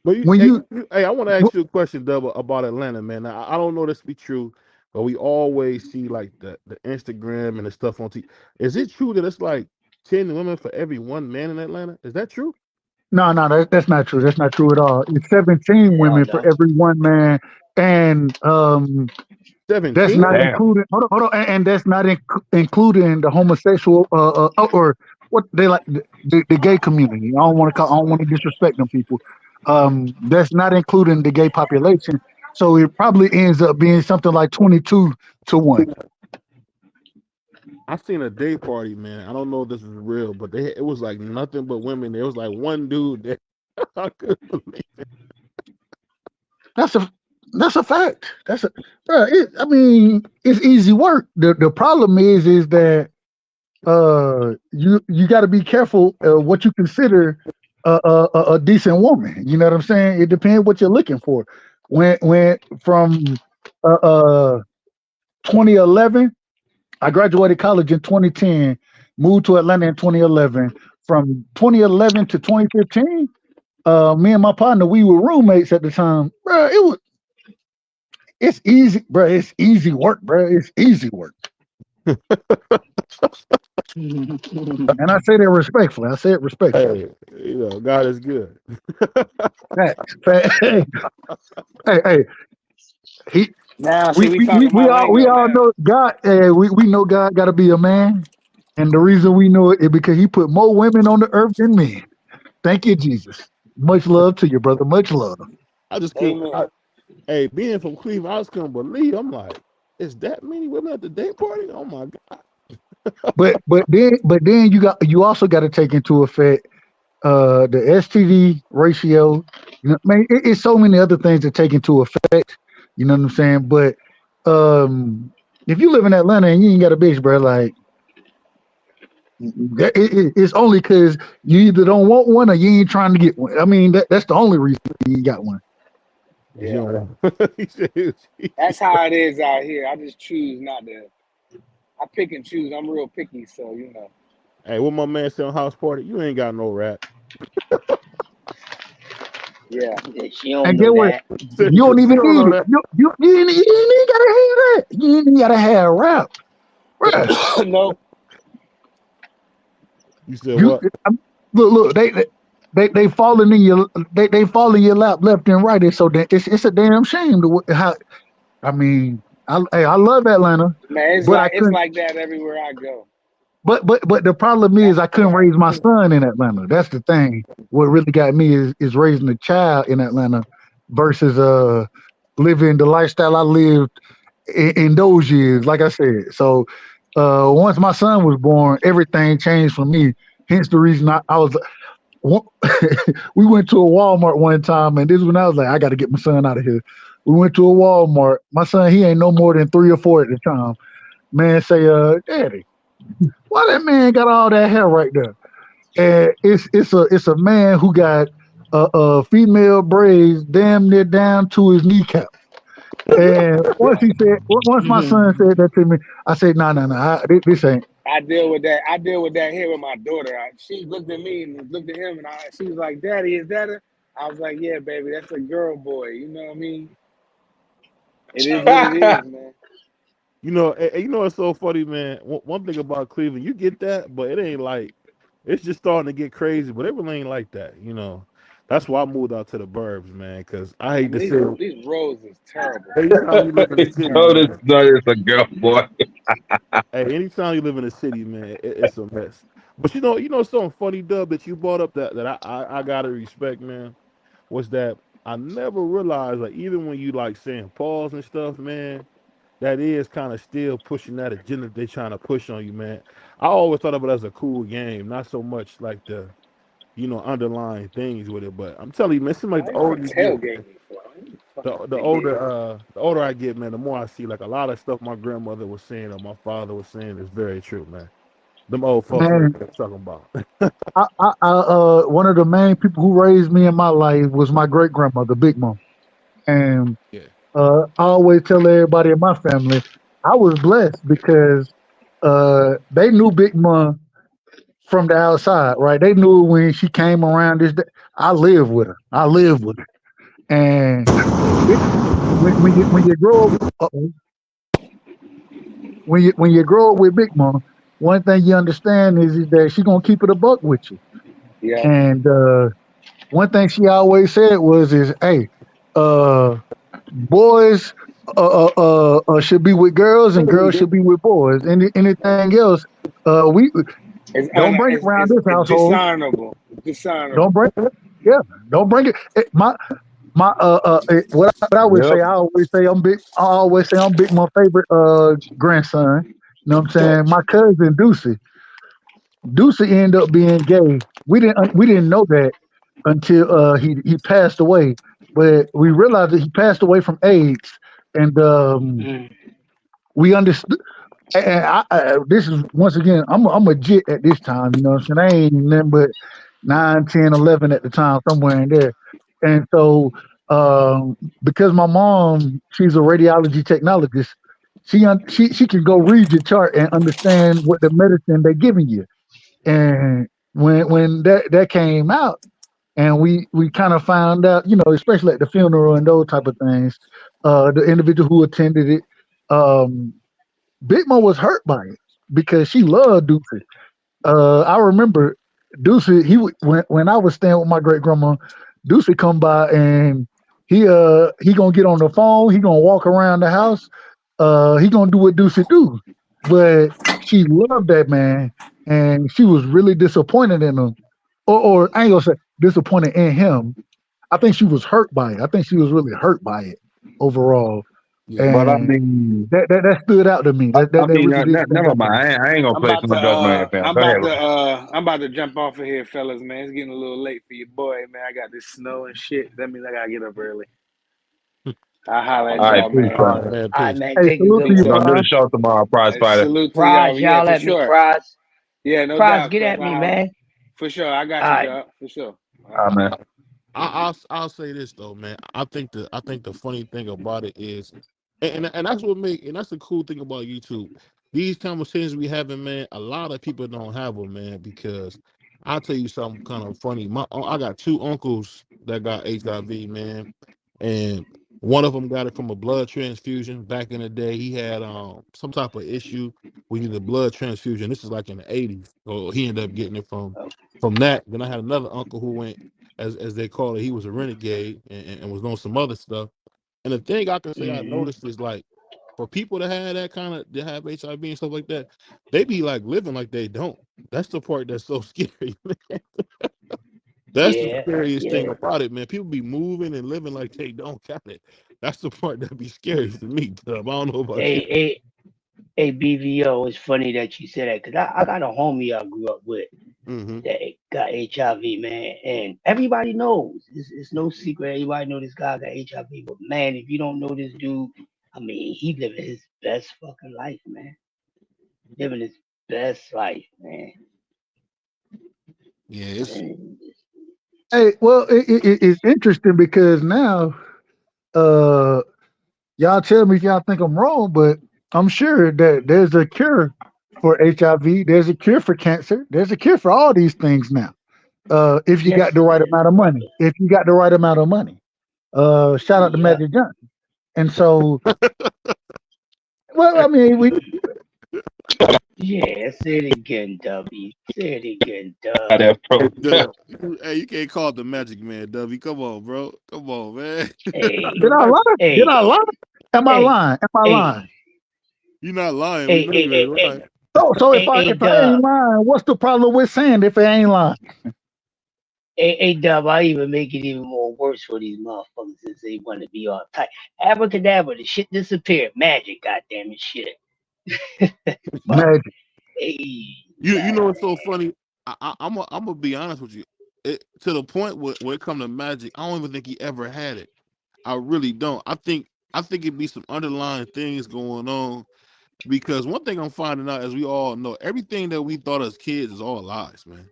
But hey, I want to ask you a question, Double, about Atlanta, man. I don't know this to be true, but we always see like the Instagram and the stuff on TV. Is it true that it's like 10 women for every one man in Atlanta? Is that true? No, that's not true. That's not true at all. It's 17 women for every one man, and 17? That's not including. Hold on, and that's not including the homosexual or what they like the gay community. I don't want to disrespect them people. That's not including the gay population. So it probably ends up being something like 22-1. I seen a day party, man. I don't know if this is real, but it was like nothing but women. There was like one dude that I couldn't believe it. That's a fact. I mean, it's easy work. The problem is that you got to be careful what you consider a decent woman. You know what I'm saying? It depends what you're looking for. When from 2011, I graduated college in 2010, moved to Atlanta in 2011. From 2011 to 2015, me and my partner, we were roommates at the time. Bro, it's easy, bro. It's easy work, bro. It's easy work. And I say that respectfully. I say it respectfully. Hey, God is good. Hey. Now, we all know God. We know God got to be a man, and the reason we know it is because He put more women on the earth than men. Thank you, Jesus. Much love to you, brother. Much love. I just couldn't. Hey, being from Cleveland, I just couldn't believe. I'm like, is that many women at the day party? Oh my God. but then you also got to take into effect the STD ratio. You know, man, it's so many other things to take into effect. You know what I'm saying? But if you live in Atlanta and you ain't got a bitch, bro, like it's only because you either don't want one or you ain't trying to get one. I mean, that's the only reason you ain't got one. Yeah. That's how it is out here. I just choose not to. I pick and choose. I'm real picky, so you know. Hey, what my man said on House Party, you ain't got no rap. Yeah. She don't And know get what? that. You don't even need it. You ain't gotta have that. You ain't gotta have rap. Right. No. You said what? Look, they falling in your they fall in your lap left and right. And so it's a damn shame to how. I mean, I love Atlanta, Man, it's like that everywhere I go. But the problem is I couldn't raise my son in Atlanta. That's the thing. What really got me is raising a child in Atlanta versus living the lifestyle I lived in those years. Like I said, so once my son was born, everything changed for me. Hence the reason I was. We went to a Walmart one time, and this is when I was like, I got to get my son out of here. We went to a Walmart. My son, he ain't no more than 3 or 4 at the time. Man say, Daddy, why that man got all that hair right there? And it's a man who got female braids damn near down to his kneecap. And once my son said that to me, I said, no, this ain't. I deal with that. I deal with that here with my daughter. She looked at me and looked at him, and she was like, "Daddy, is that a?" I was like, "Yeah, baby, that's a girl boy." You know what I mean? It is what it is, man. You know, it's so funny, man. One thing about Cleveland, you get that, but it ain't like it's just starting to get crazy. But it really ain't like that, you know. That's why I moved out to the burbs, man, because I hate to say these roads is terrible. Anytime you live in the city, it's a girl boy. Hey, anytime you live in a city, man, it's a mess. But you know something funny, Dub, that you brought up that I gotta respect, man, was that I never realized, like, even when you like saying pause and stuff, man, that is kind of still pushing that agenda they trying to push on you, man. I always thought of it as a cool game, not so much like the, underlying things with it. But I'm telling you, man, it seems like the older you get, the older I get, man, the more I see like a lot of stuff my grandmother was saying or my father was saying is very true, man. Them old folks know what they're talking about. One of the main people who raised me in my life was my great grandmother, Big Mom, and I always tell everybody in my family I was blessed because they knew Big Mom from the outside, right? They knew when she came around this day. I lived with her. And when you grow up, when you grow up with Big Mom, one thing you understand is that she's gonna keep it a buck with you. Yeah. And one thing she always said is, hey, boys should be with girls and girls should be with boys. Anything else, we don't bring it around this household. Dishonorable. Don't bring it. Yeah, don't bring it. What I would say, I always say I'm Big Mom's favorite grandson. You know what I'm saying? My cousin Deucey ended up being gay. We didn't know that until he passed away. But we realized that he passed away from AIDS, and we understood. And this is once again, I'm a jit at this time. You know what I'm saying? I ain't nothing but 9, 10, 11 at the time, somewhere in there. And so, because my mom, she's a radiology technologist, she can go read your chart and understand what the medicine they're giving you. And when that came out, and we kind of found out, especially at the funeral and those type of things, the individual who attended it, Big Mo was hurt by it because she loved Deucey. I remember Deucey. When I was staying with my great grandma, Deucey come by and he gonna get on the phone. He gonna walk around the house. He gonna do what Deucey do. But she loved that man, and she was really disappointed in him. Or I ain't gonna say disappointed in him. I think she was hurt by it. I think she was really hurt by it overall. But I And mean, that stood out to me. That really did stand never out to me. mind. I ain't gonna I'm place about no to judgment on your fam. Go ahead, bro. I'm about to jump off of here, fellas, man. It's getting a little late for your boy, man. I got this snow and shit. That means I gotta get up early. I'll holler All at All right, y'all, right, peace, man. All man. right, man. All right, Peace. man. hey, Take it salute good to with you, We're gonna y'all. do the Prize. show tomorrow, prize fighter. Salute to y'all. Prize, Yeah, y'all for at me, sure. Prize. Yeah, no Prize, doubt, get cuz. at me, man. For sure. I got All you, right. dog. For sure. All All right. right, man. I'll say this though, man. I think the funny thing about it is, and that's what make and that's the cool thing about YouTube. These conversations we having, man. A lot of people don't have them, man. Because I'll tell you something kind of funny. I got two uncles that got HIV, man, and one of them got it from a blood transfusion. Back in the day, he had some type of issue. We needed a blood transfusion. This is like in the '80s, so he ended up getting it from that. Then I had another uncle who went, as they call it, he was a renegade and was doing some other stuff. And the thing I can say I noticed is like for people that have that kind of that have HIV and stuff like that, they be like living like they don't. That's the part that's so scary, man. That's the Yeah, scariest thing yeah. about it, man. People be moving and living like they don't got it. That's the part that be scary to me, Dub. I don't know about you. Hey, BVO, it's funny that you said that because I got a homie I grew up with Mm-hmm. that got HIV, man, and everybody knows. It's no secret. Everybody know this guy got HIV, but man, if you don't know this dude, I mean, he living his best fucking life, man. Living his best life, man. Yeah, it's And Hey, well, it's interesting because now, y'all tell me if y'all think I'm wrong, but I'm sure that there's a cure for HIV. There's a cure for cancer. There's a cure for all these things now. If you yes, got the right amount of money. If you got the right amount of money. Shout out to yeah. Magic Johnson. And so, well, I mean, we Yeah, say it again, W. Say it again, Got Dub. that hey, pro. Dub. Hey, you can't call it the Magic Man, Dubby. Come on, bro. Come on, man. Hey, did I lie? Did hey, I lie? Am I hey, lying? Am I hey, lying? You're not lying. We hey, know hey, you hey, ain't hey, lying. So if I Dub. ain't lying, what's the problem with saying if it ain't lying? Hey, Dub, I even make it even more worse for these motherfuckers since they want to be all tight. Abracadabra, the shit disappeared. Magic, goddamn it, shit. Fuck. Magic. Hey, You know what's so funny? I'm gonna be honest with you. To the point where it come to Magic, I don't even think he ever had it. I really don't. I think it'd be some underlying things going on because one thing I'm finding out, as we all know, everything that we thought as kids is all lies, man.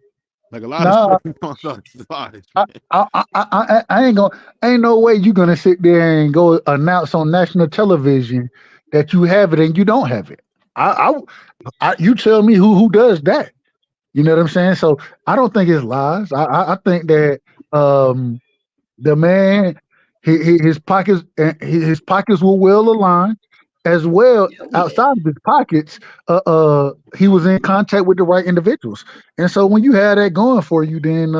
Like a lot of No, stuff we thought is lies, I, man. I ain't gonna. Ain't no way you gonna sit there and go announce on national television that you have it and you don't have it. You tell me who does that. You know what I'm saying? So I don't think it's lies. I think that the man, his pockets, his pockets were well aligned, as well outside of his pockets. He was in contact with the right individuals, and so when you have that going for you, then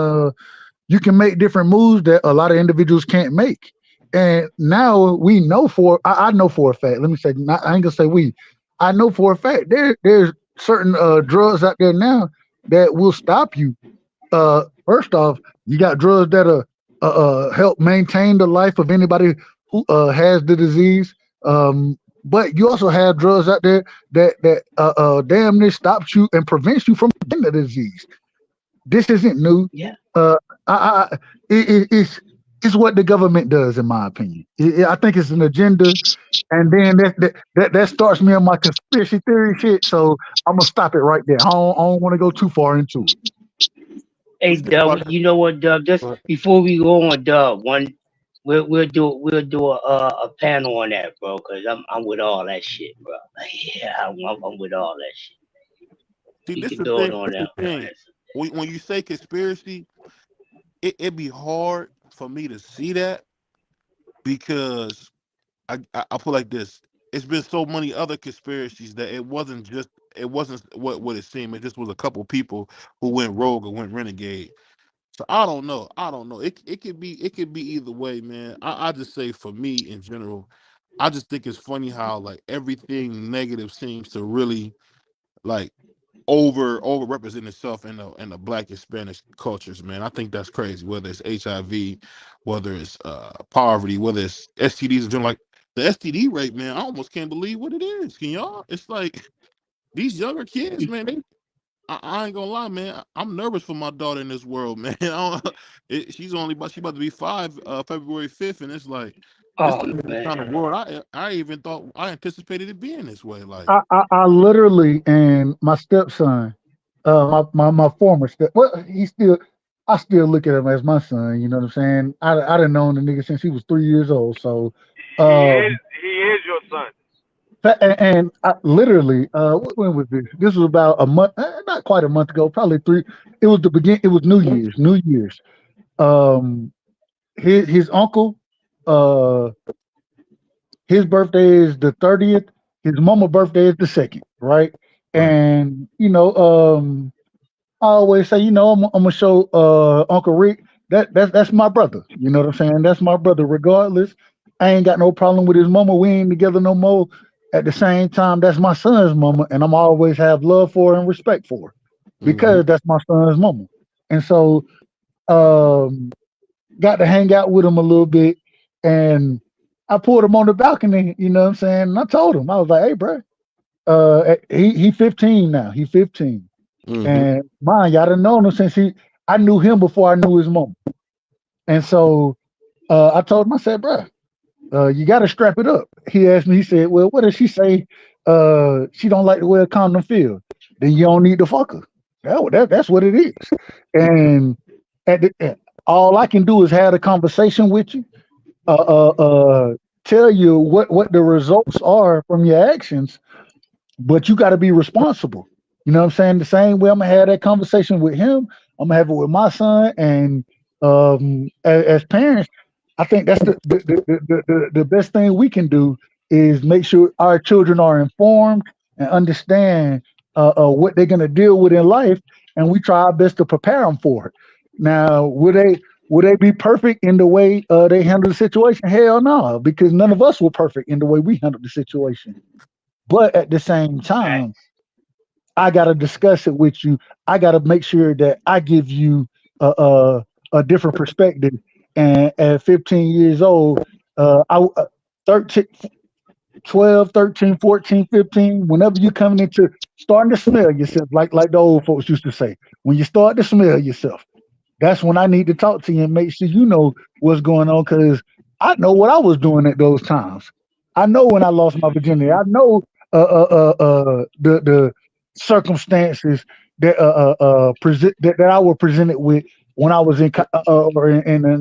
you can make different moves that a lot of individuals can't make. And now we know I know for a fact. Let me say, I ain't gonna say we. I know for a fact there's certain drugs out there now that will stop you. First off, you got drugs that help maintain the life of anybody who has the disease. But you also have drugs out there that damn near stops you and prevents you from getting the disease. This isn't new. yeah. It's what the government does, in my opinion. I think it's an agenda, and then that starts me on my conspiracy theory shit. So I'm gonna stop it right there. I don't want to go too far into it. Hey, Let's think Dub, about you know what, Dub? Just that. before we go on, Dub, we'll do a panel on that, bro. Cause I'm with all that shit, bro. Yeah, I'm with all that shit. See, We this can the do it thing. on This the that. thing. When you say conspiracy, it be hard for me to see that because I put like this. It's been so many other conspiracies that it wasn't what it seemed. It just was a couple people who went rogue or went renegade. So I don't know. I don't know. It could be either way, man. I just say for me in general, I just think it's funny how like everything negative seems to really like over represent itself in the Black and Spanish cultures, man. I think that's crazy. Whether it's HIV, whether it's poverty, whether it's STDs and general, like the STD rate, man, I almost can't believe what it is. Can y'all? It's like these younger kids, man. I ain't gonna lie, man. I'm nervous for my daughter in this world, man. She's about to be 5, February 5th, and it's like this is the kind of world I even thought I anticipated it being this way. Like I literally, and my stepson, my former step, well, I still look at him as my son. You know what I'm saying? I done known the nigga since he was 3 years old. So He is your son. and I literally, when was this? This was about a month, not quite a month ago, probably 3. It was It was New Year's. His uncle, his birthday is the 30th. His mama's birthday is the 2nd, right? And I always say, I'm gonna show Uncle Rick that's my brother. You know what I'm saying? That's my brother. Regardless, I ain't got no problem with his mama. We ain't together no more. At the same time, that's my son's mama, and I'm always have love for her and respect for her because that's my son's mama. And so, got to hang out with him a little bit, and I pulled him on the balcony. You know what I'm saying? And I told him, I was like, "Hey, bro, he 15 now. He's 15, and mind you, I done known him since I knew him before I knew his mom. And so, I told him, I said, bro, you got to strap it up. He asked me, he said, well, what does she say? She don't like the way a condom feel. Then you don't need to fuck her. That's what it is. And all I can do is have a conversation with you, tell you what the results are from your actions, but you got to be responsible. You know what I'm saying? The same way I'm gonna have that conversation with him, I'm gonna have it with my son. And as parents, I think that's the best thing we can do is make sure our children are informed and understand what they're gonna deal with in life, and we try our best to prepare them for it. Now, would they be perfect in the way they handle the situation? Hell no, because none of us were perfect in the way we handled the situation. But at the same time, I gotta discuss it with you. I gotta make sure that I give you a different perspective. And at 15 years old, 12, 13, 14, 15, whenever you coming into starting to smell yourself, like the old folks used to say, when you start to smell yourself, that's when I need to talk to you and make sure you know what's going on, because I know what I was doing at those times. I know when I lost my virginity. I know the circumstances that that I was presented with when I was in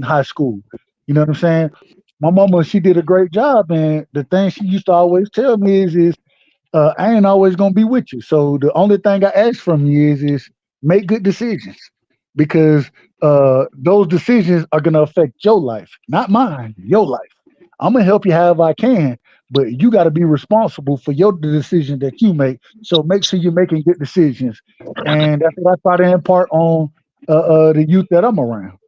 high school. You know what I'm saying? My mama, she did a great job, and the thing she used to always tell me is I ain't always gonna be with you. So the only thing I ask from you is make good decisions, because those decisions are gonna affect your life, not mine, your life. I'm gonna help you however I can, but you got to be responsible for the decision that you make. So make sure you're making good decisions, and that's what I try to impart on the youth that I'm around.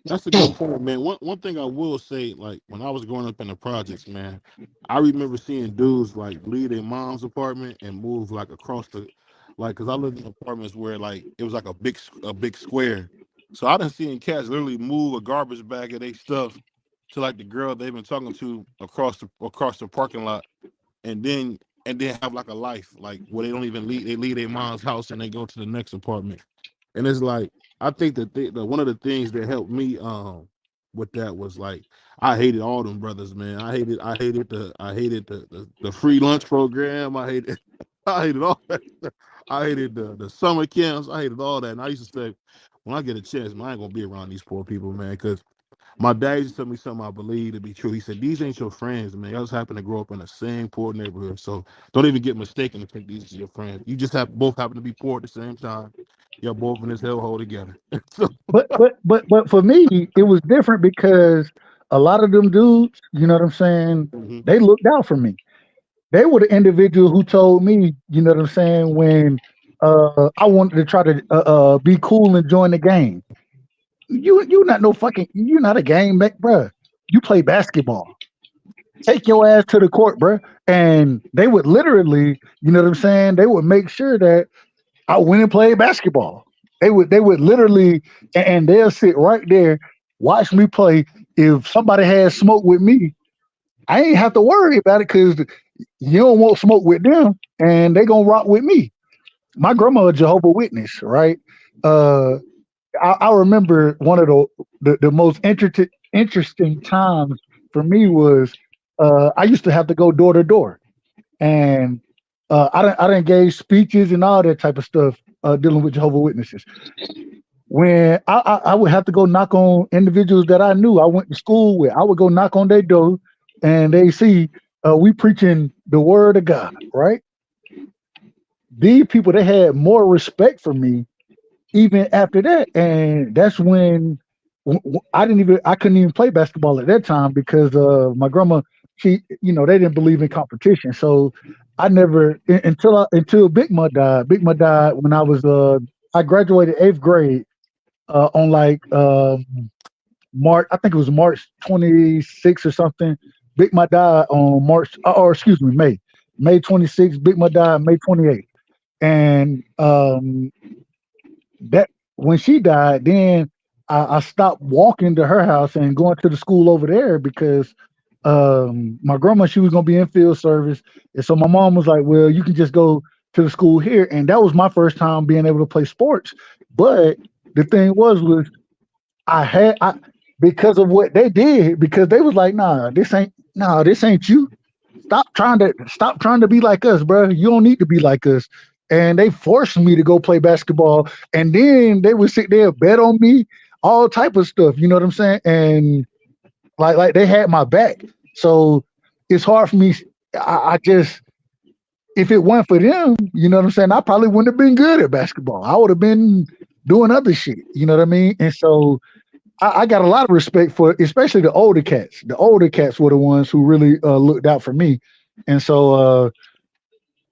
That's a good point, man. One thing I will say, like when I was growing up in the projects, man, I remember seeing dudes like leave their mom's apartment and move like across because I lived in apartments where like it was like a big square. So I done seen cats literally move a garbage bag of their stuff to like the girl they've been talking to across the parking lot, and then have like a life like where they don't even leave their mom's house and they go to the next apartment. And it's like I think that one of the things that helped me with that was like I hated all them brothers, man. I hated the free lunch program. I hated all that. I hated the summer camps. I hated all that. And I used to say, when I get a chance, man, I ain't gonna be around these poor people, man, because my dad used to tell me something I believe to be true. He said, these ain't your friends, man. Y'all just happen to grow up in the same poor neighborhood. So don't even get mistaken to think these are your friends. You just both happen to be poor at the same time. You're both in this hellhole together. But for me, it was different because a lot of them dudes, you know what I'm saying, they looked out for me. They were the individual who told me, you know what I'm saying, when I wanted to try to be cool and join the game. You're not a game mate, bro. You play basketball. Take your ass to the court, bro. And they would literally, you know what I'm saying, they would make sure that I went and played basketball. They would literally, and they'll sit right there, watch me play. If somebody had smoke with me, I ain't have to worry about it because you don't want smoke with them, and they gonna rock with me. My grandma a Jehovah's Witness, right? I remember one of the most interesting times for me was I used to have to go door to door, and I didn't gave speeches and all that type of stuff dealing with Jehovah's Witnesses. When I would have to go knock on individuals that I knew I went to school with, I would go knock on their door, and they see we preaching the word of God, right? These people, they had more respect for me even after that, and that's when I couldn't even play basketball at that time because my grandma, they didn't believe in competition. So I never until Big Ma died. Big Ma died when I graduated 8th grade on March. I think it was March 26th or something. Big Ma died on May 26th. Big Ma died May 28th, and that when she died, then I stopped walking to her house and going to the school over there because my grandma, she was gonna be in field service, and so my mom was like, "Well, you can just go to the school here," and that was my first time being able to play sports. But the thing was because of what they did, because they was like, this ain't you. Stop trying to be like us, bro. You don't need to be like us. And they forced me to go play basketball, and then they would sit there and bet on me, all type of stuff. You know what I'm saying? And like they had my back, so it's hard for me. I just, if it weren't for them, you know what I'm saying, I probably wouldn't have been good at basketball. I would have been doing other shit. You know what I mean? And so I got a lot of respect for, especially the older cats. The older cats were the ones who really looked out for me, and so.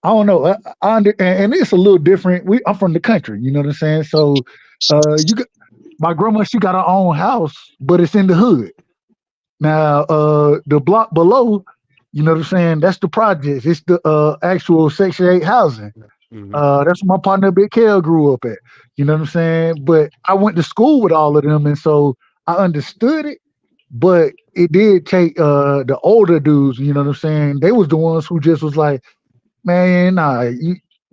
I don't know. And it's a little different. I'm from the country, you know what I'm saying? So my grandma, she got her own house, but it's in the hood. Now, the block below, you know what I'm saying? That's the projects. It's the actual Section 8 housing. Mm-hmm. That's where my partner Big Kel grew up at. You know what I'm saying? But I went to school with all of them, and so I understood it. But it did take the older dudes, you know what I'm saying? They was the ones who just was like, man, I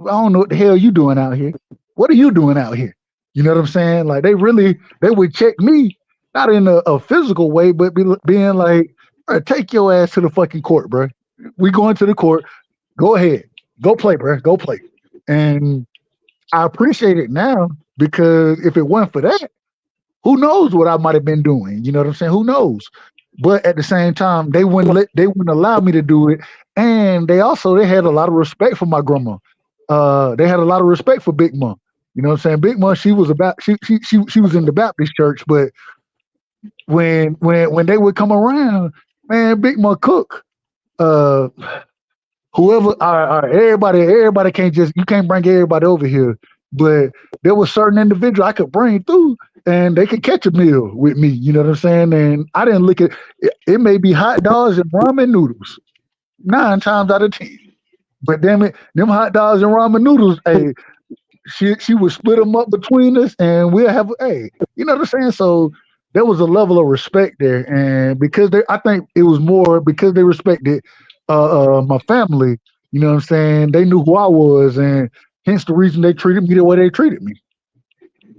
don't know what the hell you doing out here. What are you doing out here? You know what I'm saying? Like they would check me, not in a physical way, but being like, take your ass to the fucking court, bro. We going to the court. Go ahead. Go play, bro. Go play. And I appreciate it now because if it wasn't for that, who knows what I might have been doing? You know what I'm saying? Who knows? But at the same time, they wouldn't allow me to do it. And they had a lot of respect for my grandma. They had a lot of respect for Big Ma. You know what I'm saying? Big Ma, she was in the Baptist church, but when they would come around, man, Big Ma cook. Whoever, everybody can't you can't bring everybody over here. But there was certain individuals I could bring through, and they could catch a meal with me. You know what I'm saying? And I didn't look at it. May be hot dogs and ramen noodles. 9 times out of 10, but damn it, them hot dogs and ramen noodles, hey, she would split them up between us, and we'll have, hey, you know what I'm saying? So there was a level of respect there, and because I think it was more because they respected my family. You know what I'm saying? They knew who I was, and hence the reason they treated me the way they treated me.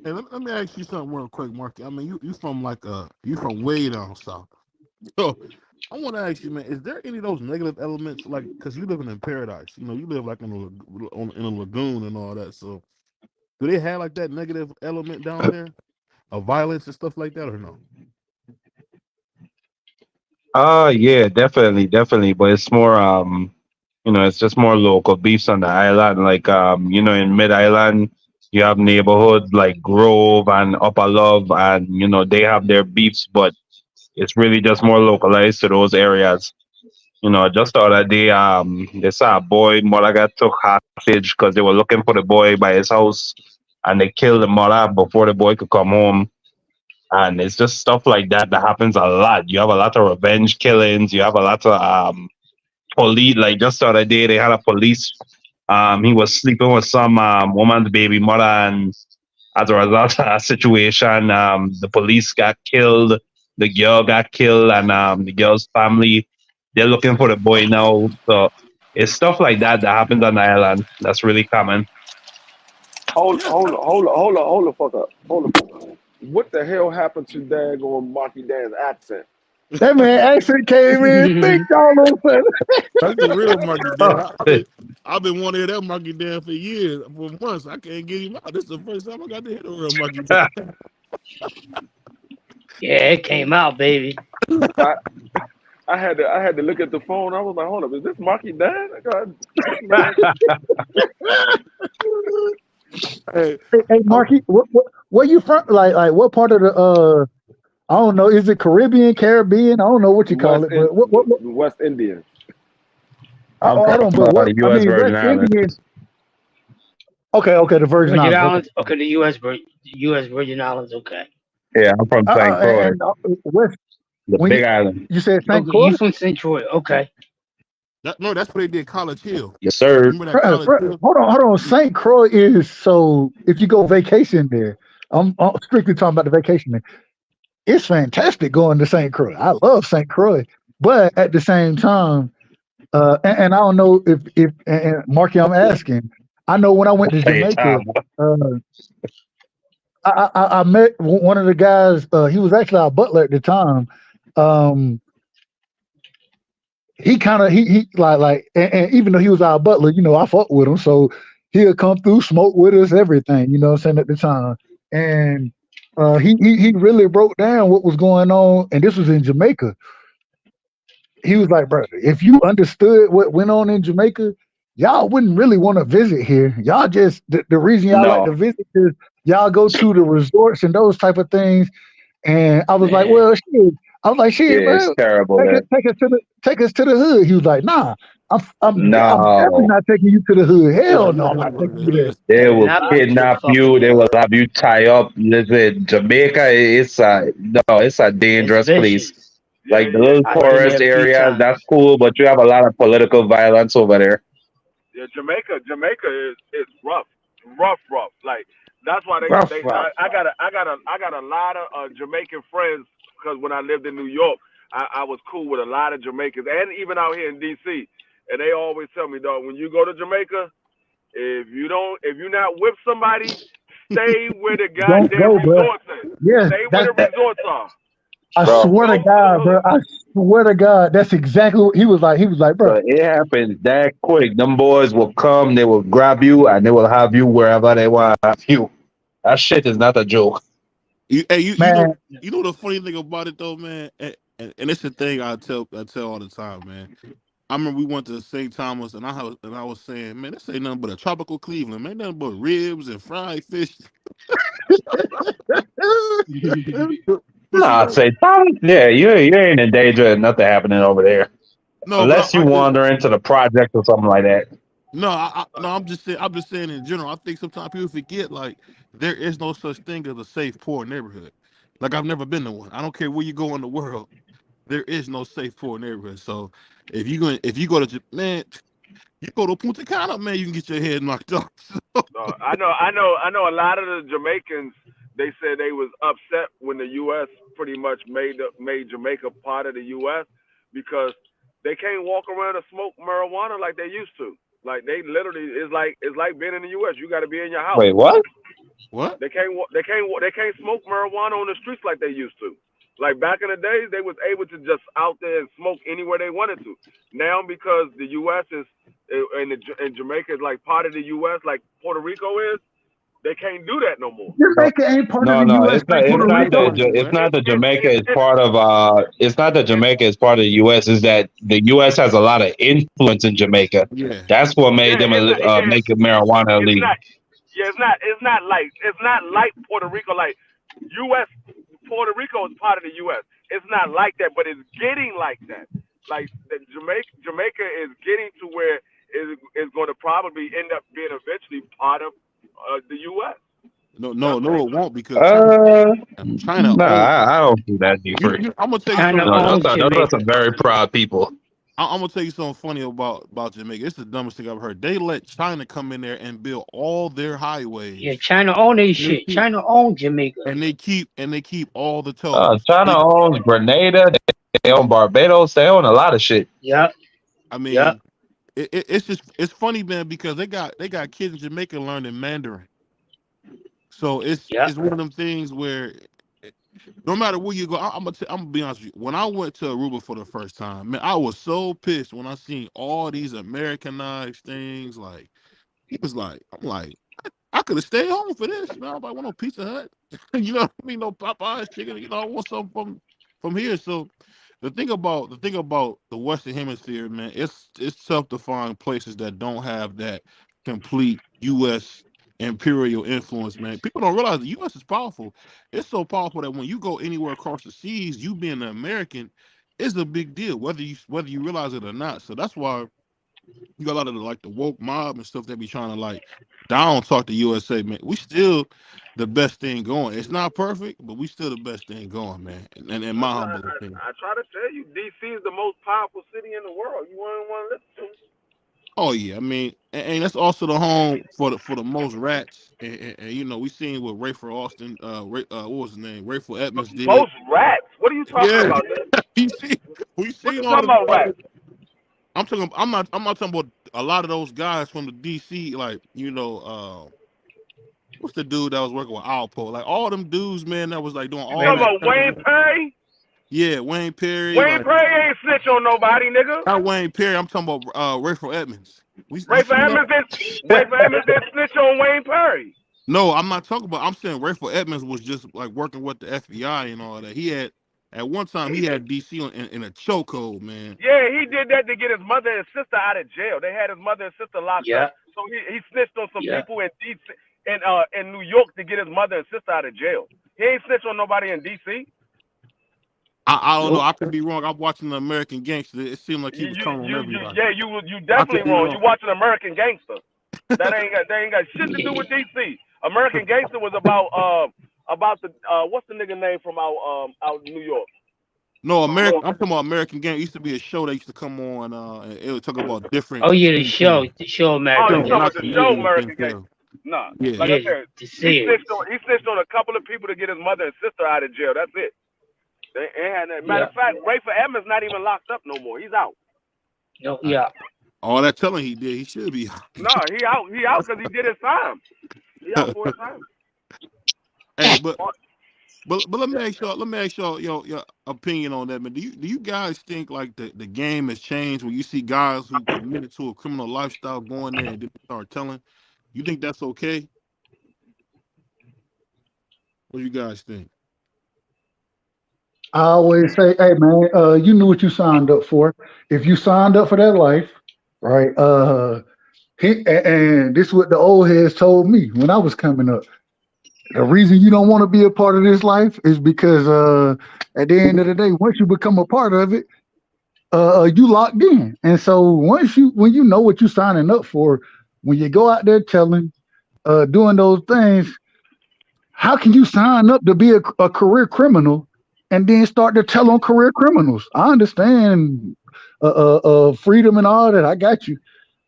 Hey, let me ask you something real quick, Mark. I mean, you from you from way down south, so. I want to ask you, man, is there any of those negative elements, like, because you living in paradise, you live like in a lagoon and all that, so do they have like that negative element down there of violence and stuff like that, or no? Yeah, definitely, but it's more it's just more local beefs on the island, like in Mid-Island you have neighborhoods like Grove and Upper Love, and they have their beefs, but it's really just more localized to those areas. Just the other day, they saw a boy, mother got took hostage because they were looking for the boy by his house, and they killed the mother before the boy could come home. And it's just stuff like that happens a lot. You have a lot of revenge killings. You have a lot of police. Like just the other day, they had a police. He was sleeping with some woman's baby mother, and as a result of that situation, the police got killed. The girl got killed, and the girl's family They're looking for the boy now. So it's stuff like that that happens on the island. That's really common. Hold the fuck up. What the hell happened to daggone Marky Dan's accent? That man accent came in thick all of a sudden. That's the real Marky Dan. I've been wanting to hear that Marky Dan for years, for months. I can't get him out. This is the first time I got to hear the real Marky Dan. Yeah, it came out, baby. I had to look at the phone. I was like, hold up, is this Marky Dan? Hey, Marky, where you from? Like what part of the I don't know, is it Caribbean, Caribbean? I don't know what you call it, but what West Indian. I'm hold on, but what, the U.S. Virgin West Islands. Indian. Okay, the Virgin Islands. Okay, the U.S. Virgin Islands. Okay. Yeah, I'm from St. Croix, West, the Big Island. you said St. Okay, Croix? you from St. Croix? Okay. No, that's what they did. College Hill. Yes, sir. Remember that College Hill? Hold on. St. Croix is so. If you go vacation there, I'm strictly talking about the vacation there. It's fantastic going to St. Croix. I love St. Croix, but at the same time, and I don't know if Marky, I'm asking. I know when I went to Jamaica, I met one of the guys. He was actually our butler at the time. He like, and even though he was our butler, I fucked with him, so he'll come through, smoke with us, everything. You know what I'm saying, at the time, and he really broke down what was going on, and this was in Jamaica. He was like, brother, if you understood what went on in Jamaica, y'all wouldn't really want to visit here. Y'all just the reason y'all like to visit is y'all go to the resorts and those type of things. And I was like, well, shit. I was like, shit, Yeah, it's bro. terrible. Take us to the hood. He was like, nah, I'm definitely not taking you to the hood. Hell no, I'm not taking you there. They will kidnap you. They will have you tie up. Listen, Jamaica, it's a dangerous place. Like the little tourist areas, that's cool, but you have a lot of political violence over there. Yeah, Jamaica is rough. Like that's why I got a lot of Jamaican friends, because when I lived in New York, I was cool with a lot of Jamaicans, and even out here in DC. And they always tell me, dog, when you go to Jamaica, if you're not with somebody, stay where the goddamn resorts are. Yeah, stay where the resorts are. I swear to God, bro. I swear to God, that's exactly what he was like. He was like, bro, it happens that quick. Them boys will come, they will grab you, and they will have you wherever they want to have you. That shit is not a joke. You know the funny thing about it though, man, and it's the thing I tell all the time, man. I remember we went to St. Thomas, and I was saying, man, this ain't nothing but a tropical Cleveland, man, nothing but ribs and fried fish. Nah, St. Thomas, yeah, you ain't in danger of nothing happening over there. No, unless you wander into the project or something like that. No, I'm just saying in general. I think sometimes people forget, like, there is no such thing as a safe, poor neighborhood. Like, I've never been to one. I don't care where you go in the world. There is no safe, poor neighborhood. So if you go to you go to Punta Cana, man, you can get your head knocked off. I know a lot of the Jamaicans. They said they was upset when the U.S. pretty much made Jamaica part of the U.S. because they can't walk around and smoke marijuana like they used to. Like they literally, it's like being in the U.S. You got to be in your house. Wait, what? What? They can't smoke marijuana on the streets like they used to. Like back in the days, they was able to just out there and smoke anywhere they wanted to. Now because the U.S. is and Jamaica is like part of the U.S. like Puerto Rico is, they can't do that no more. Jamaica ain't part of the U.S. It's not that Jamaica is part of. It's not that Jamaica is part of the U.S. It's that the U.S. has a lot of influence in Jamaica. Yeah. That's what made them make marijuana illegal. It's not like Puerto Rico. Like U.S. Puerto Rico is part of the U.S. It's not like that, but it's getting like that. Like Jamaica is getting to where it's going to probably end up being eventually part of the U.S. No, it won't because China. I don't do that deeper. I'm gonna tell you something. Those are some very proud people. I'm gonna tell you something funny about Jamaica. It's the dumbest thing I've heard. They let China come in there and build all their highways. Yeah, China own their shit. China owns Jamaica, and they keep all the tolls. China owns Grenada. own Barbados. They own a lot of shit. Yeah. I Yeah. mean, it's funny, man, because they got kids in Jamaica learning Mandarin. So it's one of them things where no matter where you go, I'm gonna be honest with you. When I went to Aruba for the first time, man, I was so pissed when I seen all these Americanized things. Like, he was like, I'm like, I could have stayed home for this, man. I want no Pizza Hut, you know what I mean? No Popeyes chicken, you know. I want something from here. So the thing about the Western Hemisphere, man, it's tough to find places that don't have that complete U.S. imperial influence, man. People don't realize the U.S. is powerful. It's so powerful that when you go anywhere across the seas, you being an American is a big deal, whether you realize it or not. So that's why you got a lot of the woke mob and stuff that be trying to down talk the USA, man. We still the best thing going. It's not perfect, but we still the best thing going, man. And in my humble opinion. I try to tell you, DC is the most powerful city in the world. You wouldn't want to listen to me. Oh yeah, I mean, and that's also the home for the most rats. And you know, we seen what Rayford Austin, what was his name? Rayford Edmonds did. Most rats? What are you talking about? we seen all about rats? I'm not talking about a lot of those guys from the DC, what's the dude that was working with Alpo? Like all them dudes, man, that was doing all that. You talking about Wayne Perry? Yeah, Wayne Perry. Wayne Perry ain't snitch on nobody, nigga. Not Wayne Perry. I'm talking about Rayford Edmonds. Rayford Edmonds didn't snitch on Wayne Perry. No, I'm not talking about. I'm saying Rayford Edmonds was just working with the FBI and all that. He had at one time he had DC in a chokehold, man. Yeah, he did that to get his mother and sister out of jail. They had his mother and sister locked up. So he snitched on some people in DC in New York to get his mother and sister out of jail. He ain't snitched on nobody in DC. I don't know. I could be wrong. I'm watching the American Gangster. It seemed like he was calling everybody. You definitely wrong. You watching American Gangster. That ain't got shit to do with DC. American Gangster was about the what's the nigga name from out New York? No, I'm talking about American Gang. It used to be a show that used to come on, and it would talk about different. Oh yeah, the show American. Oh, you talking about the show American Gang? Nah, yeah. Like I said, he snitched on a couple of people to get his mother and sister out of jail. That's it. Matter of fact, Rayford Edmonds not even locked up no more. He's out. No, yeah. All that telling he did, he should be. No, he out. He out because he did his time. He out for his time. Hey, but let me ask y'all your opinion on that, man. Do you guys think the game has changed when you see guys who committed to a criminal lifestyle going there and then start telling? You think that's okay? What do you guys think? I always say, hey man, you knew what you signed up for. If you signed up for that life, right? And this is what the old heads told me when I was coming up. The reason you don't want to be a part of this life is because at the end of the day, once you become a part of it, you locked in. And so when you know what you're signing up for, when you go out there telling, doing those things, how can you sign up to be a career criminal and then start to tell on career criminals? I understand freedom and all that. I got you.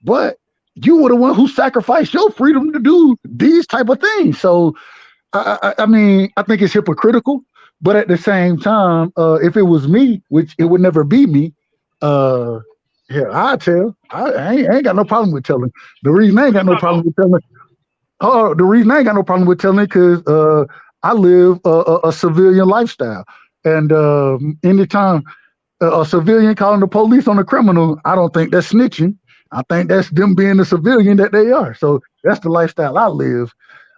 But you were the one who sacrificed your freedom to do these type of things. So, I mean, I think it's hypocritical. But at the same time, if it was me, which it would never be me, I tell. I ain't got no problem with telling. The reason I ain't got no problem with telling. The reason I ain't got no problem with telling because I live a civilian lifestyle. And anytime a civilian calling the police on a criminal, I don't think that's snitching. I think that's them being the civilian that they are. So that's the lifestyle I live.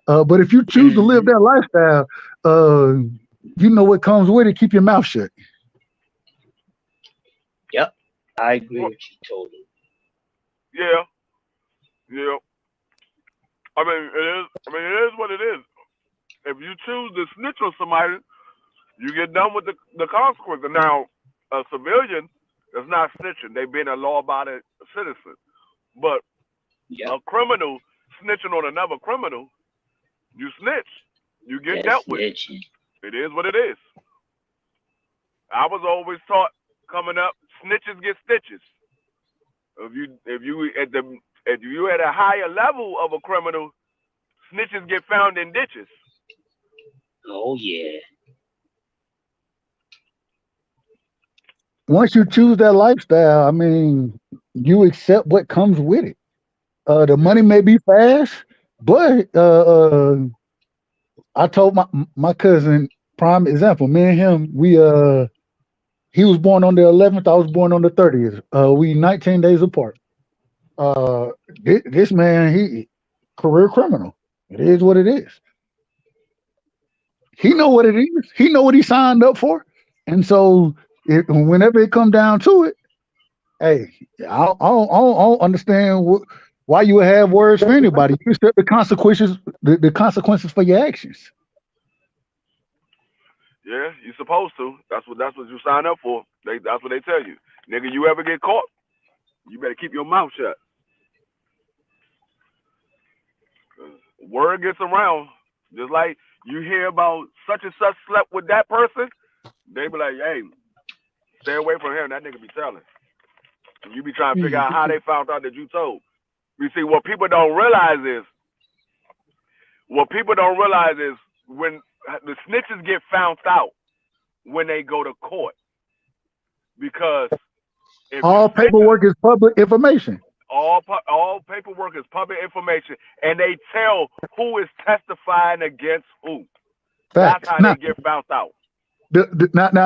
But if you choose to live that lifestyle, you know what comes with it. Keep your mouth shut. Yep, I agree with you totally. Yeah. I mean, it is what it is. If you choose to snitch on somebody, you get done with the consequence. And now, a civilian is not snitching. They've been a law-abiding citizen. But a criminal snitching on another criminal, you snitch. You get dealt with. It is what it is. I was always taught coming up, snitches get stitches. If you at a higher level of a criminal, snitches get found in ditches. Oh yeah. once you choose that lifestyle, I mean, you accept what comes with it. The money may be fast, but I told my cousin, prime example, me and him, he was born on the 11th, I was born on the 30th. We 19 days apart. This man, he career criminal. It is what it is. He know what it is. He know what he signed up for. And so whenever it come down to it, hey, I don't understand why you would have words for anybody. You accept the consequences, the consequences for your actions. Yeah, you supposed to. That's what you sign up for. That's what they tell you. Nigga, you ever get caught, you better keep your mouth shut. Word gets around. Just like you hear about such and such slept with that person, they be like, hey, stay away from him. That nigga be telling. And you be trying to figure out how they found out that you told. You see, what people don't realize is when the snitches get found out when they go to court. Because if all paperwork is public information. All paperwork is public information, and they tell who is testifying against who. Fact. That's how they get found out.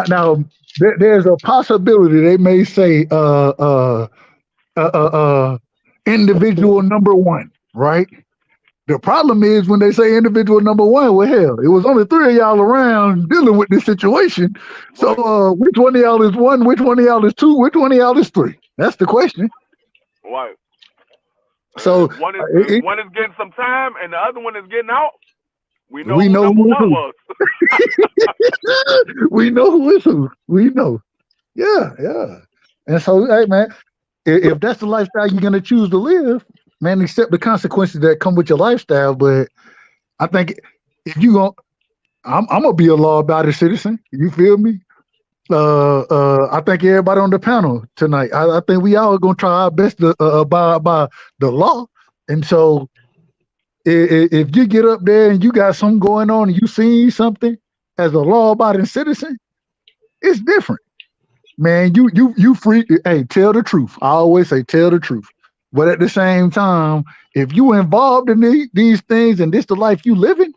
Now, there's a possibility they may say individual number one, right? The problem is when they say individual number one, well, hell, it was only 3 of y'all around dealing with this situation. So which one of y'all is one? Which one of y'all is two? Which one of y'all is three? That's the question. Right. So one is getting some time, and the other one is getting out. We know who number one was. We know who is who. We know. Yeah. And so, hey, man, if that's the lifestyle you're gonna choose to live, man, accept the consequences that come with your lifestyle. But I think if you go, I'm gonna be a law-abiding citizen. You feel me? I think everybody on the panel tonight, I think we all gonna try our best to abide by the law. And so if you get up there and you got something going on and you see something as a law-abiding citizen, it's different. Man, you free. Hey, tell the truth. I always say tell the truth. But at the same time, if you involved in these things and this the life you living,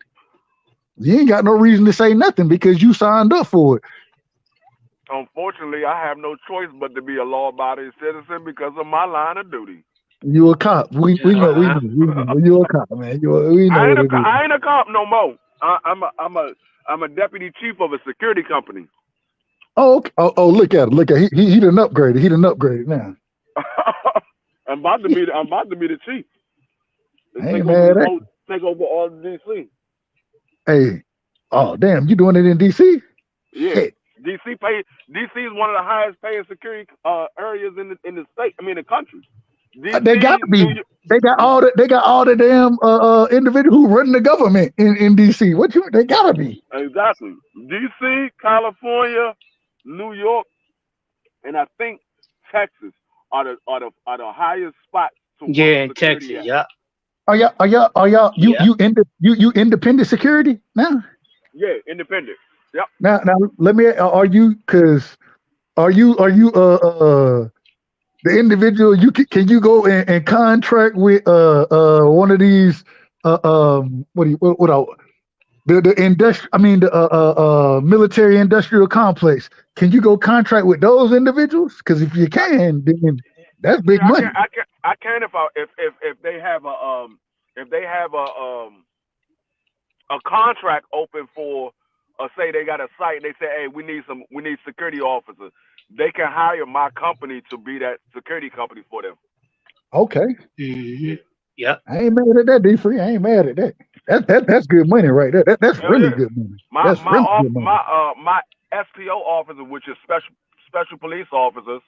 you ain't got no reason to say nothing because you signed up for it. Unfortunately, I have no choice but to be a law-abiding citizen because of my line of duty. You a cop. We know. You a cop, man. I ain't a cop no more. I'm a deputy chief of a security company. Oh, okay. Oh, look at it. He done upgraded. He done upgraded now. I'm about to be the chief. Hey, man, take over all of DC. Hey, oh damn, you doing it in DC? Yeah. Shit. DC is one of the highest paying security areas in the state. I mean the country. DC, they got to be. They got all the damn individuals who run the government in DC. They gotta be. Exactly. DC, California, New York, and I think Texas are the highest spots. In Texas, yeah. Are y'all you independent security now? Yeah, independent. Yep. Now let me. Are you the individual? Can you go and contract with one of these the military industrial complex? Can you go contract with those individuals? Because if you can, then that's big money. I can if they have a contract open for, say they got a site and they say, hey, we need security officers. They can hire my company to be that security company for them. Okay. Mm-hmm. Yeah. I ain't mad at that, D-Free. I ain't mad at that. That's good money right there. That's really good money. My SPO officer, which is special police officers,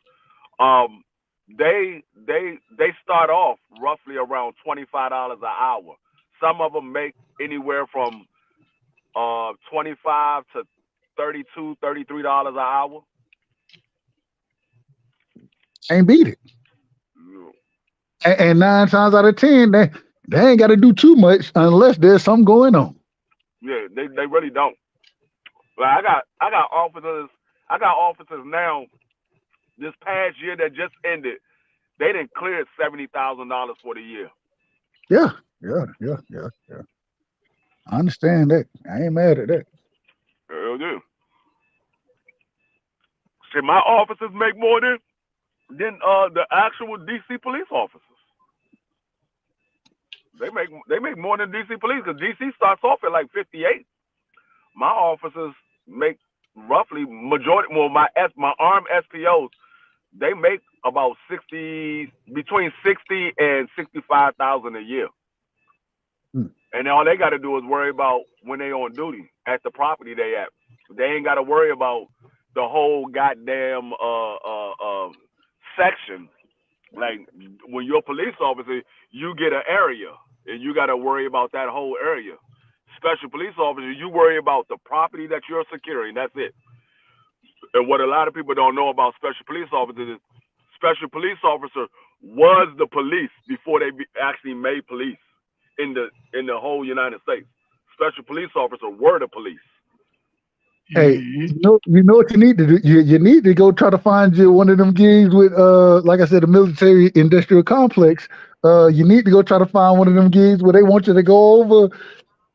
they start off roughly around $25 an hour. Some of them make anywhere from $25 to $32, $33 an hour. Ain't beat it. And 9 times out of 10, they ain't got to do too much unless there's something going on. Yeah, they really don't. Like I got officers now this past year that just ended, they didn't clear $70,000 for the year. Yeah. I understand that. I ain't mad at that. Hell yeah. See, my officers make more than the actual DC police officers. They make more than DC police because DC starts off at like 58. My officers make roughly majority. Well, my armed SPOs, they make about between 60 and 65,000 a year. And all they got to do is worry about when they on duty at the property they at. They ain't got to worry about the whole goddamn section. Like when you're a police officer, you get an area and you got to worry about that whole area. Special police officer, you worry about the property that you're securing. That's it. And what a lot of people don't know about special police officers is special police officer was the police before they actually made police in the whole United States. Special police officer were the police. Hey, you know what you need to do? You need to go try to find you one of them gigs with like I said, the military industrial complex. You need to go try to find one of them gigs where they want you to go over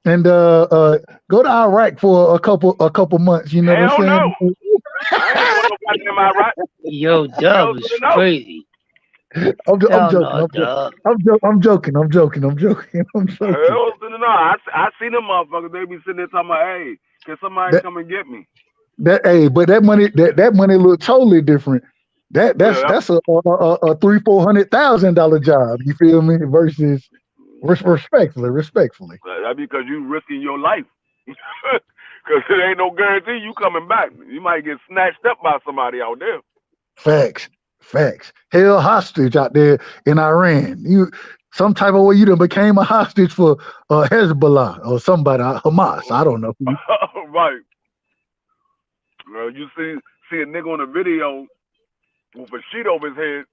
and go to Iraq for a couple months. You know what I'm saying? No. I ain't going to Iraq. Yo, Dub is crazy. I'm joking. Hell no. I see them motherfuckers. They be sitting there talking about, hey, can somebody come and get me? But that money look totally different. That's a $300,000-$400,000 job. You feel me? Versus respectfully. That's because you risking your life. Because there ain't no guarantee you coming back. You might get snatched up by somebody out there. Facts. Held hostage out there in Iran. Some type of way you done became a hostage for Hezbollah or somebody, Hamas. I don't know. Right. Well, you see a nigga on the video with a sheet over his head,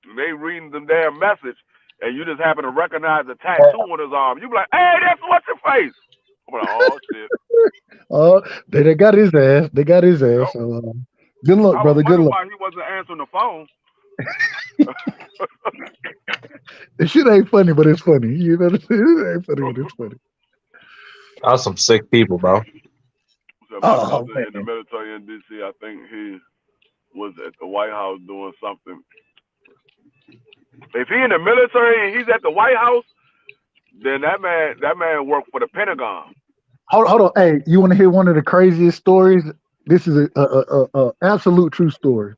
and they reading the damn message, and you just happen to recognize the tattoo on his arm. You be like, hey, that's what's your face. I'm like, oh shit. They got his ass. So, good luck, brother. Good luck. Why he wasn't answering the phone? The shit ain't funny, but it's funny. You know what I'm saying? It ain't funny, but it's funny. That's some sick people, bro. So my brother in the military in DC, I think he was at the White House doing something. If he in the military and he's at the White House, then that man worked for the Pentagon. Hold on. Hey, you want to hear one of the craziest stories? This is a absolute true story.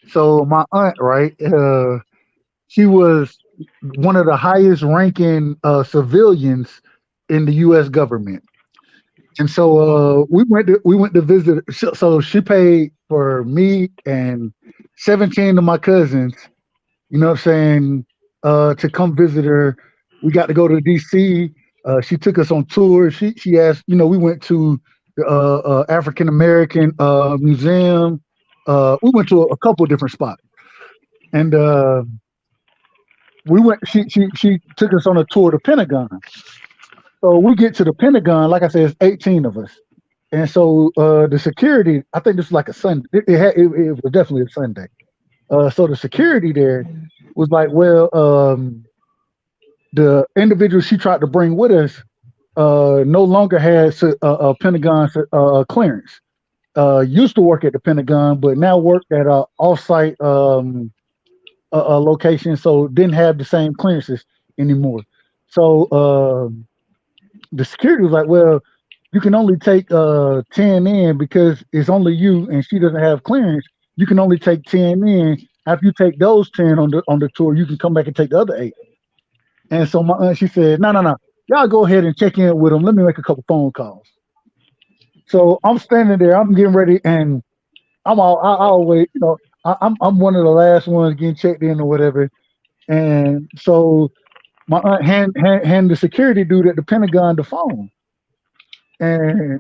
So my aunt, right? She was one of the highest ranking civilians in the U.S. government, and so we went to visit. So she paid for me and 17 of my cousins. You know what I'm saying? To come visit her. We got to go to D.C. She took us on tour. She asked. We went to the African American Museum. We went to a couple of different spots, and we went. She took us on a tour to the Pentagon. So we get to the Pentagon. Like I said, it's 18 of us, and so the security. I think this was like a Sunday. It was definitely a Sunday. So the security there was like, well, the individual she tried to bring with us no longer has a Pentagon clearance. Used to work at the Pentagon, but now worked at a offsite location, so didn't have the same clearances anymore. So the security was like, well, you can only take 10 in because it's only you and she doesn't have clearance. You can only take 10 in. After you take those 10 on the tour, you can come back and take the other 8. And so my aunt, she said, no. Y'all go ahead and check in with them. Let me make a couple phone calls. So I'm standing there, I'm getting ready, and I always, I'm one of the last ones getting checked in or whatever. And so my aunt hand the security dude at the Pentagon the phone. And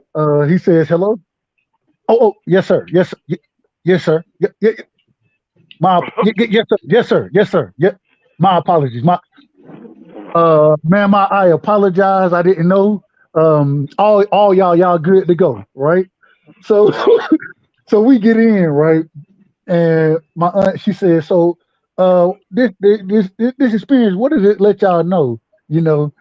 he says, hello? Oh, yes, sir. Yes, sir. Yeah. Yes, sir. Yeah. My apologies. Ma'am, I apologize. I didn't know. All y'all good to go, right? So so we get in, right? And my aunt, she said, so this experience, what does it let y'all know? You know,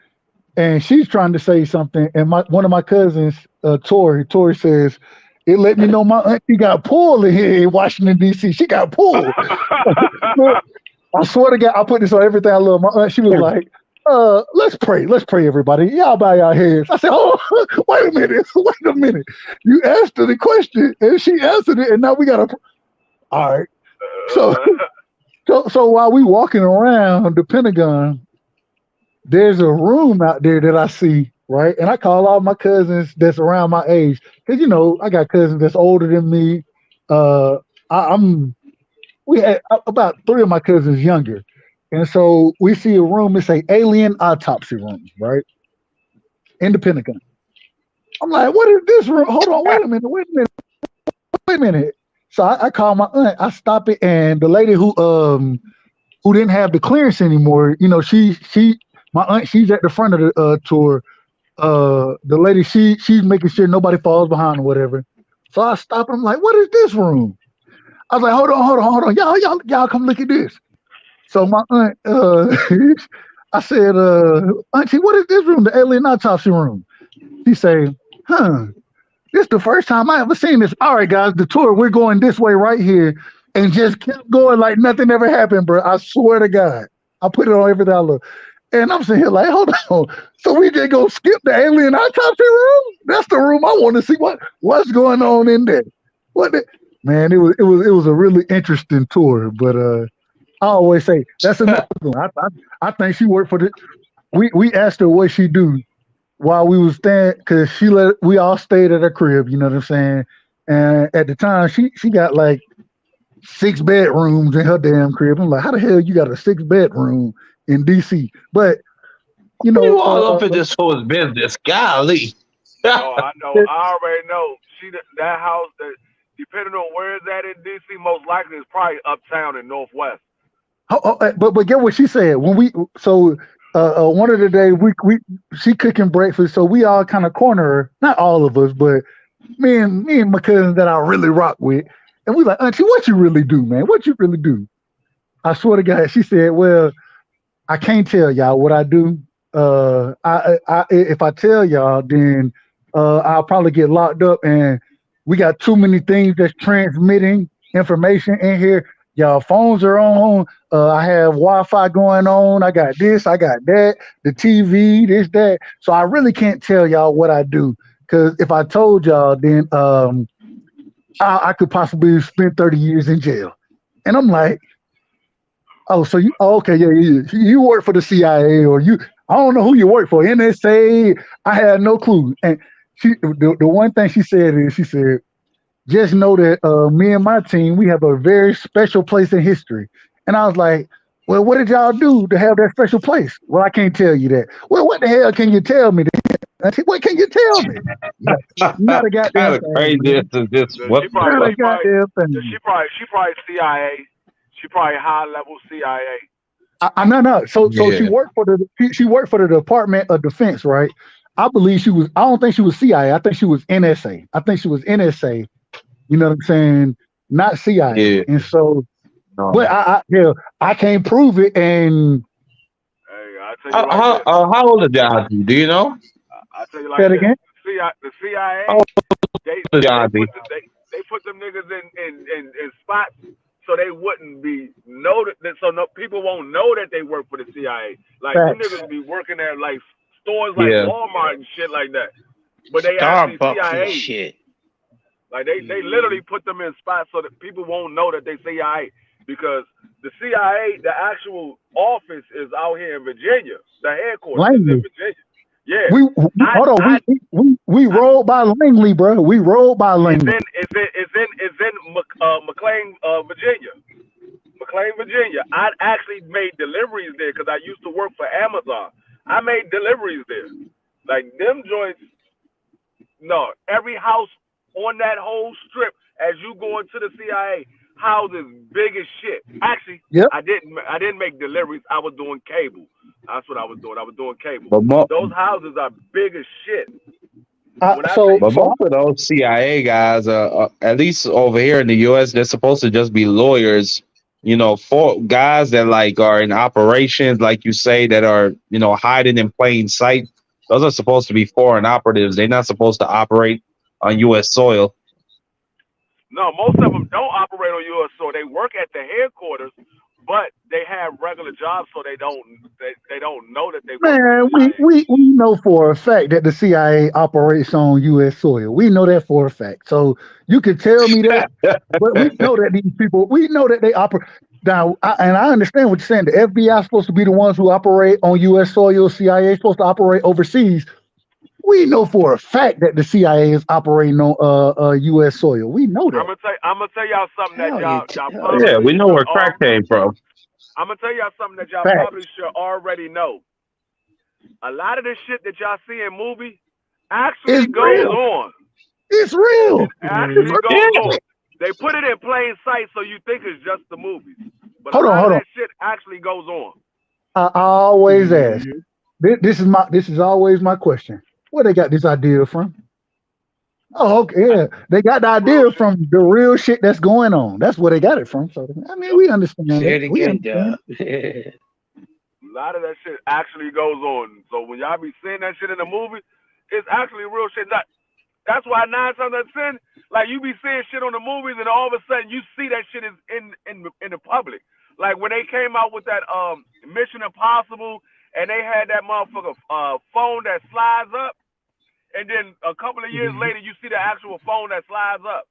and she's trying to say something, and one of my cousins, Tori says, it let me know my auntie got pulled in here in Washington D.C. She got pulled. Look, I swear to God, I put this on everything I love. My aunt, she was like, let's pray, everybody. Y'all bow your heads. I said, oh, wait a minute. You asked her the question, and she answered it, and now we got to. All right. So while we walking around the Pentagon, there's a room out there that I see, right? And I call all my cousins that's around my age, because you know I got cousins that's older than me. We had about 3 of my cousins younger, and so we see a room. It's a alien autopsy room, right? In the Pentagon. I'm like, what is this room? Hold on, wait a minute. So I call my aunt. I stop it, and the lady who didn't have the clearance anymore, you know, my aunt, she's at the front of the tour. The lady, she's making sure nobody falls behind or whatever. So I stop. I'm like, what is this room? I was like, hold on, y'all come look at this. So my aunt, I said, Auntie, what is this room? The alien autopsy room. She said, this is the first time I ever seen this. All right, guys, the tour, we're going this way right here, and just kept going like nothing ever happened, bro. I swear to God, I put it on everything I love. And I'm sitting here like, hold on. So we just go skip the alien autopsy room? That's the room I want to see what's going on in there. Man, it was a really interesting tour. But I always say that's another one. I think she worked for the. We asked her what she do while we was staying, because we all stayed at her crib. You know what I'm saying? And at the time, she got like 6 bedrooms in her damn crib. I'm like, how the hell you got a 6 bedroom in DC? But you know, you all up in this whole business, golly. Oh, I know. I already know. That house, that depending on where it's at in DC, most likely is probably uptown in Northwest. But get what she said when one of the days she cooking breakfast, so we all kind of corner her, not all of us, but me and my cousins that I really rock with, and we like, Auntie, what you really do, man? What you really do? I swear to God, she said, well, I can't tell y'all what I do. If I tell y'all, then I'll probably get locked up, and we got too many things that's transmitting information in here. Y'all phones are on. I have Wi-Fi going on. I got this, I got that, the TV, this, that. So I really can't tell y'all what I do, because if I told y'all, then I could possibly spend 30 years in jail. And I'm like, oh, so okay, yeah. You work for the CIA, or I don't know who you work for, NSA. I had no clue. And the one thing she said is, she said, just know that me and my team, we have a very special place in history. And I was like, well, what did y'all do to have that special place? Well, I can't tell you that. Well, what the hell can you tell me then? I said, what can you tell me? Not a goddamn thing. Craziest is this. She probably CIA. She probably high level CIA. No. So she worked for the Department of Defense, right? I believe she was. I don't think she was CIA. I think she was NSA. I think she was NSA. You know what I'm saying? Not CIA. Yeah. And so, but I can't prove it. And hey, I tell you like how old is y'all? Do you know? I tell you like that. Again? The CIA. They put them niggas in spots so they wouldn't be noted. So people won't know that they work for the CIA. Like them niggas be working at like stores like Walmart and shit like that. But they actually CIA. Shit. Like they literally put them in spots so that people won't know that they CIA, because the CIA, the actual office is out here in Virginia. The headquarters is in Virginia. Yeah. We rolled by Langley, bro. We rolled by Langley. It's in McLean, Virginia. McLean, Virginia. I actually made deliveries there because I used to work for Amazon. I made deliveries there. Like them joints. No, every house on that whole strip, as you go into the CIA, houses big as shit. Actually, I didn't make deliveries. I was doing cable. That's what I was doing. I was doing cable. Those houses are big as shit. When I So say But most of those CIA guys, at least over here in the U.S., they're supposed to just be lawyers. You know, for guys that like are in operations, like you say, that are hiding in plain sight. Those are supposed to be foreign operatives. They're not supposed to operate on U.S. soil. no, most of them don't operate on U.S. soil. They work at the headquarters, but they have regular jobs, so they don't know that they work for man, the CIA. we know for a fact that the CIA operates on U.S. soil. We know that for a fact. So you can tell me that, but we know that these people, we know that they operate. Now, and I understand what you're saying. The FBI is supposed to be the ones who operate on U.S. soil. CIA is supposed to operate overseas. We know for a fact that the CIA is operating on U.S. soil. We know that. I'm gonna tell y'all something that Hell, y'all probably Yeah, we know where should. crack came from. I'm gonna tell y'all something that y'all Facts. probably should already know. A lot of this shit that y'all see in movies actually It's goes real. on. It's real. It actually It's goes real. on. They put it in plain sight so you think it's just the movies. But Hold a lot on. of that shit actually goes on. I always ask. This is always my question. Where they got this idea from? Oh, okay, yeah. They got the idea from the real shit that's going on. That's where they got it from. So I mean, we understand Say that. it We again, understand. Dub. A lot of that shit actually goes on. So when y'all be seeing that shit in the movie, it's actually real shit. That's why 9 times out of 10, like you be seeing shit on the movies, and all of a sudden you see that shit is in the public. Like when they came out with that Mission Impossible, and they had that motherfucker phone that slides up, and then a couple of years later you see the actual phone that slides up.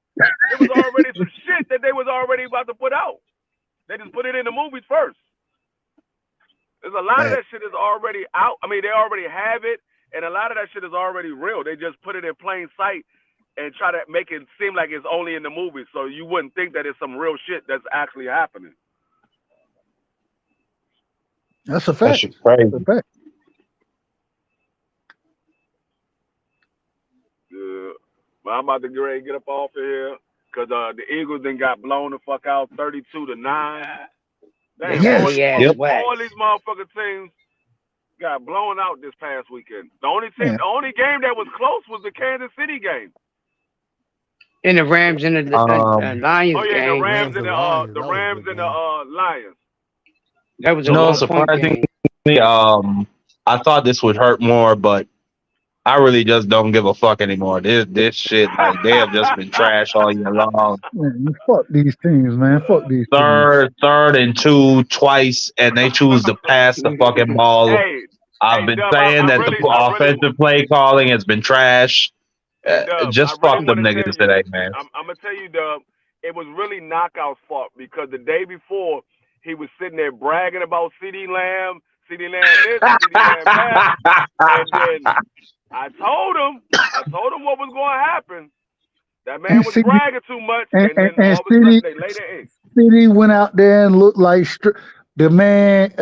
It was already some shit that they was already about to put out. They just put it in the movies first. There's a lot of that shit is already out. I mean, they already have it, and a lot of that shit is already real. They just put it in plain sight and try to make it seem like it's only in the movies, so you wouldn't think that it's some real shit that's actually happening. That's a That fact. shit crazy. That's a fact. Yeah. But I'm about to get ready to get up off of here because the Eagles then got blown the fuck out 32-9. They Damn, got all, their these, ass waxed. all these motherfucking teams got blown out this past weekend. The only Yeah. game that was close was the Kansas City game. In the Rams and the Lions Oh yeah, game. the Rams and the Lions. the That was a Rams good and the Lions. That was a No, 1 point game. surprisingly, I thought this would hurt more, but I really just don't give a fuck anymore. This shit, like they have just been trash all year long. Man, fuck these teams, man. Fuck these teams. Third and 2 twice, and they choose to pass the fucking ball. Hey, I've been Dub, saying that the I offensive play calling has been trash. Dub, Just I really fuck them want to tell niggas you, today, man. I'm gonna tell you, Dub, it was really Knockout's fault because the day before he was sitting there bragging about CeeDee Lamb this, CeeDee Lamb that, and then I told him what was going to happen. That man was bragging too much, and then all of a sudden they laid their eggs. CeeDee went out there and looked like the man.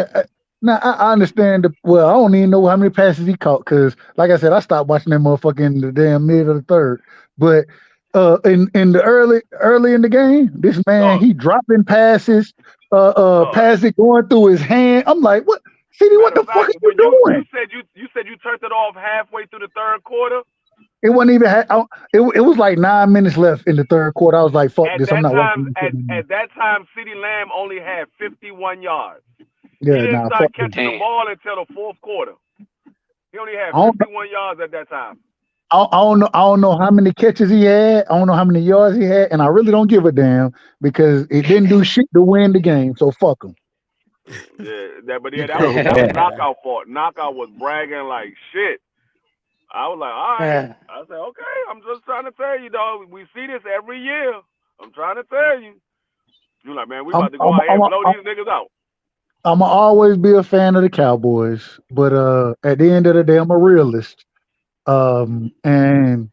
Now I understand. I don't even know how many passes he caught because, like I said, I stopped watching that motherfucker in the damn mid of the third. But in the early in the game, this man he dropping passes, passes going through his hand. I'm like, what? CeeDee, what the fuck are you doing? You said you turned it off halfway through the third quarter. It wasn't even. It was like 9 minutes left in the third quarter. I was like, "Fuck this! I'm not watching." At that time, CeeDee Lamb only had 51 yards. Yeah, he didn't start catching the ball until the fourth quarter. He only had 51 yards at that time. I don't know how many catches he had. I don't know how many yards he had, and I really don't give a damn because it didn't do shit to win the game. So fuck him. That was Knockout fault. Knockout was bragging like shit. I was like, all right. I said, okay, I'm just trying to tell you, dog. We see this every year. I'm trying to tell you. You're like, man, we about to go out here and blow these niggas out. I'm going to always be a fan of the Cowboys, but at the end of the day, I'm a realist. And I'm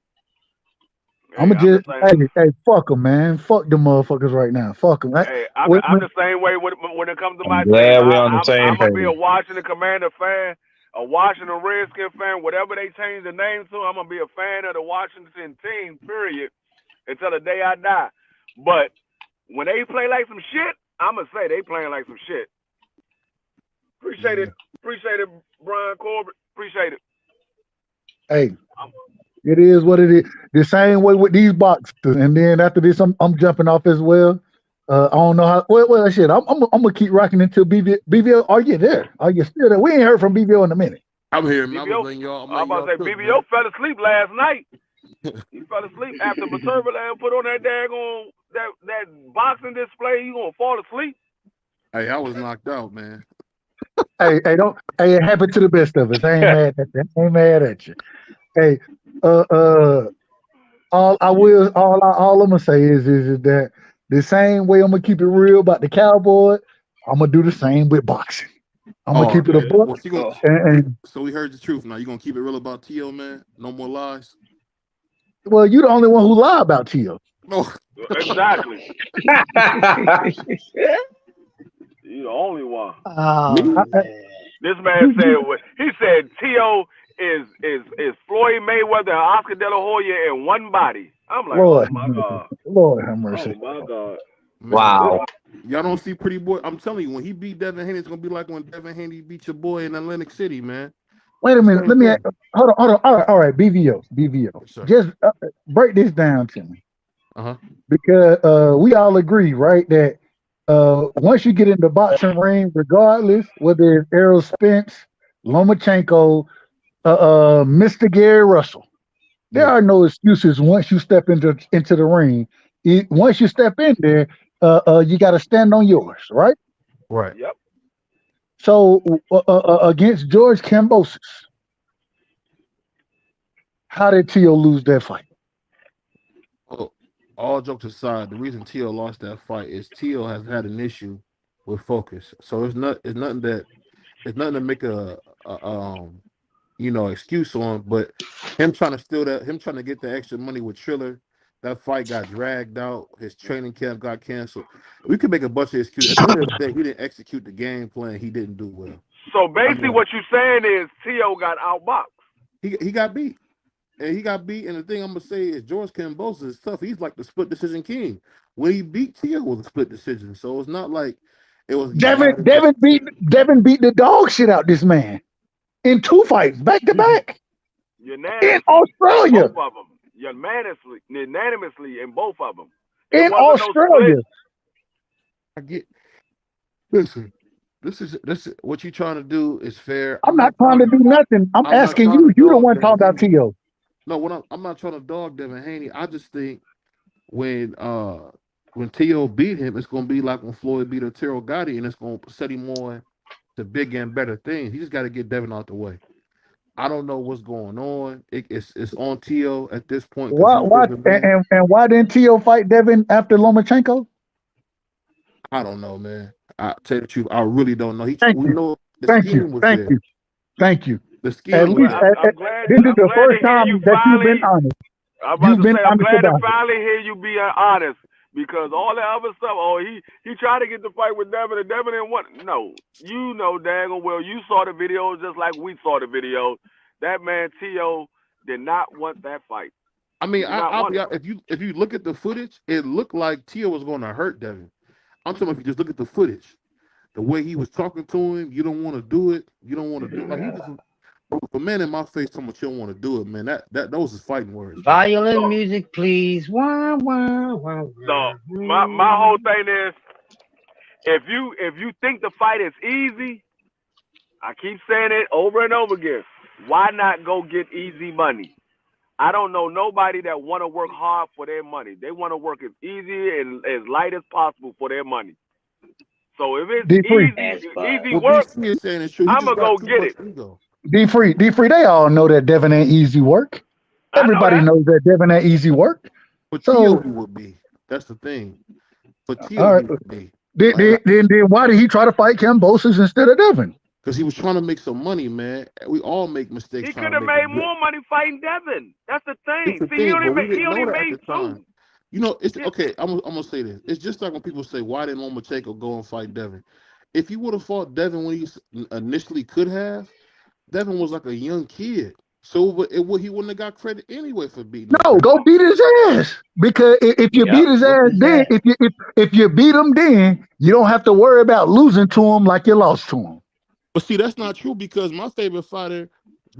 going to just, hey, fuck them, man. Fuck them motherfuckers right now. Fuck them. Hey, I'm the same way when it comes to my team. Glad we're on the same I'm going to page. be a Washington Commander fan. A Washington Redskin fan, whatever they change the name to, I'm gonna be a fan of the Washington team, period, until the day I die. But when they play like some shit, I'm gonna say they playing like some shit. Appreciate it, Brian Corbett. Appreciate it. Hey, It is what it is. The same way with these boxers. And then after this, I'm jumping off as well. I don't know how. Well, shit. I'm gonna keep rocking until BVO. BVO, are you there? Are you still there? We ain't heard from BVO in a minute. I'm here, man. BVO, I'm about to say BVO fell asleep last night. He fell asleep after Maturbaland put on that daggone that boxing display. You gonna fall asleep? Hey, I was knocked out, man. Hey, it happened to the best of us. I ain't mad at you. Ain't mad at you. Hey, all I'm gonna say is that the same way I'm gonna keep it real about the Cowboy, I'm gonna do the same with boxing. I'm gonna keep it a book. So we heard the truth. Now you gonna keep it real about T.O., man? No more lies. Well, you the only one who lie about T.O. No, exactly. You the only one. This man said T.O. is Floyd Mayweather and Oscar De La Hoya in one body. I'm like, Lord, oh my God. Lord have mercy. Oh my God. Man, Wow. Y'all don't see Pretty Boy. I'm telling you, when he beat Devin Haney, it's gonna be like when Devin Haney beat your boy in Atlantic City, man. Wait a minute. Let me hold on. All right. BVO. Sure. Just break this down to me. Uh-huh. Because we all agree, right, that once you get in the boxing ring, regardless whether it's Errol Spence, Lomachenko, Mr. Gary Russell, there are no excuses once you step into the ring. Once you step in there, you got to stand on yours, right? Right. Yep. So against George Kambosos, how did T.O. lose that fight? Oh, all jokes aside, the reason T.O. lost that fight is T.O. has had an issue with focus. So it's nothing to make a excuse on, but him trying to get the extra money with Triller. That fight got dragged out. His training camp got canceled. We could make a bunch of excuses. At the end of the day, he didn't execute the game plan. He didn't do well. So basically, what you're saying is T.O. got outboxed. He got beat. And he got beat. And the thing I'm gonna say is George Kambosos is tough. He's like the split decision king. When he beat T.O. was a split decision. So it's not like it was Devin beat the dog shit out this man in 2 fights back to back in Australia. Both of them. Unanimously in both of them. In Australia. I get. Listen, this is what you're trying to do is fair. I'm not trying to do nothing. I'm asking you. You the one talking about T.O. No, I'm not trying to dog Devin Haney. I just think when T.O. beat him, it's gonna be like when Floyd beat Arturo Gotti, and it's gonna set him on to bigger and better things. He just got to get Devin out the way. I don't know what's going on. It's on T.O. at this point. Why didn't T.O. fight Devin after Lomachenko? I don't know, man. I tell you the truth, I really don't know. Thank you. The scheme. At least this is the first time that you've been honest. I'm glad to finally hear you be honest, because all that other stuff. Oh, he tried to get the fight with Devin, and Devin didn't want. No, you know daggone well. You saw the video just like we saw the video. That man T.O. did not want that fight. I mean, if you look at the footage, it looked like T.O. was going to hurt Devin. I'm talking about if you just look at the footage, the way he was talking to him, you don't want to do it. You don't want to do it. Like he just, a man in my face telling me you don't want to do it, man. Those is fighting words. Violin music, please. Wah, wah, wah, wah. So my whole thing is, if you think the fight is easy, I keep saying it over and over again. Why not go get easy money? I don't know nobody that want to work hard for their money. They want to work as easy and as light as possible for their money. So if it's easy work, I'm going to go get it. D-Free, they all know that Devin ain't easy work. Everybody knows that Devin ain't easy work. But T.O. would be. That's the thing. But T.O. would be. Then why did he try to fight Kambosos instead of Devin? Because he was trying to make some money, man. We all make mistakes. He could have made more money fighting Devin. That's the thing. See, he only made 2. You know, it's okay. I'm gonna say this. It's just like when people say, "Why didn't Lomachenko go and fight Devin?" If he would have fought Devin when he initially could have, Devin was like a young kid, so he wouldn't have got credit anyway for beating him. No, go beat his ass. Because if you beat his ass, then if you beat him, then you don't have to worry about losing to him like you lost to him. But see, that's not true, because my favorite fighter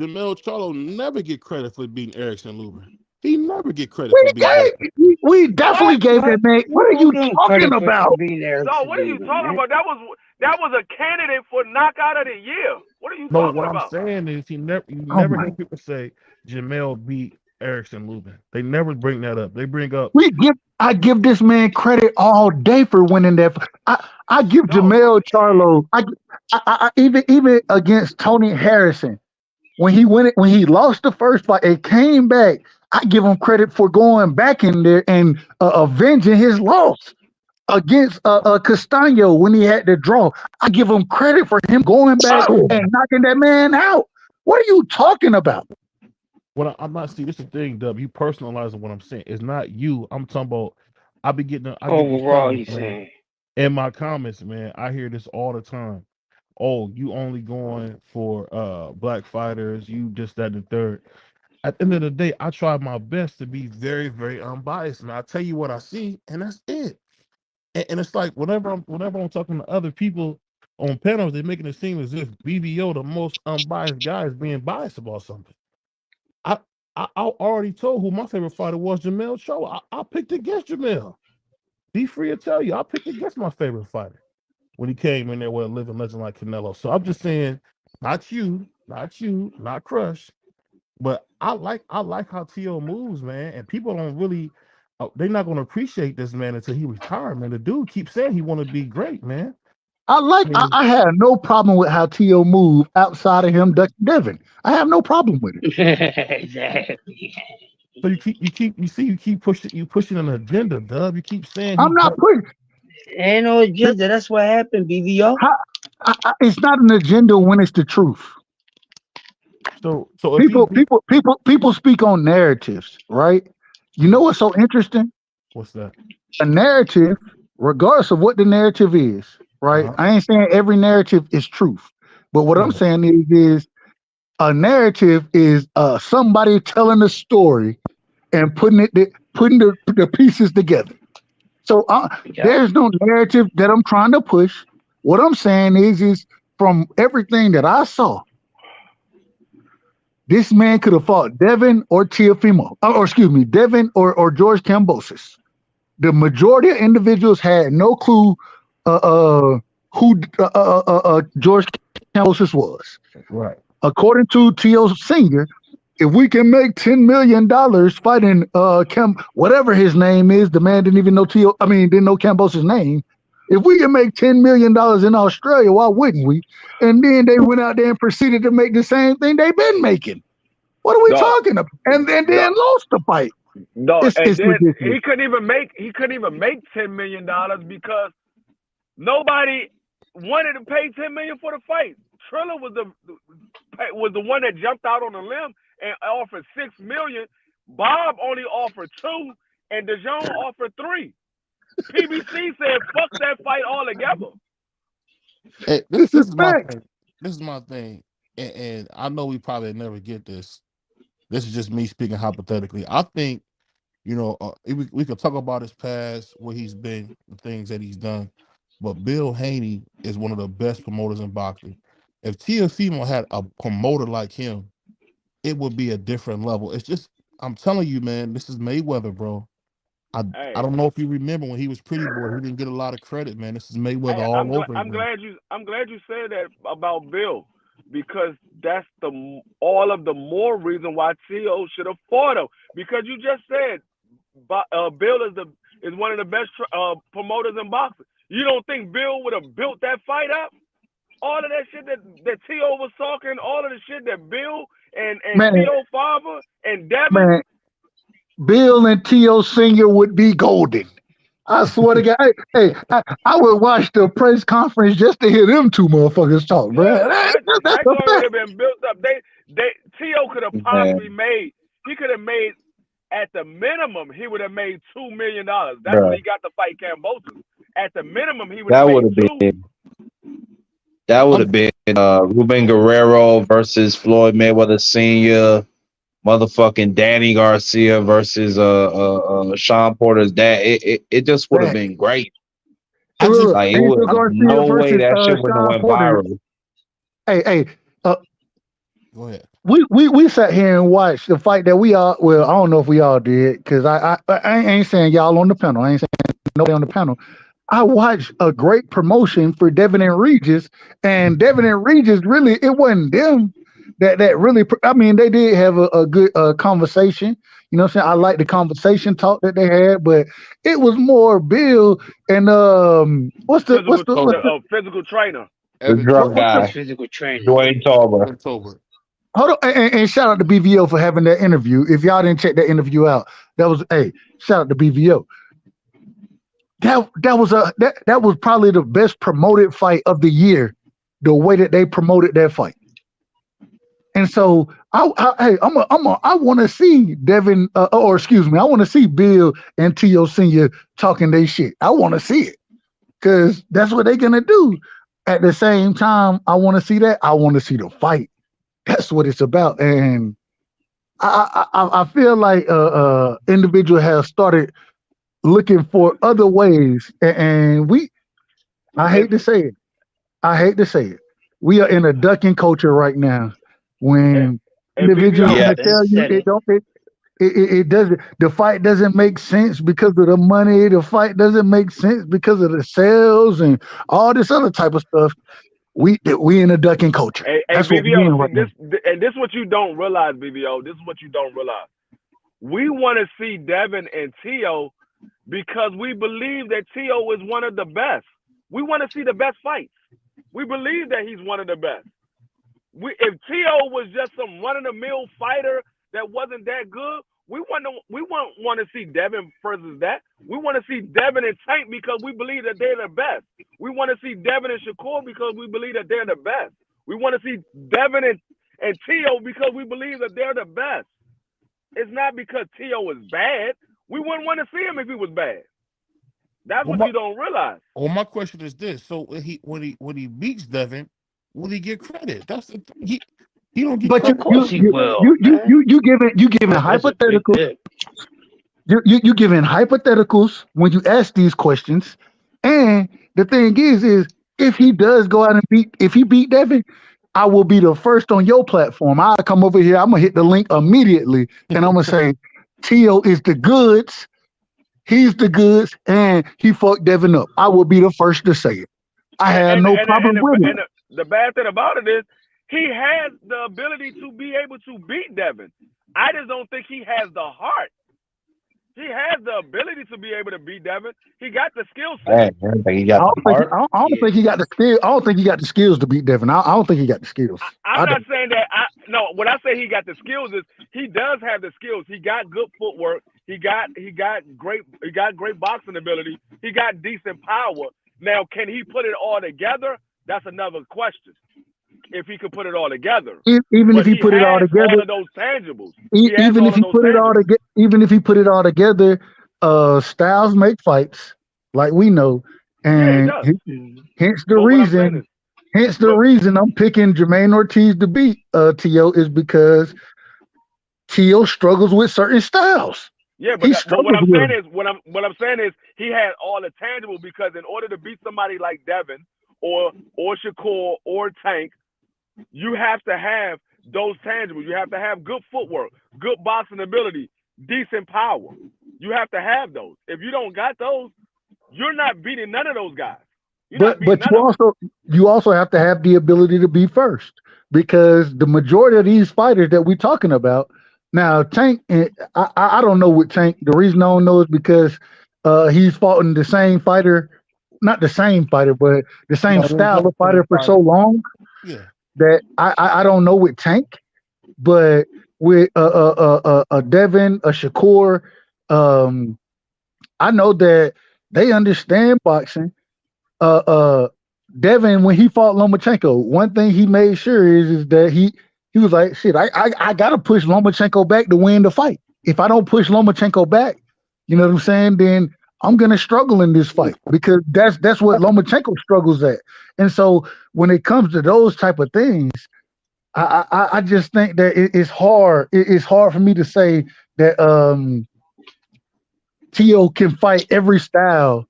Jermell Charlo never get credit for beating Erickson Luber. He never get credit for beating Erickson. We definitely gave that man. What are you talking about? No, what are you talking about? That was a candidate for knockout of the year. What are you No, talking what about? I'm saying is you never my. hear people say Jermell beat Erickson Lubin. They never bring that up. They bring up I give this man credit all day for winning that. I give Jermell Charlo. I even against Tony Harrison when he lost the first fight and came back. I give him credit for going back in there and avenging his loss against Castaño when he had the draw. I give him credit for him going back and knocking that man out. What are you talking about? What I'm not see. This is the thing, Dub. You personalizing what I'm saying. It's not you. I'm talking about. I be getting. Overall, he's saying. In my comments, man, I hear this all the time. Oh, you only going for black fighters. You just that and the third. At the end of the day, I try my best to be very, very unbiased, and I tell you what I see, and that's it. And it's like whenever I'm talking to other people on panels, they're making it seem as if BBO, the most unbiased guy, is being biased about something. I already told who my favorite fighter was, Jermell Charlo. I picked against Jermell. Be free to tell you, I picked against my favorite fighter when he came in there with a living legend like Canelo. So I'm just saying, not you, not Crush, but I like how T.O. moves, man. And people don't really, they're not going to appreciate this man until he retires, man. The dude keeps saying he want to be great, man. I have no problem with how T.O. move outside of him ducking Devin. I have no problem with it. Exactly. So you keep pushing an agenda, Dub. You keep saying I'm not pushing. Ain't no agenda. That's what happened, BBO. It's not an agenda when it's the truth. So people speak on narratives, right? You know what's so interesting? What's that? A narrative, regardless of what the narrative is, right? Uh-huh. I ain't saying every narrative is truth, but what I'm saying is a narrative is somebody telling a story and putting the pieces together. So there's no narrative that I'm trying to push. What I'm saying is from everything that I saw, this man could have fought Devin or Teofimo, Devin or George Kambosos. The majority of individuals had no clue who George Kambosos was. Right. According to T.O. Sr., if we can make $10 million fighting whatever his name is, the man didn't even know didn't know Kambosos' name. If we can make $10 million in Australia, why wouldn't we? And then they went out there and proceeded to make the same thing they've been making. What are we talking about? And then lost the fight. No, it's then ridiculous. he couldn't even make $10 million because nobody wanted to pay $10 million for the fight. Triller was the one that jumped out on a limb and offered $6 million. Bob only offered $2 million, and DeJong offered $3 million. PBC said, "Fuck that fight altogether." Hey, this is my thing. This is my thing, and I know we probably never get this. This is just me speaking hypothetically. I think, we could talk about his past, where he's been, the things that he's done, but Bill Haney is one of the best promoters in boxing. If Teofimo had a promoter like him, it would be a different level. It's just, I'm telling you, man, this is Mayweather, bro. I don't know if you remember when he was Pretty Boy, he didn't get a lot of credit, man. This is Mayweather all over. I'm glad you said that about Bill, because that's all of the more reason why T.O. should have fought him. Because you just said Bill is one of the best promoters in boxing. You don't think Bill would have built that fight up? All of that shit that T.O. was talking, all of the shit that Bill and T.O. father and Devin. Man, Bill and T.O. Sr. would be golden. I swear to God. Hey, I would watch the press conference just to hear them two motherfuckers talk, bro. That would have been built up. T.O. could have possibly made, at the minimum, he would have made $2 million. That's when he got to fight Kambosos. At the minimum, he would have made $2 million. That would have been Ruben Guerrero versus Floyd Mayweather Sr., motherfucking Danny Garcia versus Sean Porter's dad. It just would have been great. No way that shit would have went viral. Hey, go ahead. we sat here and watched the fight that we all, well, I don't know if we all did, because I ain't saying y'all on the panel. I ain't saying nobody on the panel. I watched a great promotion for Devin and Regis, and Devin and Regis, really, it wasn't them that really, I mean, they did have a good conversation. You know what I'm saying? I like the conversation talk that they had, but it was more Bill and what's the physical trainer. The drug guy. Physical trainer. Dwayne Tolbert. Hold on, and shout out to BVO for having that interview. If y'all didn't check that interview out, shout out to BVO. That was probably the best promoted fight of the year, the way that they promoted that fight. And so I want to see Devin, I want to see Bill and T.O. Senior talking their shit. I want to see it because that's what they're gonna do. At the same time, I want to see that. I want to see the fight. That's what it's about, and I feel like individual has started looking for other ways, and I hate to say it, we are in a ducking culture right now. When individuals tell you it doesn't, the fight doesn't make sense because of the money. The fight doesn't make sense because of the sales and all this other type of stuff. We in a ducking culture. That's BVO, what we're in right now. This is what you don't realize, BVO. This is what you don't realize. We want to see Devin and T.O. because we believe that T.O. is one of the best. We want to see the best fights. We believe that he's one of the best. If T.O. was just some run-of-the-mill fighter that wasn't that good, we won't want to see Devin versus that. We want to see Devin and Tank because we believe that they're the best. We want to see Devin and Shakur because we believe that they're the best. We want to see Devin and T.O. because we believe that they're the best. It's not because T.O. is bad. We wouldn't want to see him if he was bad. That's what you don't realize. Well, my question is this: so when he beats Devin, will he get credit? That's the thing. He don't get But credit. you giving hypotheticals. You giving hypotheticals when you ask these questions. And the thing is if he does go out and beat Devin, I will be the first on your platform. I'll come over here. I'm gonna hit the link immediately, and I'm gonna say, T.O. is the goods. He's the goods, and he fucked Devin up. I will be the first to say it. I have no problem with it. The bad thing about it is he has the ability to be able to beat Devin. I just don't think he has the heart. He has the ability to be able to beat Devin. He got the skill set. I don't think he got the skill. I don't think he got the skills to beat Devin. I don't think he got the skills. I'm not saying that. No, when I say he got the skills is he does have the skills. He got good footwork. He got great boxing ability. He got decent power. Now, can he put it all together? That's another question. If he could put it all together, even if he put it all together, all of those tangibles. Even if he put it all together, styles make fights, like we know, and hence the reason I'm picking Jermaine Ortiz to beat T.O. is because T.O. struggles with certain styles. Yeah, but what I'm saying is he had all the tangible because in order to beat somebody like Devin or Shakur or Tank, you have to have those tangibles. You have to have good footwork, good boxing ability, decent power. You have to have those. If you don't got those, you're not beating none of those guys. But you also have to have the ability to be first, because the majority of these fighters that we're talking about now, Tank, I don't know what Tank. The reason I don't know is because he's fought in the same fighter, not the same fighter, but the same style of fighter for so long. Yeah. That I don't know with Tank, but with a Devin, a Shakur, I know that they understand boxing. Devin, when he fought Lomachenko, one thing he made sure is that he was like, shit, I gotta push Lomachenko back to win the fight. If I don't push Lomachenko back, you know what I'm saying, then I'm gonna struggle in this fight, because that's what Lomachenko struggles at. And so when it comes to those type of things, I just think that it's hard. It's hard for me to say that T.O. can fight every style.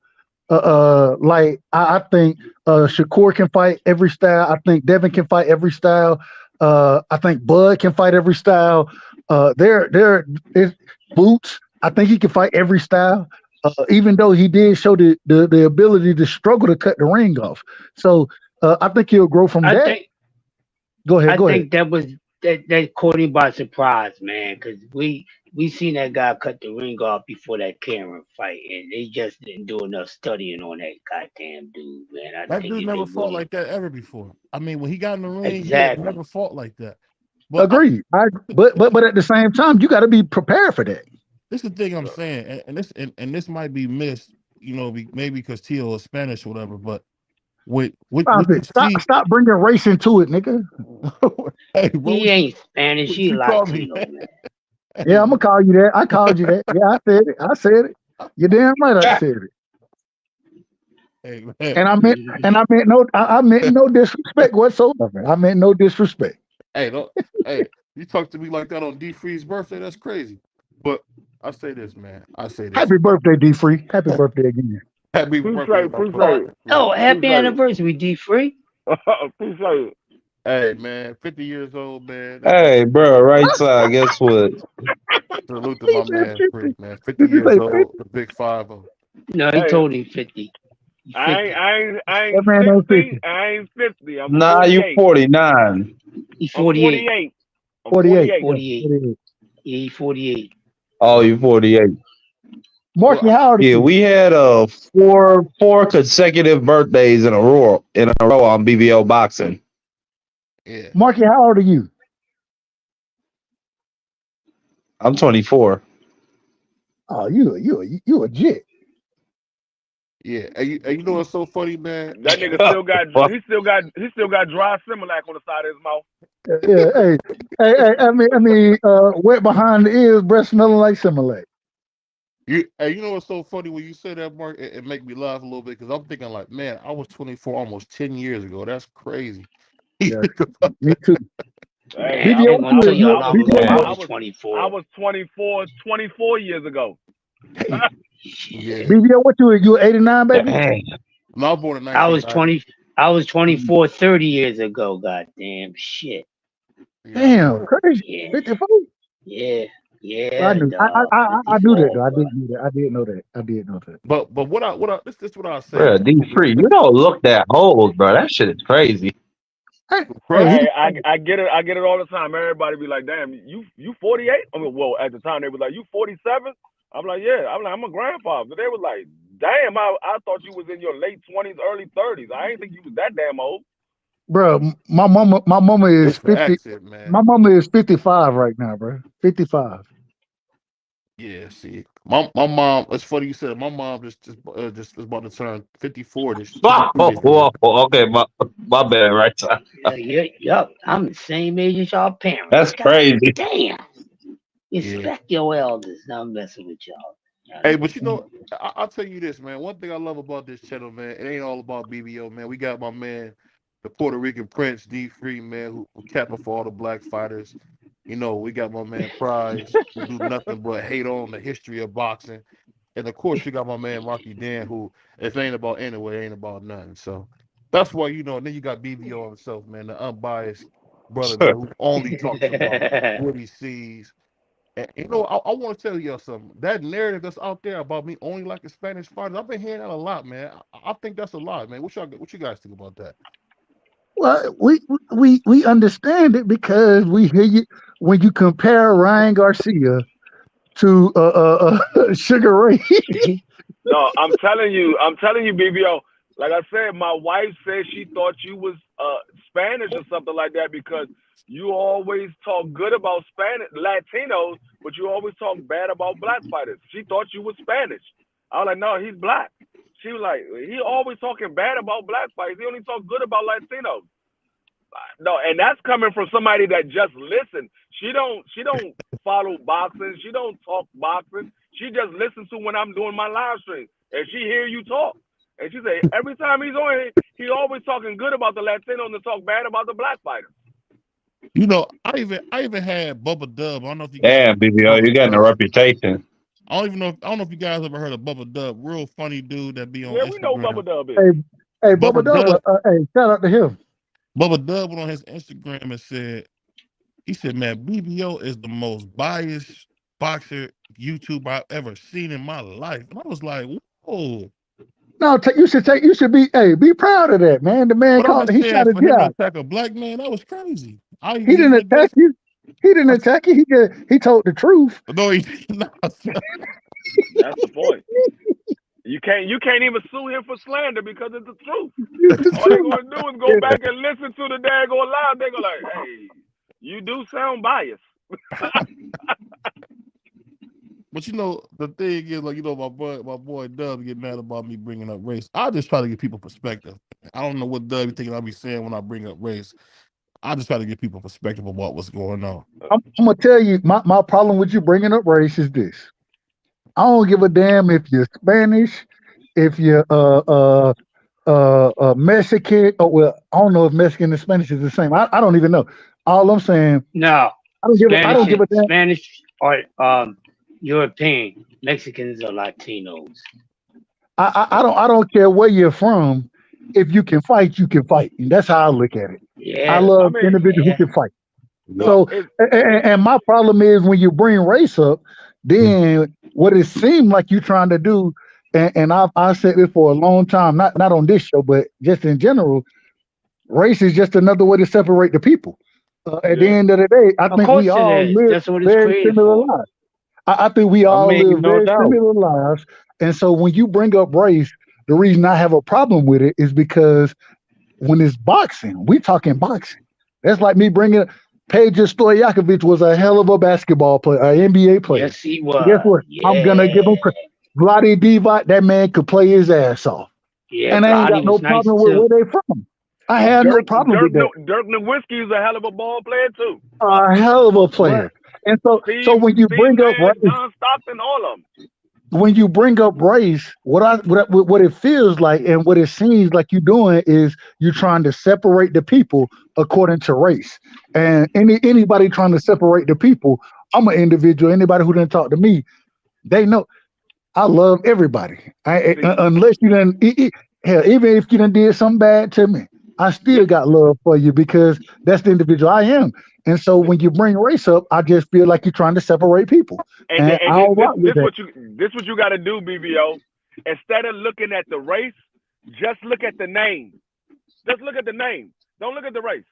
Like I think Shakur can fight every style. I think Devin can fight every style. I think Bud can fight every style. There is Boots. I think he can fight every style. Even though he did show the ability to struggle to cut the ring off. So I think he'll grow from that. Go ahead. I think that was that caught him by surprise, man, because we seen that guy cut the ring off before that Cameron fight, and they just didn't do enough studying on that goddamn dude, man. That dude never fought like that ever before. I mean, when he got in the ring, Exactly. he never fought like that. But Agreed. But at the same time, you got to be prepared for that. This is the thing I'm saying, and this might be missed, you know, maybe because Tio is Spanish or whatever. But Stop bringing race into it, nigga. Hey, bro, he ain't Spanish. He Latino, man. Yeah, I'm gonna call you that. I called you that. Yeah, I said it. You're damn right. I said it. Hey, man. And I meant no disrespect whatsoever. I meant no disrespect. Hey, you talk to me like that on D Free's birthday? That's crazy. But I say this, man. Happy birthday, D Free. Happy birthday again. Happy birthday. Oh, happy anniversary, D Free. Appreciate it. Hey, man, 50 years old, man. Hey, bro, right side. Guess what? Salute to my man, Free, man. 50 years old, the big 5-0. No, he told him 50. I ain't That man ain't 60. 50. I ain't 50. I'm Nah, 48. you 49. He I'm 48. 48. 48. Yeah, he 48. Oh, you 48. Marky, how old are Yeah, you? we had four consecutive birthdays in a row on BBO Boxing. Yeah. Marky, how old are you? I'm 24. Oh, you a jit. Yeah. And you know what's so funny, man? That nigga still got dry Similac on the side of his mouth. Yeah, hey, I mean, wet behind the ears, breath smelling like Similac. You know what's so funny when you say that, Mark? It make me laugh a little bit because I'm thinking like, man, I was 24 almost 10 years ago. That's crazy. Yeah, me too. Hey, I was 24. I was 24 years ago. Yeah. BBO, what you 89, baby? No, I was born in 1990. I was 24 30 years ago. Goddamn shit. Damn, crazy. Yeah. 54? Yeah. I knew. I knew that though. I didn't know that. But what this is what I say. Bro, D3, you don't look that old, bro. That shit is crazy. Hey, I get it. I get it all the time. Everybody be like, "Damn, you 48?" I mean, well, at the time they was like, "You 47?" I'm like, "Yeah." I'm like, "I'm a grandfather." But they was like, "Damn, I thought you was in your late 20s, early 30s. I didn't think you was that damn old." Bro, my mama is 50. Accent, man. My mama is 55 right now, bro. 55. Yeah, see, my mom. It's funny you said. My mom just is about to turn 54. Okay, my bad, right side. Yup, I'm the same age as y'all parents. That's crazy. Damn. Respect your elders. I'm messing with y'all. Hey, but you know, I'll tell you this, man. One thing I love about this channel, man, it ain't all about BBO, man. We got my man, the Puerto Rican Prince, D Free, man, who capping for all the black fighters. You know, we got my man Prize, who do nothing but hate on the history of boxing. And of course, you got my man Marky Dan, who, if it ain't about anyway, it ain't about nothing. So that's why, you know, and then you got BBO himself, man, the unbiased brother, man, who only talks about what he sees. And, you know, I want to tell y'all something. That narrative that's out there about me only liking Spanish fighters, I've been hearing that a lot, man. I think that's a lot, man. What you guys think about that? Well, we understand it because we hear you when you compare Ryan Garcia to Sugar Ray. No, I'm telling you, BBO. Like I said, my wife said she thought you was Spanish or something like that because you always talk good about Latinos, but you always talk bad about black fighters. She thought you was Spanish. I was like, no, he's black. She was like, he always talking bad about black fighters. He only talk good about Latinos. No, and that's coming from somebody that just listens. She don't follow boxing. She don't talk boxing. She just listens to when I'm doing my live stream, and she hear you talk. And she say every time he's on here, he always talking good about the Latinos and talk bad about the black fighters. You know, I even had Bubba Dub. I don't know if you guys. Damn, BBO, you got a reputation. I don't know if you guys ever heard of Bubba Dub. Real funny dude that be on Instagram. We know Bubba Dub is. Hey, Bubba Dub. Hey, shout out to him. Bubba Dub went on his Instagram and said, he said, man, BBO is the most biased boxer YouTuber I've ever seen in my life. And I was like, whoa. No, you should be proud of that, man. The man But I'm just he saying, shot a for him to shot. attack a black man, that was crazy. He didn't attack you. He didn't attack you. He told the truth. No, he not. That's the point. You can't even sue him for slander because it's the truth. All they're gonna do is go back and listen to the daggone live. They're gonna like, hey, you do sound biased. But you know, the thing is, like, you know, my boy Dub get mad about me bringing up race. I just try to give people perspective. I don't know what Dub you thinking I'll be saying when I bring up race. I just try to give people perspective about what's going on. I'm gonna tell you, my problem with you bringing up race is this. I don't give a damn if you're Spanish, if you're Mexican, or well, I don't know if Mexican and Spanish is the same. I don't even know. All I'm saying, no, I don't give a damn. Spanish or European, Mexicans or Latinos. I don't care where you're from. If you can fight, you can fight. And that's how I look at it. Yeah, I love individuals who can fight. No, So, and my problem is when you bring race up, then what it seemed like you're trying to do, and I've said this for a long time, not on this show, but just in general, race is just another way to separate the people. At the end of the day, I think we all live very similar lives. I think we all live very similar lives. And so when you bring up race, the reason I have a problem with it is because when it's boxing, we're talking boxing. That's like me bringing Peja Stojakovic was a hell of a basketball player, an NBA player. Yes, he was. Guess what? Yeah. I'm going to give him credit. Vlade Divac, that man could play his ass off. Yeah, and I ain't got no problem with where they from. I have no problem with that. Dirk Nowitzki is a hell of a ball player, too. A hell of a player. And so when you bring up race, John Stockton, all of them. When you bring up race, what it feels like and what it seems like you're doing is you're trying to separate the people according to race. And anybody trying to separate the people, I'm an individual. Anybody who didn't talk to me, they know I love everybody. Unless you didn't, hell, even if you done did something bad to me, I still got love for you because that's the individual I am. And so when you bring race up, I just feel like you're trying to separate people. And this what you got to do, BBO. Instead of looking at the race, just look at the name. Just look at the name. Don't look at the race.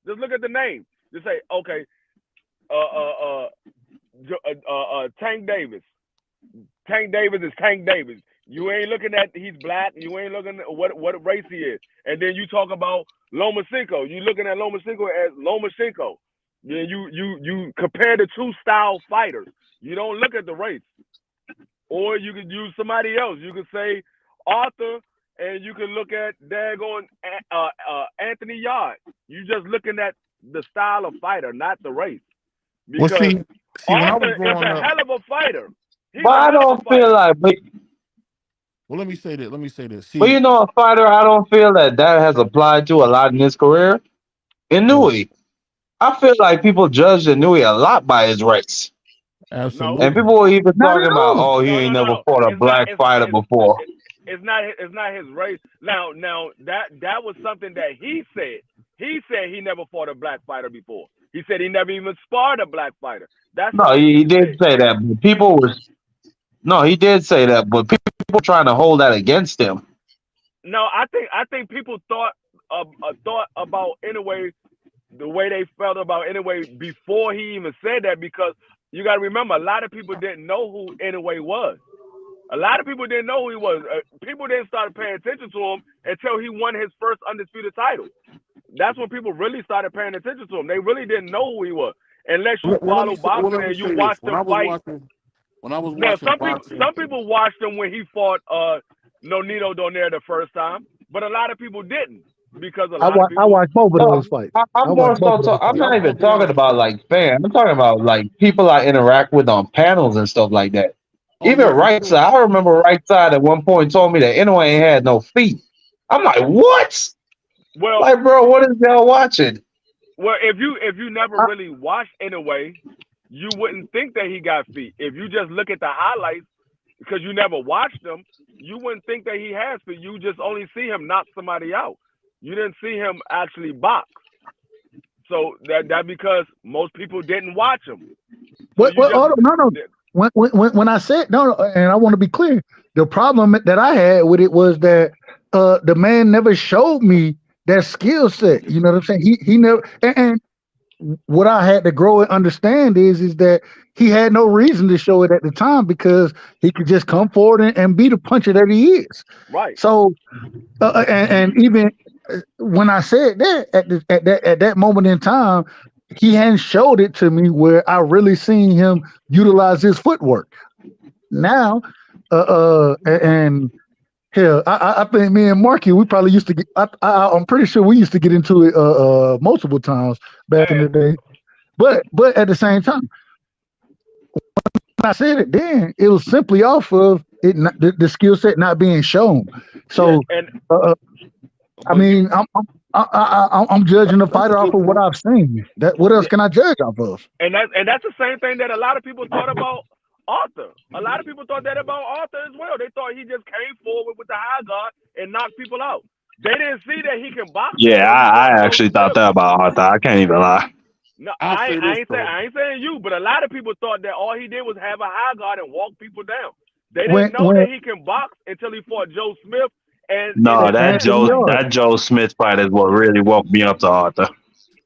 Just look at the name. Just say, okay, Tank Davis. Tank Davis is Tank Davis. You ain't looking at he's black. You ain't looking at what race he is. And then you talk about Lomachenko. You looking at Lomachenko as Lomachenko. Yeah, you compare the two style fighters. You don't look at the race. Or you could use somebody else. You could say Arthur, and you can look at daggone Anthony Yard. You just looking at the style of fighter, not the race. Because Arthur is a hell of a fighter. But I don't feel like. Well, let me say this. But you know, a fighter, I don't feel that has applied to a lot in his career. Inouye. I feel like people judge Inouye a lot by his race. Absolutely. And people were even talking about, he ain't never fought a black fighter before. It's not his race. Now that was something that he said. He said he never fought a black fighter before. He said he never even sparred a black fighter. He did say that, but he did say that, but people trying to hold that against him. No, I think people thought about Inoue the way they felt about Inoue before he even said that, because you got to remember, a lot of people didn't know who Inoue was. A lot of people didn't know who he was. People didn't start paying attention to him until he won his first undisputed title. That's when people really started paying attention to him. They really didn't know who he was. Unless you follow boxing and you watched him fight. When I was watching some people watched him when he fought Nonito Donaire the first time, but a lot of people didn't. Because I watched both of those fights. I'm not even talking about like fans. I'm talking about like people I interact with on panels and stuff like that. Even Right Side. I remember Right Side at one point told me that Inoue ain't had no feet. I'm like, what? Well, like, bro, what is y'all watching? Well, if you never really watched Inoue, you wouldn't think that he got feet. If you just look at the highlights, because you never watched him, you wouldn't think that he has feet. You just only see him knock somebody out. You didn't see him actually box. So that because most people didn't watch him. So no. When I said no, and I want to be clear, the problem that I had with it was that the man never showed me that skill set. You know what I'm saying? He never. And what I had to grow and understand is that he had no reason to show it at the time because he could just come forward and be the puncher that he is. Right. So, and even when I said that at that moment in time, he hadn't showed it to me where I really seen him utilize his footwork. Now, and hell, I think me and Marky, we probably used to get. I'm pretty sure we used to get into it multiple times back in the day. But at the same time, when I said it then, it was simply off of it, the skill set not being shown. So, I mean, I'm judging the fighter off of what I've seen. What else can I judge off of? And that's the same thing that a lot of people thought about Arthur. A lot of people thought that about Arthur as well. They thought he just came forward with the high guard and knocked people out. They didn't see that he can box. Yeah, I actually thought that about Arthur. I can't even lie. No, I ain't saying you, but a lot of people thought that all he did was have a high guard and walk people down. They didn't know that he can box until he fought Joe Smith. That Joe Smith fight is what really woke me up to Arthur.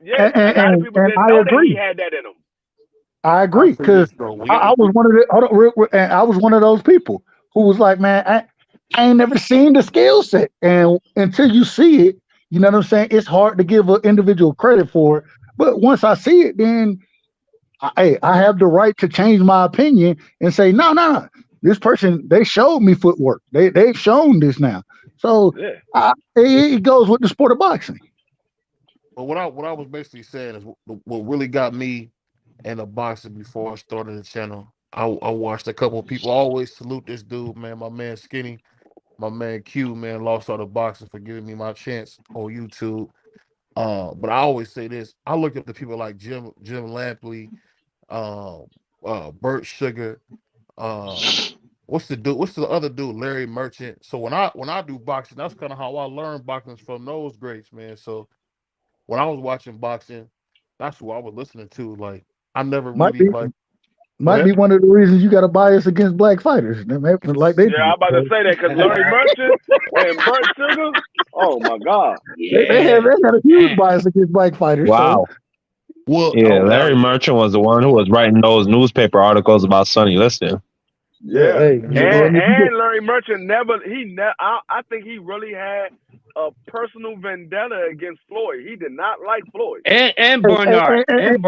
Yeah, a lot of people didn't know that he had that in him. I agree because I was one of I was one of those people who was like, man, I ain't never seen the skill set, and until you see it, you know what I'm saying. It's hard to give an individual credit for it, but once I see it, then I have the right to change my opinion and say, no, this person, they showed me footwork. They've shown this now, so it goes with the sport of boxing. But what I was basically saying is what really got me into boxing before I started the channel. I watched a couple of people. I always salute this dude, man. My man Skinny, my man Q, man, Lost Art of Boxing, for giving me my chance on YouTube. But I always say this: I look at the people like Jim Lampley, Bert Sugar. What's the other dude? Larry Merchant. So when I do boxing, that's kind of how I learn boxing, from those greats, man. So when I was watching boxing, that's who I was listening to. Like, I never really might be one of the reasons you got a bias against black fighters. Like they I'm about to say that because Larry Merchant and Bert Sugar. Oh my God, they had a huge bias against black fighters. Wow. So. Well, Larry Merchant was the one who was writing those newspaper articles about Sonny Liston. Yeah, and Larry Merchant I think he really had a personal vendetta against Floyd. He did not like Floyd. And Bernard. And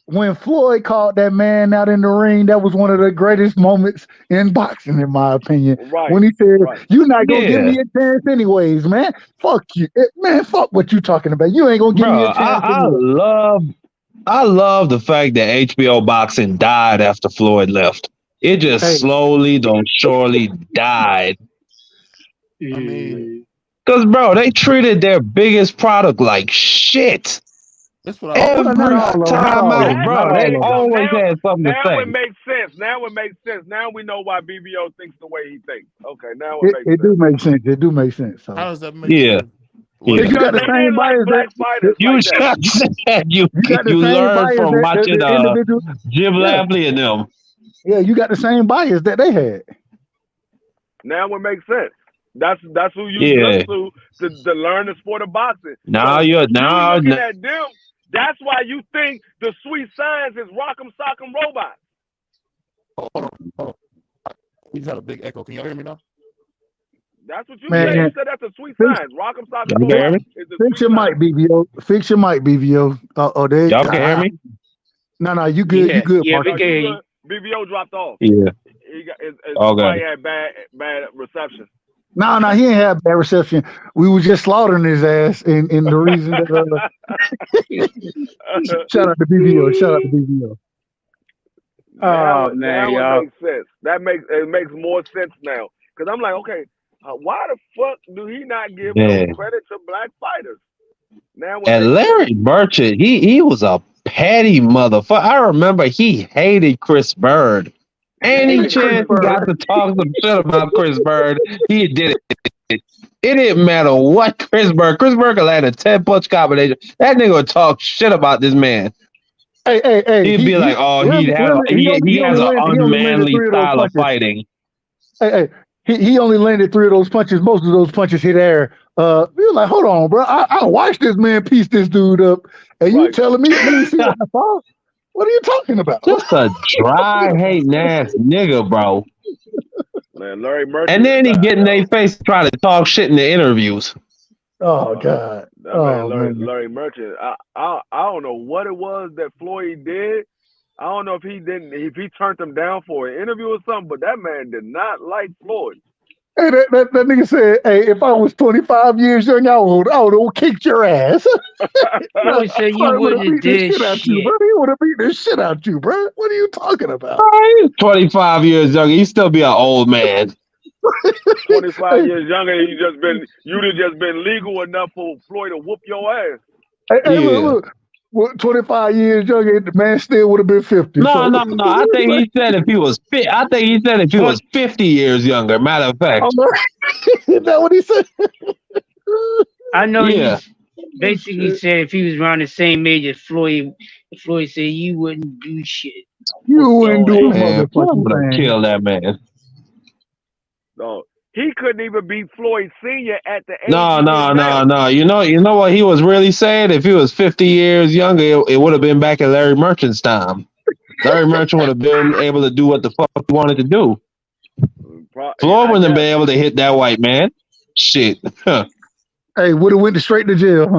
When Floyd called that man out in the ring, that was one of the greatest moments in boxing, in my opinion. Right. When he said, "You're not gonna give me a chance anyways, man. Fuck you, man. Fuck what you talking about. You ain't gonna give me a chance." I love the fact that HBO boxing died after Floyd left. It just slowly, though surely, died. I mean, because bro, they treated their biggest product like shit. That's what every time out, bro. They always had something to say. Now it makes sense. Now we know why BBO thinks the way he thinks. Okay, now it makes sense. It do make sense. It do make sense. So. How does that make sense? Yeah. You got the same bias you learned from watching Jim Lampley and them. Yeah, you got the same bias that they had. Now it makes sense. That's who you look to learn the sport of boxing. Now looking at them. That's why you think the Sweet Signs is Rock'em Sock'em Robot. Hold on. We just had a big echo. Can y'all hear me now? That's what you said. You said that's the Sweet Signs. Rock'em Sock'em Robot. Fix your mic, BBO. Fix your mic, BBO. Y'all can hear me? No, you good. You good, yeah, Mark. BBO dropped off. Yeah. His probably had bad reception. No, he ain't have bad reception. We were just slaughtering his ass, and the reason that shout out to BBO. Oh man, now it makes sense. It makes more sense now because I'm like, okay, why the fuck do he not give credit to black fighters? Now and Larry Merchant, he was a petty motherfucker. I remember he hated Chris Bird. Any chance he got to talk some shit about Chris Bird, he did it. It didn't matter what Chris Burke landed a 10-punch combination. That nigga would talk shit about this man. Hey. He'd be like, "Oh, he has an unmanly style of fighting." Hey, he only landed 3 of those punches. Most of those punches hit air. We were like, hold on, bro. I watched this man piece this dude up, and you telling me let me see what I saw? What are you talking about? Just a dry, hating ass nigga, bro. Man, Larry Merchant. And then he get in their face trying to talk shit in the interviews. Oh God. Larry Merchant. I don't know what it was that Floyd did. I don't know if he turned him down for an interview or something, but that man did not like Floyd. Hey, that nigga said, "Hey, if I was 25 years young, I would have kicked your ass." Floyd said you wouldn't have did shit. He would have beat the shit out you, bro. What are you talking about? He's 25 years younger. He still be an old man. 25 years younger, you'd have just been legal enough for Floyd to whoop your ass. Hey, look, 25 years younger, the man still would have been 50. No. I think he said if he was 50 years younger. Matter of fact, is that what he said? I know. Yeah. He basically said if he was around the same age as Floyd said you wouldn't do shit. You wouldn't do it. Kill that man. No. He couldn't even beat Floyd Sr. at the age. No. You know what he was really saying? If he was 50 years younger, it would have been back at Larry Merchant's time. Larry Merchant would have been able to do what the fuck he wanted to do. Floyd wouldn't have been able to hit that white man. Shit. Hey, would have went straight to jail.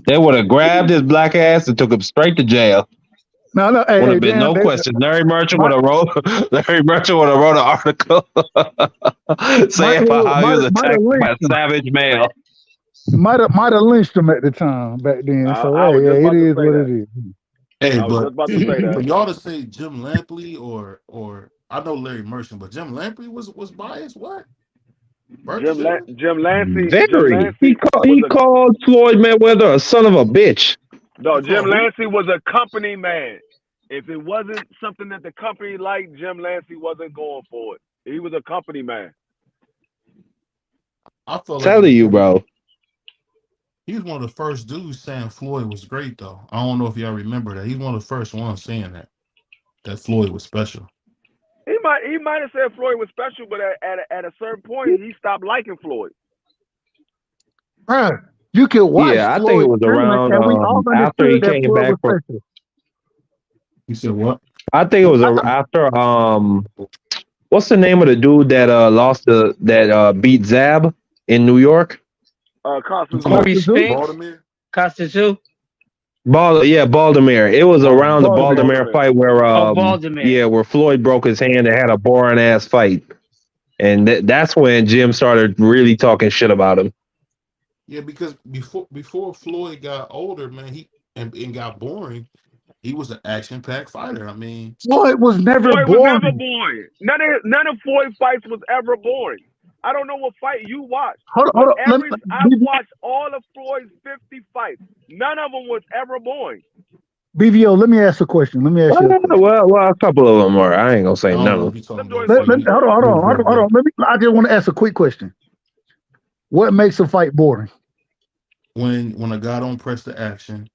They would have grabbed his black ass and took him straight to jail. No, would have been no question. Larry Merchant would have wrote an article saying about how he was attacked by a savage male. Might have lynched him at the time back then. So it is what it is. Hey, but for y'all to say Jim Lampley or I know Larry Merchant, but Jim Lampley was biased. What? Jim Lancey. He called Floyd Mayweather a son of a bitch. No, Jim Lancey was a company man. If it wasn't something that the company liked, Jim Lancey wasn't going for it. He was a company man. I feel telling you, bro. He was one of the first dudes saying Floyd was great, though. I don't know if y'all remember that. He's one of the first ones saying that Floyd was special. He might have said Floyd was special, but at a certain point, he stopped liking Floyd. Bro, you can watch. Yeah, I think it was around after he came back from. You said what? I think it was after what's the name of the dude that beat Zab in New York? Baltimore. Costas who? Baltimore. It was around the Baltimore fight where Baltimore. Where Floyd broke his hand and had a boring ass fight. And that's when Jim started really talking shit about him. Yeah, because before Floyd got older, man, and got boring, he was an action-packed fighter. I mean, Floyd was never boring. None of Floyd's fights was ever boring. I don't know what fight you watched. Hold on. I've watched all of Floyd's 50 fights. None of them was ever boring. BVO, let me ask a question. Well, a couple of them were. I ain't gonna say none of them. Hold on. I just want to ask a quick question. What makes a fight boring? When a guy don't press the action,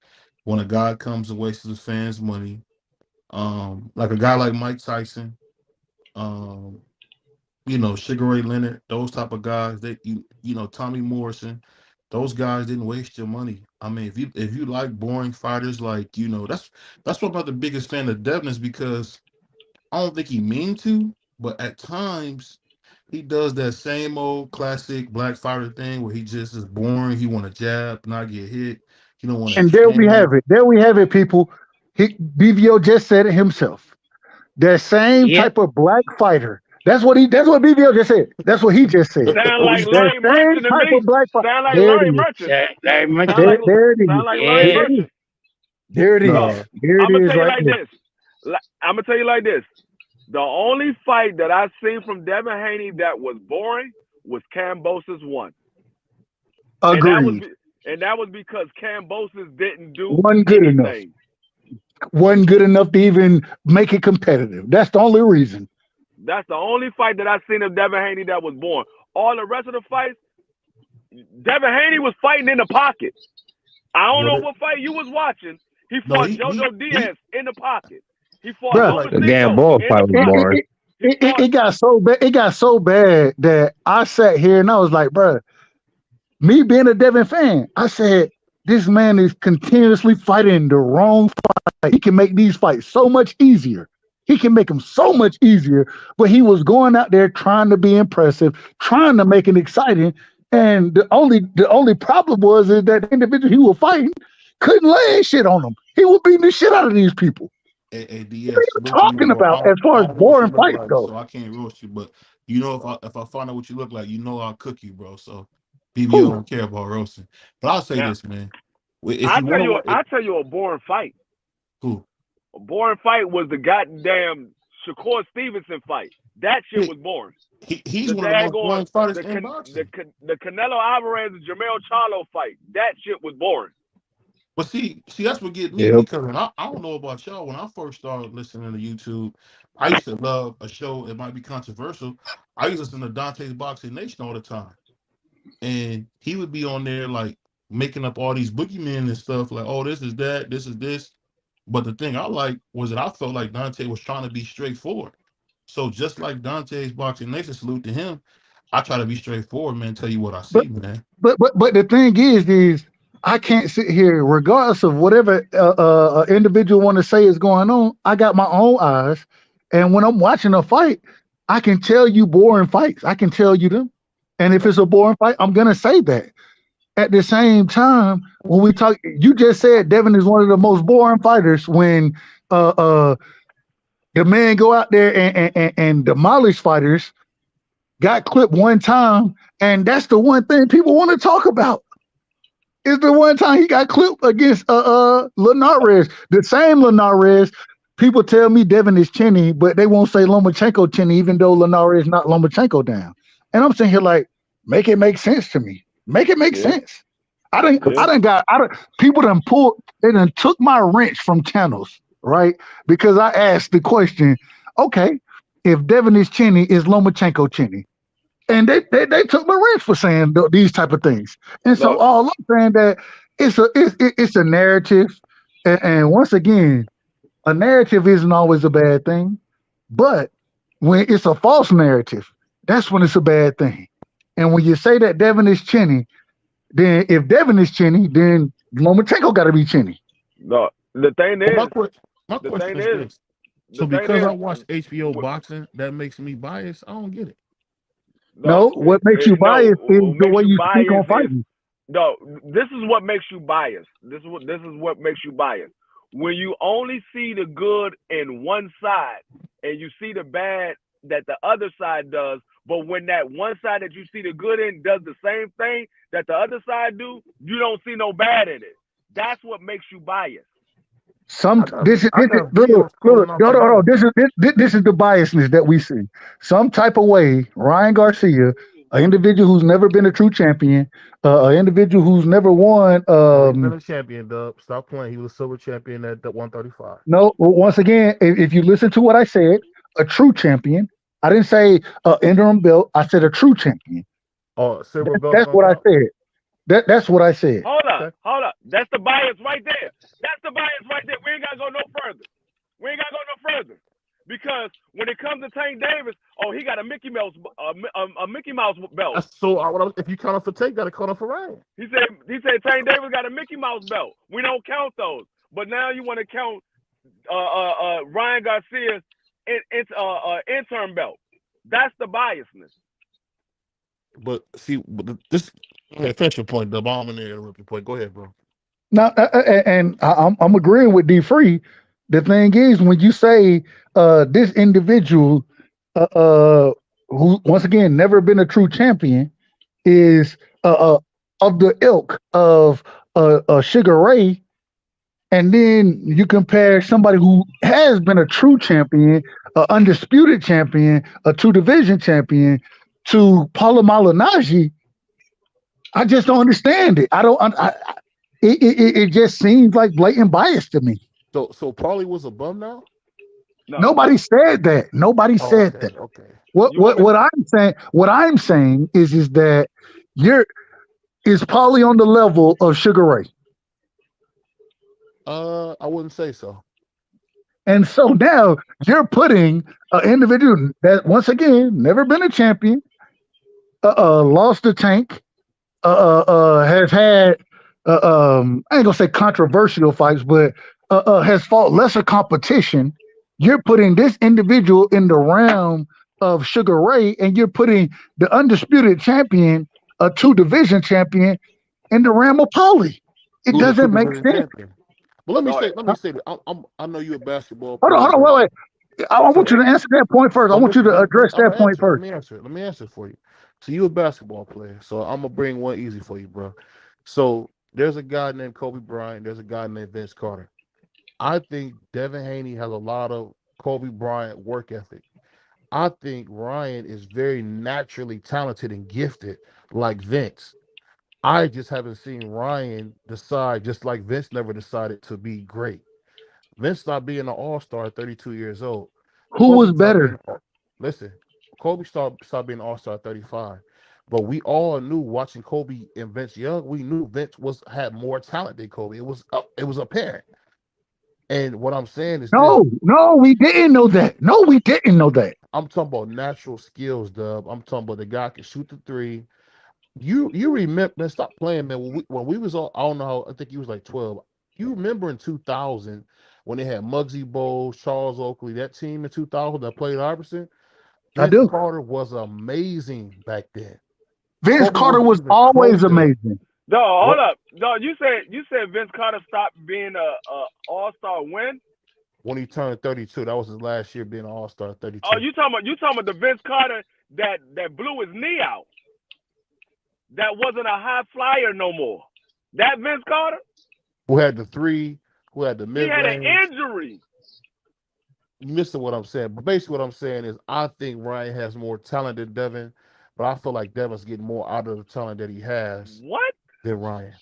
when a guy comes and wastes his fans' money, like a guy like Mike Tyson, Sugar Ray Leonard, those type of guys, Tommy Morrison, those guys didn't waste your money. I mean, if you like boring fighters, that's what I'm not the biggest fan of Devin, because I don't think he mean to, but at times he does that same old classic black fighter thing where he just is boring. He want to jab, not get hit. He don't want to. And there we have it, people. BVO just said it himself. That same type of black fighter. That's what BVO just said. That's what he just said. Sound like Larry Merchant to me. Sound like Larry Merchant. There it is. I'm gonna tell you like this. The only fight that I've seen from Devin Haney that was boring was Kambosos one. Agreed. And that was because Kambosos didn't do Wasn't good enough to even make it competitive. That's the only reason. That's the only fight that I seen of Devin Haney that was boring. All the rest of the fights, Devin Haney was fighting in the pocket. I don't know what fight you was watching. He fought JoJo Diaz in the pocket. He fought The Gamboa fight was boring. It got so bad. It got so bad that I sat here and I was like, bro, me being a Devin fan, I said, this man is continuously fighting the wrong fight. He can make these fights so much easier. He can make them so much easier, but he was going out there trying to be impressive, trying to make it exciting. And the only problem was is that the individual he was fighting couldn't lay shit on him. He was beating the shit out of these people. Hey, DS, what are you talking about as far as boring fights go? So I can't roast you, but you know if I find out what you look like, you know I'll cook you, bro. So BBO don't care about roasting. But I'll say this, man. I'll tell you a boring fight. Cool. A boring fight was the goddamn Shakur Stevenson fight. That shit was boring. He's one of the most boring fighters in boxing. The Canelo Alvarez and Jermell Charlo fight. That shit was boring. But see, that's what gets me because I don't know about y'all. When I first started listening to YouTube, I used to love a show. It might be controversial. I used to listen to Dante's Boxing Nation all the time, and he would be on there like making up all these boogeymen and stuff. Like, oh, this is that, this is this. But the thing I liked was that I felt like Dante was trying to be straightforward. So just like Dante's Boxing Nation, salute to him. I try to be straightforward, man. Tell you what I see, man. But the thing is I can't sit here, regardless of whatever individual want to say is going on. I got my own eyes, and when I'm watching a fight, I can tell you boring fights. I can tell you them, and if it's a boring fight, I'm gonna say that. At the same time, when we talk, you just said Devin is one of the most boring fighters. When the man go out there and demolish fighters, got clipped one time, and that's the one thing people want to talk about. Is the one time he got clipped against Linares. The same Linares, people tell me Devin is chinny, but they won't say Lomachenko chinny, even though Linares not Lomachenko down. And I'm sitting here like, make it make sense to me. Make it make sense. People done took my wrench from channels, right? Because I asked the question, okay, if Devin is chinny, is Lomachenko chinny? And they took my wrench for saying these type of things. And so all I'm saying that it's a narrative. And once again, a narrative isn't always a bad thing. But when it's a false narrative, that's when it's a bad thing. And when you say that Devin is chinny, then if Devin is chinny, then Lomachenko got to be chinny. No, the thing is, my question is this. So because I watch HBO boxing, that makes me biased? I don't get it. No, what makes you biased is the way you speak on fighting. No, this is what makes you biased. This is what makes you biased. When you only see the good in one side and you see the bad that the other side does, but when that one side that you see the good in does the same thing that the other side do, you don't see no bad in it. That's what makes you biased. This is the biasness that we see. Some type of way, Ryan Garcia, an individual who's never been a true champion, an individual who's never won. He's been a champion, Dub. Stop playing. He was silver champion at 135. No, once again, if you listen to what I said, a true champion. I didn't say interim belt. I said a true champion. Oh, silver belt. That's what I said. That's what I said. Hold up. That's the bias right there. That's the bias right there. We ain't gotta go no further. Because when it comes to Tank Davis, he got a Mickey Mouse belt. So if you count off for Tank, gotta count off for Ryan. He said Tank Davis got a Mickey Mouse belt. We don't count those. But now you want to count Ryan Garcia's interim belt. That's the biasness. But see, this finish your point, Dub. I'm gonna interrupt your point. Go ahead, bro. Now, and I'm agreeing with D Free. The thing is, when you say this individual, who once again never been a true champion, is of the ilk of Sugar Ray, and then you compare somebody who has been a true champion, an undisputed champion, a two-division champion, to Paulo Malignaggi, I just don't understand it. It just seems like blatant bias to me. So Paulie was a bum now? Nobody said that. Nobody said that. Okay. What I'm saying is that is Paulie on the level of Sugar Ray? I wouldn't say so. And so now you're putting an individual that, once again, never been a champion, lost the tank, has had, I ain't gonna say controversial fights, but has fought lesser competition. You're putting this individual in the realm of Sugar Ray, and you're putting the undisputed champion, a 2-division champion, in the realm of Paulie. It doesn't make sense. Champion. Well, let me say that I know you're a basketball player. Hold on, wait. I want you to answer that point first. I want you to address that point first. Let me answer it for you. So you're a basketball player. So I'm gonna bring one easy for you, bro. So there's a guy named Kobe Bryant. There's a guy named Vince Carter. I think Devin Haney has a lot of Kobe Bryant work ethic. I think Ryan is very naturally talented and gifted, like Vince. I just haven't seen Ryan decide, just like Vince never decided to be great. Vince stopped being an all-star at 32 years old. Who was better? Listen, Kobe stopped being an all-star at 35. But we all knew, watching Kobe and Vince Young, we knew Vince had more talent than Kobe. It was apparent. And what I'm saying is no, we didn't know that. No, we didn't know that. I'm talking about natural skills, Dub. I'm talking about the guy can shoot the three. You remember, man, stop playing, man. When we was all, I don't know how, I think he was like 12. You remember in 2000 when they had Muggsy Bogues, Charles Oakley, that team in 2000 that played Iverson? Vince Carter was amazing back then. Vince Carter was always amazing. No, hold up. No, you said Vince Carter stopped being a all-star when? When he turned 32. That was his last year being an all-star, 32. Oh, you talking about the Vince Carter that blew his knee out? That wasn't a high flyer no more. That Vince Carter? Who had the three, who had the mid-range. He had an injury. You missing what I'm saying. But basically what I'm saying is I think Ryan has more talent than Devin, but I feel like Devin's getting more out of the talent that he has than Ryan.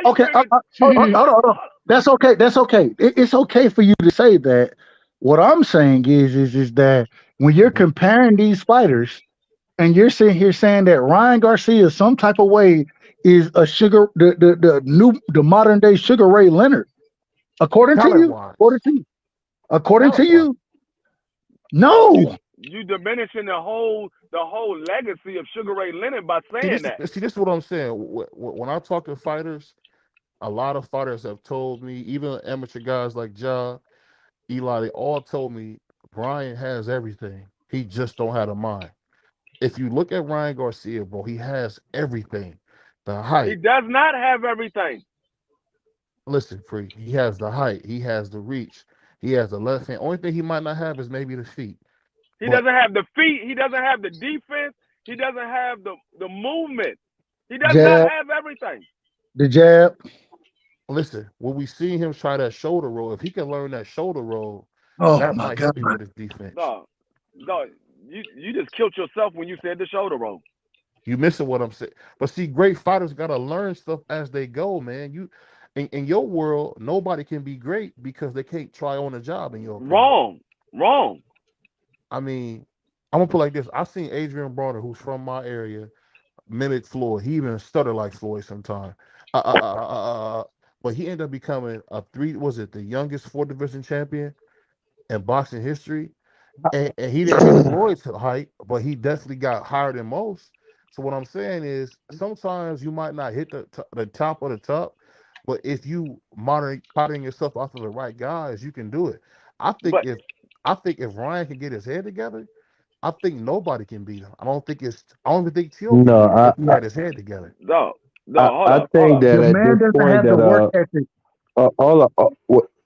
Okay, hold on. That's okay. It's okay for you to say that. What I'm saying is that when you're comparing these fighters, and you're sitting here saying that Ryan Garcia, some type of way, is a the modern day Sugar Ray Leonard, according to you, no. You diminishing the whole legacy of Sugar Ray Leonard by saying that. See, this is what I'm saying. When I talk to fighters, a lot of fighters have told me, even amateur guys like Ja, Eli, they all told me Brian has everything. He just don't have the mind. If you look at Ryan Garcia, bro, he has everything. The height. He does not have everything. Listen, Freak, he has the height. He has the reach. He has the left hand. Only thing he might not have is maybe the feet. He doesn't have the feet. He doesn't have the defense. He doesn't have the movement. He does not have everything. The jab. Listen, when we see him try that shoulder roll, if he can learn that shoulder roll, that might help him with his defense. No, you just killed yourself when you said the shoulder roll. You missing what I'm saying. But see, great fighters gotta learn stuff as they go, man. You in your world, nobody can be great because they can't try on a job in your opinion. Wrong. I mean, I'm gonna put it like this. I've seen Adrian Bronner, who's from my area, mimic Floyd. He even stutter like Floyd sometimes. But he ended up becoming the youngest 4-division champion in boxing history. And he didn't hit Floyd's height, but he definitely got higher than most. So what I'm saying is sometimes you might not hit the top of the top, but if you pattern yourself off of the right guys, you can do it. I think if Ryan can get his head together, I think nobody can beat him. I don't even think Tio can get his head together. I think that at this point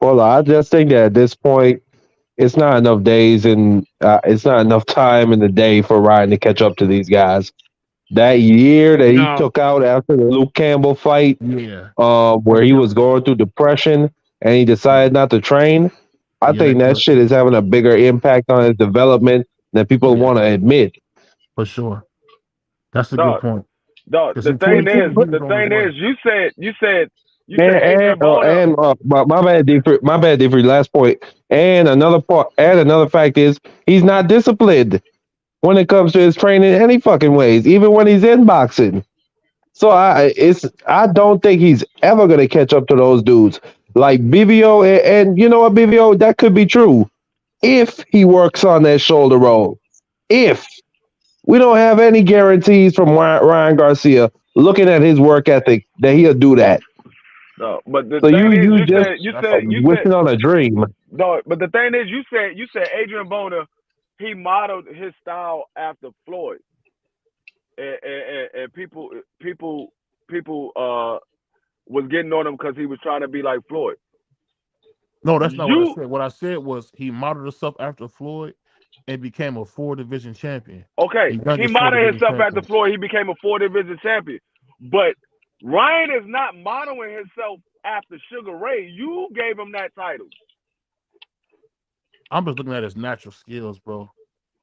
I just think that at this point it's not enough days and it's not enough time in the day for Ryan to catch up to these guys. That year that he took out after the Luke Campbell fight, where he was going through depression and he decided not to train, I think that shit is having a bigger impact on his development than people want to admit. For sure. That's a good point. The thing is, you said You said Adrian Bona. My bad, Diffrey. My bad, Diffrey. Last point. And another fact is he's not disciplined when it comes to his training any fucking ways, even when he's in boxing. So I don't think he's ever gonna catch up to those dudes like BVO. And you know what, BVO, that could be true if he works on that shoulder roll. If we don't have any guarantees from Ryan Garcia, looking at his work ethic, that he'll do that. No, but the So thing is, you said wishing on a dream. No, but the thing is, you said Adrian Bona, he modeled his style after Floyd, and people was getting on him because he was trying to be like Floyd. No, that's not what I said. What I said was he modeled himself after Floyd and became a 4-division champion. Okay, he modeled himself after Floyd. He became a 4-division champion. But Ryan is not modeling himself after Sugar Ray. You gave him that title. I'm just looking at his natural skills, bro.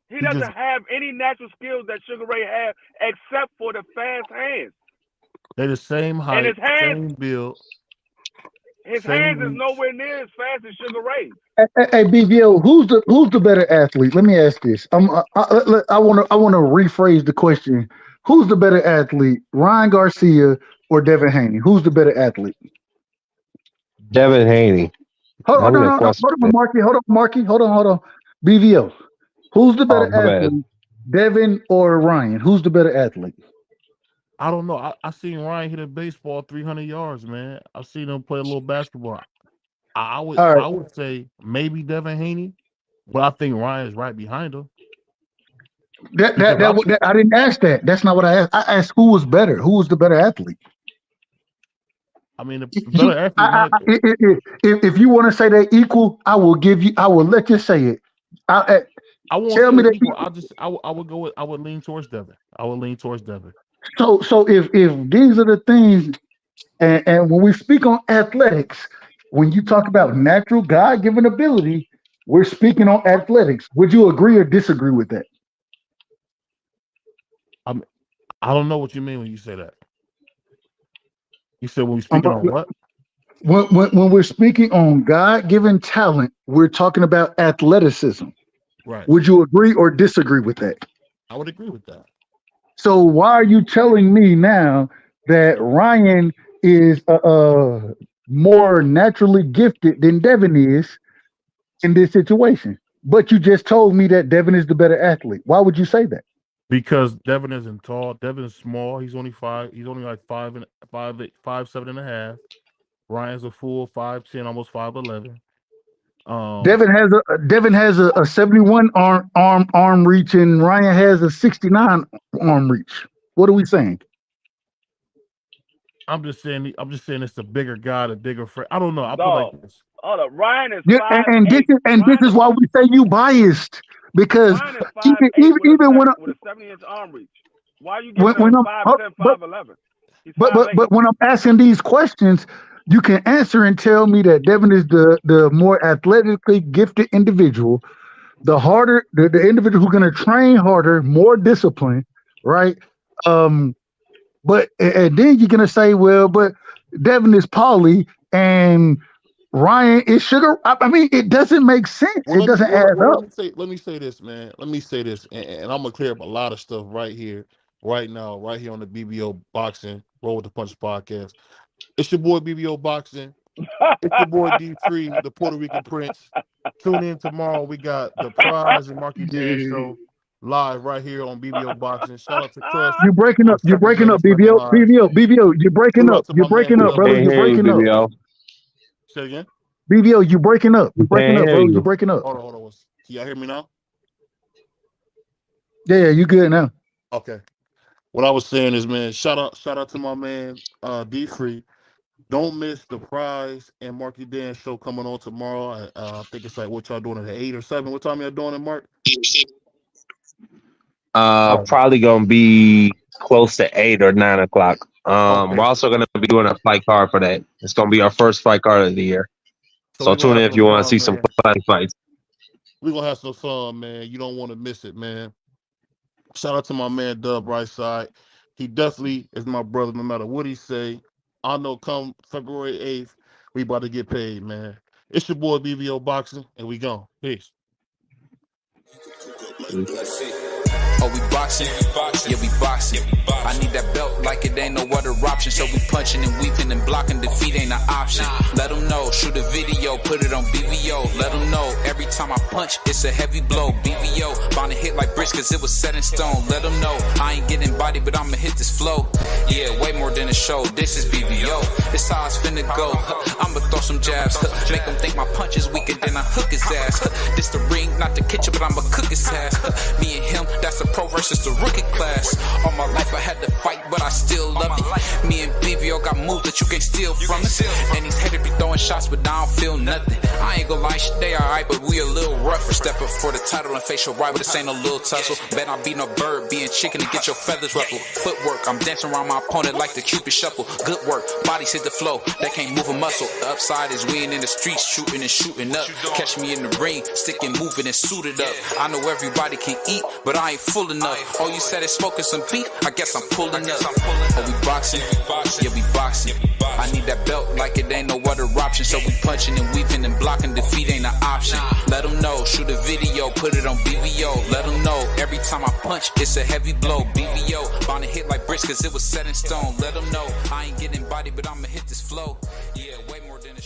He doesn't have any natural skills that Sugar Ray had except for the fast hands. They're the same height, and his hands, same build. His hands is nowhere near as fast as Sugar Ray. Hey, BVO, who's the better athlete? Let me ask this. I want to rephrase the question. Who's the better athlete, Ryan Garcia or Devin Haney? Who's the better athlete? Devin Haney. Hold on, Marky. Hold on. BVO. Who's the better athlete, Devin or Ryan? Who's the better athlete? I don't know. I seen Ryan hit a baseball 300 yards, man. I've seen him play a little basketball. I would say maybe Devin Haney, but I think Ryan is right behind him. I didn't ask that. That's not what I asked. I asked who was better. Who was the better athlete? I mean, the better athlete. If you want to say they're equal, I will let you say it. I won't tell me that equal. I would lean towards Devin. So if these are the things, and when we speak on athletics, when you talk about natural God-given ability, we're speaking on athletics. Would you agree or disagree with that? I don't know what you mean when you say that. You said when we speaking on what? When we're speaking on God-given talent, we're talking about athleticism. Right. Would you agree or disagree with that? I would agree with that. So why are you telling me now that Ryan is more naturally gifted than Devin is in this situation? But you just told me that Devin is the better athlete. Why would you say that? Because Devin isn't tall. Devin is small. He's only 5. He's only like 5'8", 5'7.5". Ryan's a full 5'10", almost 5'11". Devin has a 71 arm reach, and Ryan has a 69 arm reach. What are we saying? I'm just saying it's the bigger guy, the bigger friend. I don't know. I feel like this. Hold up, Ryan is this is why we say you biased, because even when with a 70-inch arm reach, why are you giving him 5'10", 5'11"? But when I'm asking these questions, you can answer and tell me that Devin is the more athletically gifted individual, the individual who's going to train harder, more disciplined, right? But then you're going to say, well, but Devin is Paulie and Ryan is Sugar. I mean, it doesn't make sense. It doesn't add up. Let me say this, man. Let me say this, and I'm gonna clear up a lot of stuff right here, right now, right here on the BBO Boxing Roll with the Punch podcast. It's your boy BBO Boxing. It's your boy D3, the Puerto Rican Prince. Tune in tomorrow. We got the Prize and Marky Dan show live right here on BBO Boxing. Shout out to Crush. You're breaking up, BBO. You're breaking up, brother. You're breaking up. Say again? BBO, you breaking up. You're breaking up, bro. You're breaking up. Hold on. Can y'all hear me now? Yeah, you good now. Okay. What I was saying is, man, shout out to my man D3. Don't miss the Prize and Marky Dan show coming on tomorrow. I think it's like what y'all doing at 8 or 7. What time y'all doing it, Mark? Probably gonna be close to 8 or 9 o'clock. Okay. We're also gonna be doing a fight card for that. It's gonna be our first fight card of the year. So tune in if you want to see some fun fights. We're gonna have some fun, man. You don't want to miss it, man. Shout out to my man Dub Right Side. He definitely is my brother, no matter what he say. I know come February 8th, we about to get paid, man. It's your boy BBO Boxing, and we gone. Peace. Let's see. Oh, we boxing? Yeah, we boxing. I need that belt like it ain't no other option. So we punching and weeping and blocking. Defeat ain't an option. Let them know. Shoot a video, put it on BVO. Let them know. Every time I punch, it's a heavy blow. BVO, bound to hit like bricks cause it was set in stone. Let them know. I ain't getting body, but I'ma hit this flow. Yeah, way more than a show. This is BVO. This how it's finna go. I'ma throw some jabs. Make them think my punch is weaker than I hook his ass. This the ring, not the kitchen, but I'ma cook his ass. Me and him, that's a pro versus the rookie class. All my life I had to fight, but I still love it. Me and BVO got moves that you can't steal from us. And these haters be throwing shots, but I don't feel nothing. I ain't gonna lie, shit, they alright, but we a little rougher. Step up for the title and face your rival, this ain't no little tussle. Bet I be no bird, being chicken to get your feathers ruffled. Footwork, I'm dancing around my opponent like the Cupid shuffle. Good work, bodies hit the flow, they can't move a muscle. The upside is we ain't in the streets, shooting and shooting up. Catch me in the ring, sticking, moving and suited up. I know everybody can eat, but I ain't full enough. Oh, you said it's smoking some beef? I guess I'm pulling up. Oh, we boxing? Yeah, we boxing. I need that belt like it ain't no other option. So we punching and weeping and blocking. Defeat ain't an option. Let them know. Shoot a video, put it on BVO. Let them know. Every time I punch, it's a heavy blow. BVO, bound to hit like bricks cause it was set in stone. Let them know. I ain't getting body, but I'ma hit this flow. Yeah, way more than a